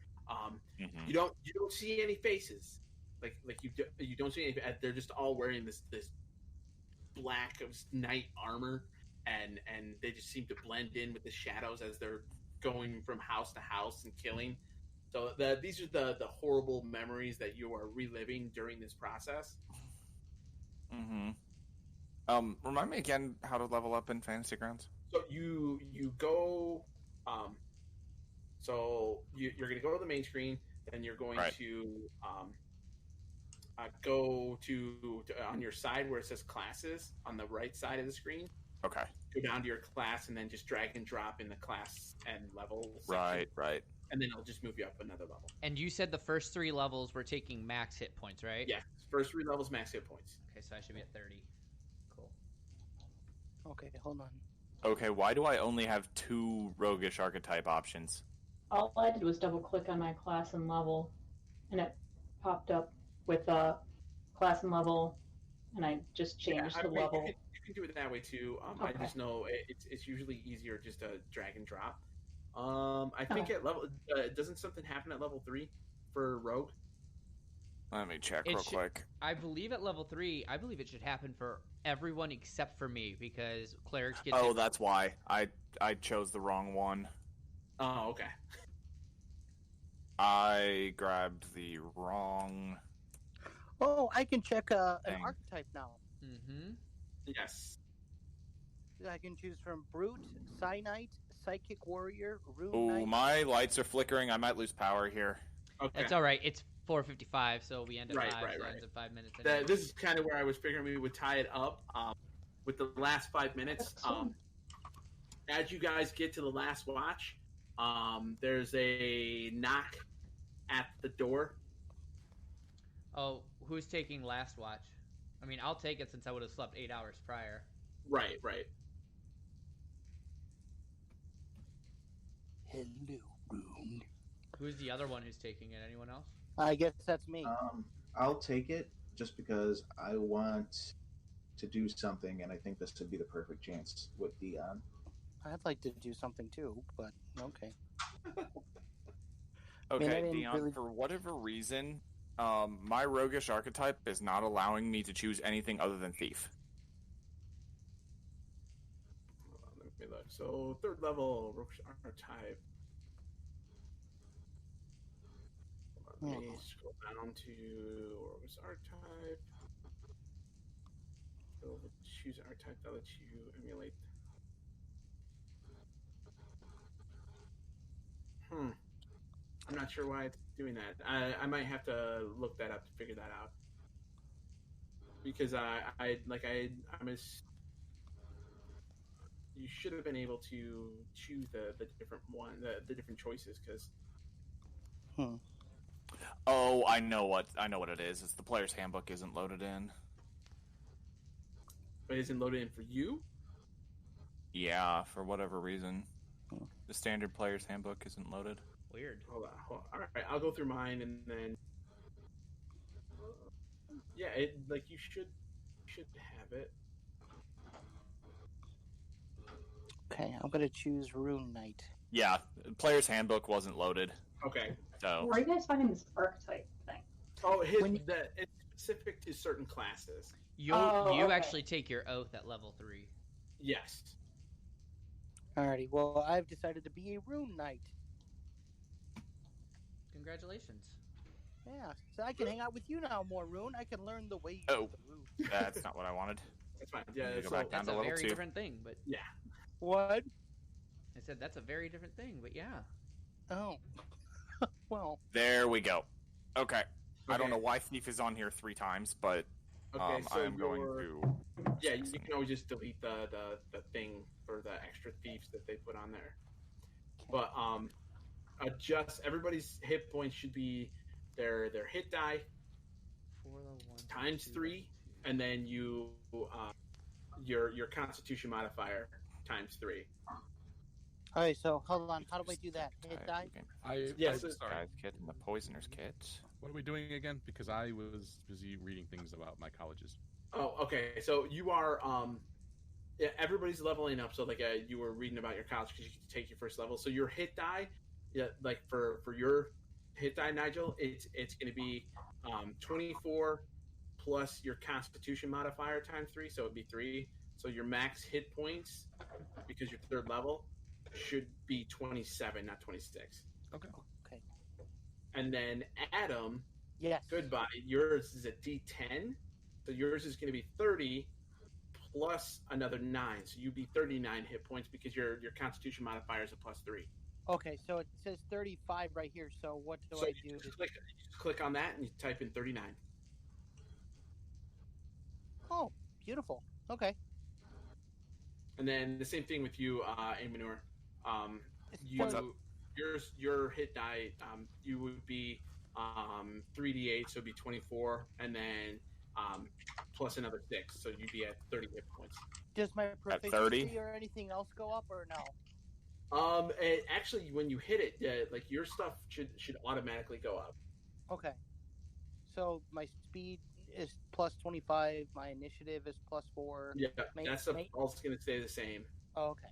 You don't see any faces, like you don't see any. They're just all wearing this black of knight armor, and they just seem to blend in with the shadows as they're going from house to house and killing. So these are the horrible memories that you are reliving during this process. Remind me again how to level up in Fantasy Grounds. So you go. So you're going to go to the main screen, then you're going to go to on your side where it says classes on the right side of the screen. Okay. Go down to your class and then just drag and drop in the class and level section. Right. And then it'll just move you up another level. And you said the first 3 levels were taking max hit points, right? Yeah, first 3 levels max hit points. Okay, so I should be at 30. Cool. Okay, hold on. Okay, why do I only have 2 roguish archetype options? All I did was double click on my class and level, and it popped up with class and level, and I just changed the level. You can do it that way too. Okay. I just know it's usually easier just to drag and drop. I think at level doesn't something happen at level 3 for rogue? Let me check real quick. I believe at level 3, I believe it should happen for everyone except for me because clerics get. Oh, that's why I chose the wrong one. Oh, okay. I grabbed the wrong. Oh, I can check an Dang. archetype now. Mm-hmm. Yes. I can choose from Brute, Cyanite, psychic warrior, rune Ooh, knight. my lights are flickering. I might lose power here. Okay. That's all right. It's 4:55, so we end at Right, 5. right, so it right. ends at 5 minutes. Anyway. This is kind of where I was figuring we would tie it up with the last 5 minutes. As you guys get to the last watch, there's a knock at the door. Oh, who's taking last watch? I mean, I'll take it since I would have slept 8 hours prior. Right. Hello, rune. Who's the other one who's taking it? Anyone else? I guess that's me. I'll take it just because I want to do something, and I think this would be the perfect chance with Dion. I'd like to do something too, but okay. Okay, didn't Dion, really- for whatever reason, my roguish archetype is not allowing me to choose anything other than thief. Let me look. So 3rd level roguish archetype. Let me scroll down to roguish archetype. So choose archetype that lets you emulate. I'm not sure why it's doing that. I might have to look that up to figure that out. Because you should have been able to choose the different choices because. Oh, I know what it is. It's the player's handbook isn't loaded in. But isn't loaded in for you? Yeah, for whatever reason. The standard player's handbook isn't loaded. Weird. Hold on. All right, I'll go through mine and then. Yeah, you should have it. Okay, I'm gonna choose rune knight. Yeah, player's handbook wasn't loaded. Okay. So. Where are you guys finding this archetype thing? Oh, it's specific to certain classes. You okay. actually take your oath at level 3. Yes. Alrighty, well, I've decided to be a rune knight. Congratulations. Yeah, so I can hang out with you now more, Rune. I can learn the ways Oh, of the rune. that's not what I wanted. That's fine. Yeah, Go back down That's to a level very 2. different thing, but yeah. What? I said that's a very different thing, but yeah. Oh. Well. There we go. Okay. I don't know why thief is on here 3 times, but Okay, so I am going to. Yeah, you can always just delete the thing for the extra thieves that they put on there. But adjust everybody's hit points should be their hit die times 3, and then you your Constitution modifier times 3. All right, so hold on. How do I do that? Hit die? Yes. Guy's kit and the poisoner's kit. What are we doing again? Because I was busy reading things about my colleges. Oh, okay. So you are yeah, everybody's leveling up. So you were reading about your college because you can take your first level. So your hit die, for your hit die, Nigel, it's going to be 24 plus your Constitution modifier times 3, so it'd be 3. So your max hit points, because you're 3rd level, should be 27, not 26. Okay. And then Adam, yes, goodbye. Yours is a D10, so yours is going to be 30 plus another 9, so you'd be 39 hit points because your Constitution modifier is a plus 3. Okay, so it says 35 right here. So what do I do? Just click on that and you type in 39. Oh, beautiful. Okay. And then the same thing with you, Aemenor. What's up? Your hit die, you would be 3d8, so it'd be 24, and then plus another 6, so you'd be at 30 hit points. Does my At 30? proficiency or anything else go up or no? Actually, when you hit it, your stuff should automatically go up. Okay. So my speed is plus 25. My initiative is plus 4. Yeah, that's all going to stay the same. Oh, okay.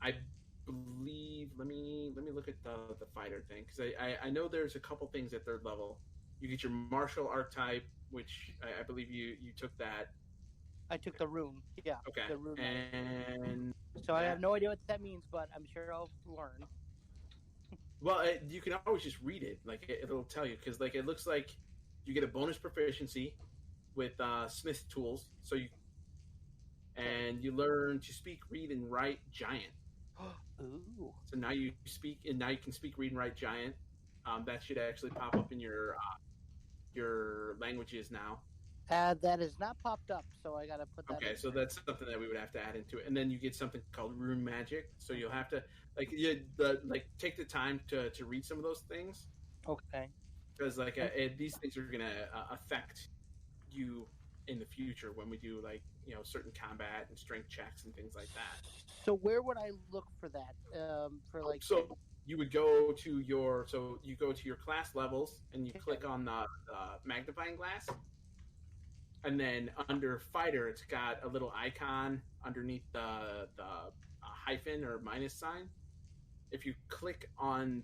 I believe. Let me look at the fighter thing, because I know there's a couple things at 3rd level. You get your martial archetype, which I believe you took that. I took the rune. Yeah. Okay. The rune. And so I have no idea what that means, but I'm sure I'll learn. Well, you can always just read it. It'll tell you, because it looks like you get a bonus proficiency with Smith tools. So you learn to speak, read, and write giant. Ooh. So now you speak, and now you can speak, read, and write giant. That should actually pop up in your languages now. That has not popped up, so I gotta put that. Okay, in so there. that's something that we would have to add into it, and then you get something called rune magic. So you'll have to take the time to read some of those things, Okay. because these things are gonna affect you in the future when we do certain combat and strength checks and things like that. So where would I look for that? So you would go to your class levels, and you click on the magnifying glass, and then under fighter, it's got a little icon underneath the hyphen or minus sign. If you click on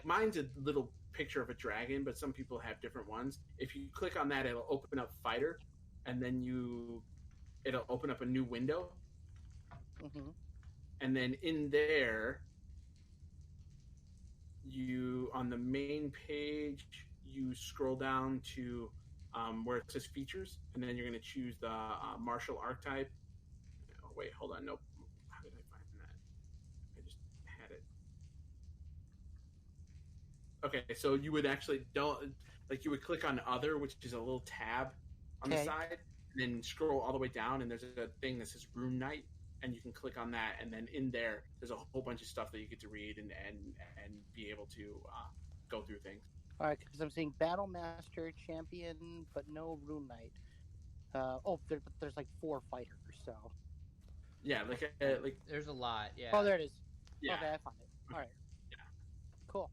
mine's a little picture of a dragon, but some people have different ones. If you click on that, it'll open up fighter, and then it'll open up a new window. Mm-hmm. And then in there, on the main page, you scroll down to where it says features, and then you're going to choose the martial archetype. Oh, wait, hold on. Nope. How did I find that? I just had it. Okay, so you would actually you would click on other, which is a little tab on the side, and then scroll all the way down, and there's a thing that says Rune Knight, and you can click on that, and then in there's a whole bunch of stuff that you get to read and be able to go through things. All right, because I'm seeing Battle Master, Champion, but no Rune Knight. There's like 4 fighters, so. Yeah, there's a lot. Yeah. Oh, there it is. Yeah. Okay, I found it. All right. Yeah. Cool.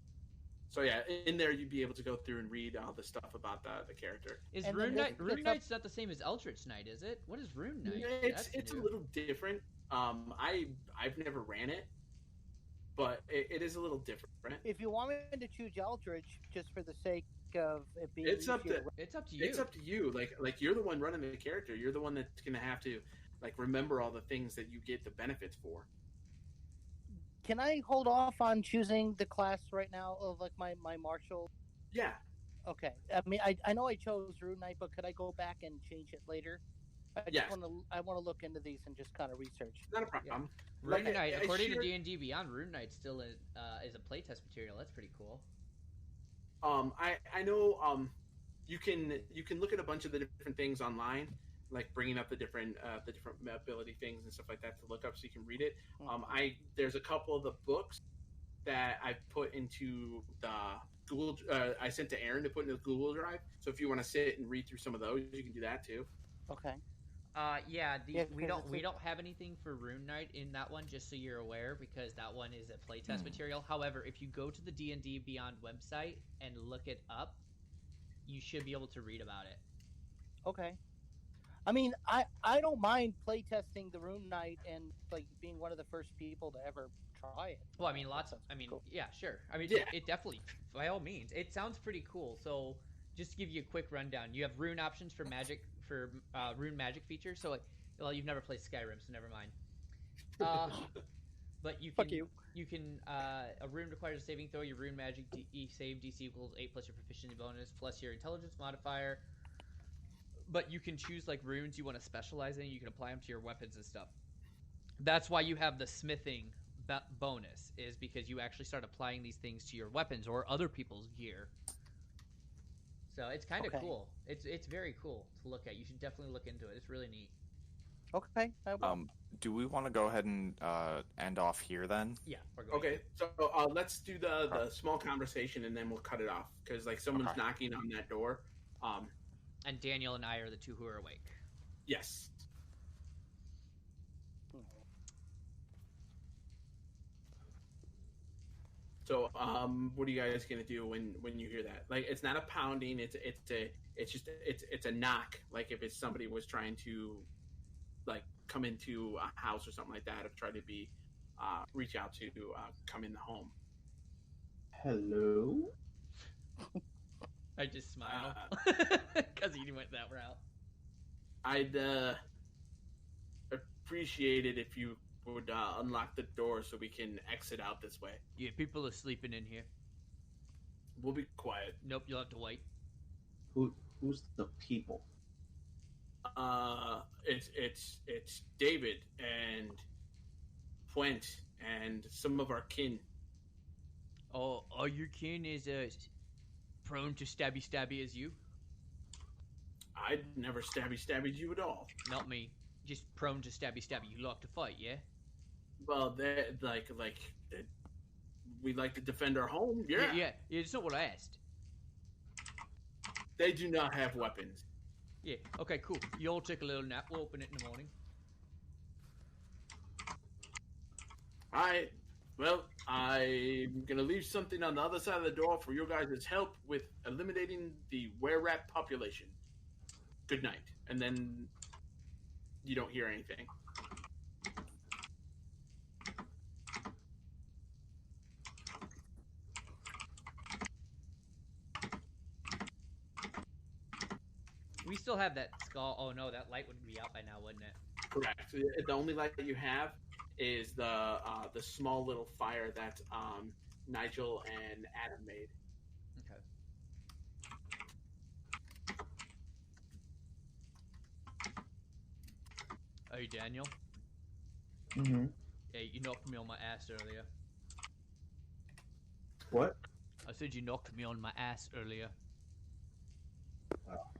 So yeah, in there you'd be able to go through and read all the stuff about the character. Is Rune Knight's not the same as Eldritch Knight, is it? What is Rune Knight? It's a little different. I've never ran it, but it is a little different. If you want me to choose Eldritch just for the sake of it being, it's up to you. It's up to you. Like you're the one running the character. You're the one that's gonna have to remember all the things that you get the benefits for. Can I hold off on choosing the class right now of my martial? Yeah. Okay. I mean, I know I chose Rune Knight, but could I go back and change it later? I want to look into these and just kind of research. Not a problem. Yeah. Rune Knight, according to D&D Beyond, Rune Knight still is a playtest material. That's pretty cool. I know you can look at a bunch of the different things online, like bringing up the different ability things and stuff like that to look up so you can read it. There's a couple of the books that I put into the Google. I sent to Aaron to put into the Google Drive. So if you want to sit and read through some of those, you can do that too. Okay. We don't have anything for Rune Knight in that one, just so you're aware, because that one is a playtest material. However, if you go to the D&D Beyond website and look it up, you should be able to read about it. Okay. I mean, I don't mind playtesting the Rune Knight and being one of the first people to ever try it. Well, I mean, cool. Yeah, sure. I mean, it definitely, by all means, it sounds pretty cool. So, just to give you a quick rundown, you have rune options for magic rune magic features. So, you've never played Skyrim, so never mind. But you can, you can a rune requires a saving throw. Your rune magic save DC equals 8 plus your proficiency bonus plus your intelligence modifier. But you can choose runes you want to specialize in. You can apply them to your weapons and stuff. That's why you have the smithing bonus, is because you actually start applying these things to your weapons or other people's gear. So it's kind of cool. It's very cool to look at. You should definitely look into it. It's really neat. Okay. Do we want to go ahead and end off here then? Yeah. We're going okay. So let's do the small conversation and then we'll cut it off because someone's knocking on that door. And Daniel and I are the two who are awake. Yes. So, what are you guys gonna do when you hear that? It's not a pounding. It's a knock. Like if it's somebody was trying to, come into a house or something like that, or try to be, reach out to come in the home. Hello. I just smile because he went that route. I'd appreciate it if you would unlock the door so we can exit out this way. Yeah, people are sleeping in here. We'll be quiet. Nope, you'll have to wait. Who's the people? It's David and Pwhent and some of our kin. Oh, are your kin is prone to stabby as you? I'd never stabby you at all. Not me. Just prone to stabby. You like to fight, yeah? Well, they we like to defend our home. Yeah. Yeah. It's not what I asked. They do not have weapons. Yeah. Okay. Cool. You all take a little nap. We'll open it in the morning. Alright. Well, I'm gonna leave something on the other side of the door for your guys' help with eliminating the were-rat population. Good night. And then you don't hear anything. We still have that skull. Oh no, that light would be out by now, wouldn't it? Correct. The only light that you have is the small little fire that Nigel and Adam made. Okay. Hey, Daniel. Mm-hmm. Yeah, you knocked me on my ass earlier. What? I said you knocked me on my ass earlier. Wow.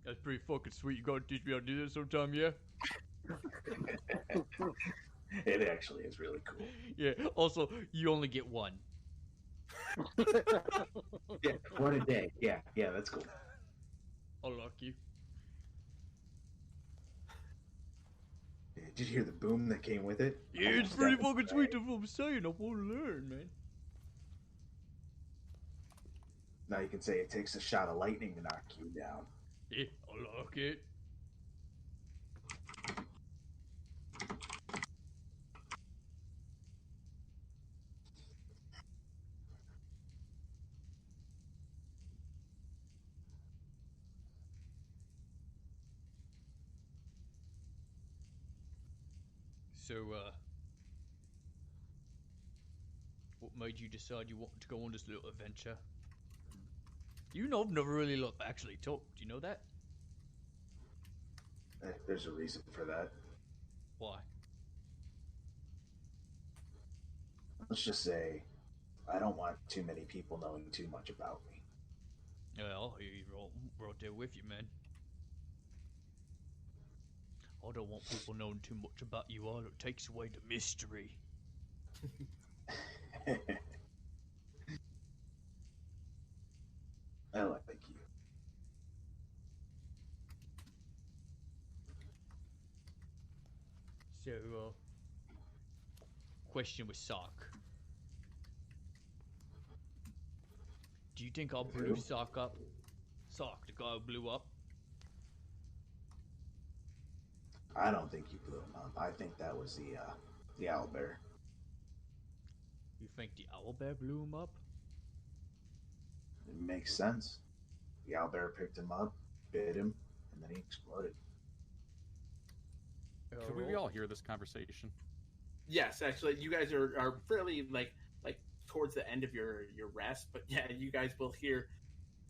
That's pretty fucking sweet. You gotta teach me how to do that sometime, yeah? It actually is really cool. Yeah, also, you only get one. Yeah, one a day. Yeah, that's cool. I'll lock you. Did you hear the boom that came with it? Yeah, it's pretty fucking sweet. That's what I'm saying. I want to learn, man. Now you can say it takes a shot of lightning to knock you down. Yeah, I like it. So, what made you decide you wanted to go on this little adventure? You know, I've never really actually talked. Do you know that? There's a reason for that. Why? Let's just say, I don't want too many people knowing too much about me. Well, you're right there with you, man. I don't want people knowing too much about you either. It takes away the mystery. I like you. So, question with Sock. Do you think I blew Sock up? Sock, the guy who blew up? I don't think you blew him up. I think that was the owlbear. You think the owlbear blew him up? It makes sense. The owlbear picked him up, bit him, and then he exploded. Can we all hear this conversation? Yes, actually, you guys are fairly like towards the end of your rest, but yeah, you guys will hear.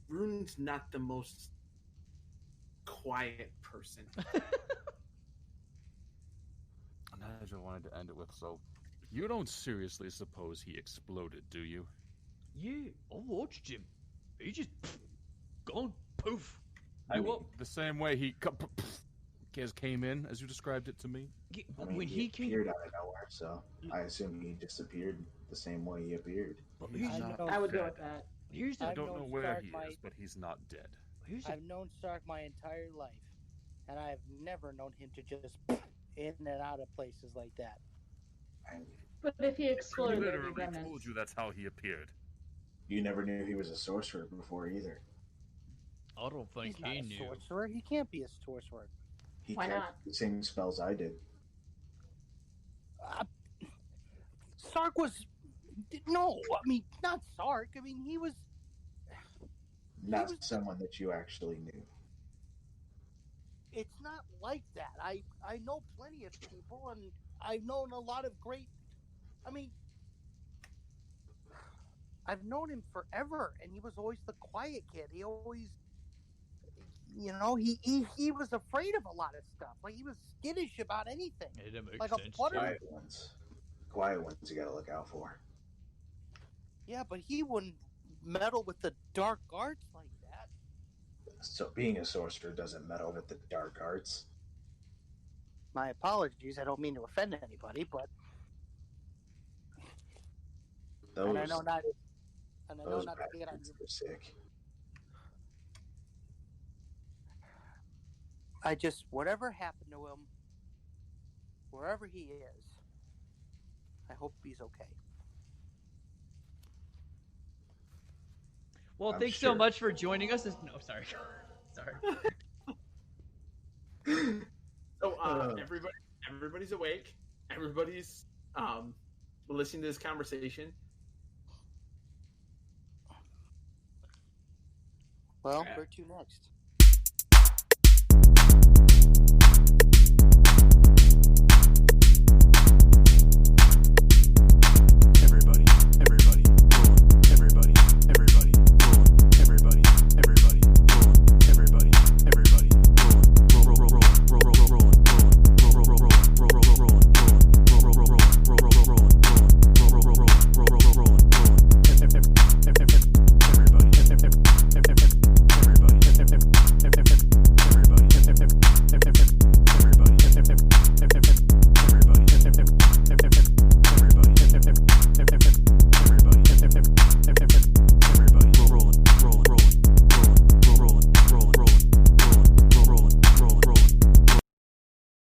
Rune's not the most quiet person. Nigel wanted to end it with, so you don't seriously suppose he exploded, do you? Yeah, I watched him. He just gone poof. The same way he came in, as you described it to me. I mean, he appeared out of nowhere, so I assume he disappeared the same way he appeared. But I would go with that. I don't know where he is, but he's not dead. I've known Stark my entire life, and I've never known him to just in and out of places like that. But if he exploded, He there'd be literally remnants. told you that's how he appeared. You never knew he was a sorcerer before either. I don't think He's not he a knew. sorcerer. He can't be a sorcerer. He Why cast not? the same spells I did. Sark was no. I mean, not Sark. I mean, he was Not someone that you actually knew. It's not like that. I know plenty of people, and I've known a lot of great. I mean, I've known him forever, and he was always the quiet kid. He always, he was afraid of a lot of stuff. Like he was skittish about anything. Yeah, that makes like sense. a butter. Quiet ones. quiet ones you gotta look out for. Yeah, but he wouldn't meddle with the dark arts like that. So being a sorcerer doesn't meddle with the dark arts. My apologies. I don't mean to offend anybody, but Those, I know not to bastards get on your. are sick. Whatever happened to him, wherever he is, I hope he's okay. Well, I'm thanks sure. so much for joining us. No, sorry. Sorry. So everybody's awake. Everybody's listening to this conversation. Well, where to next?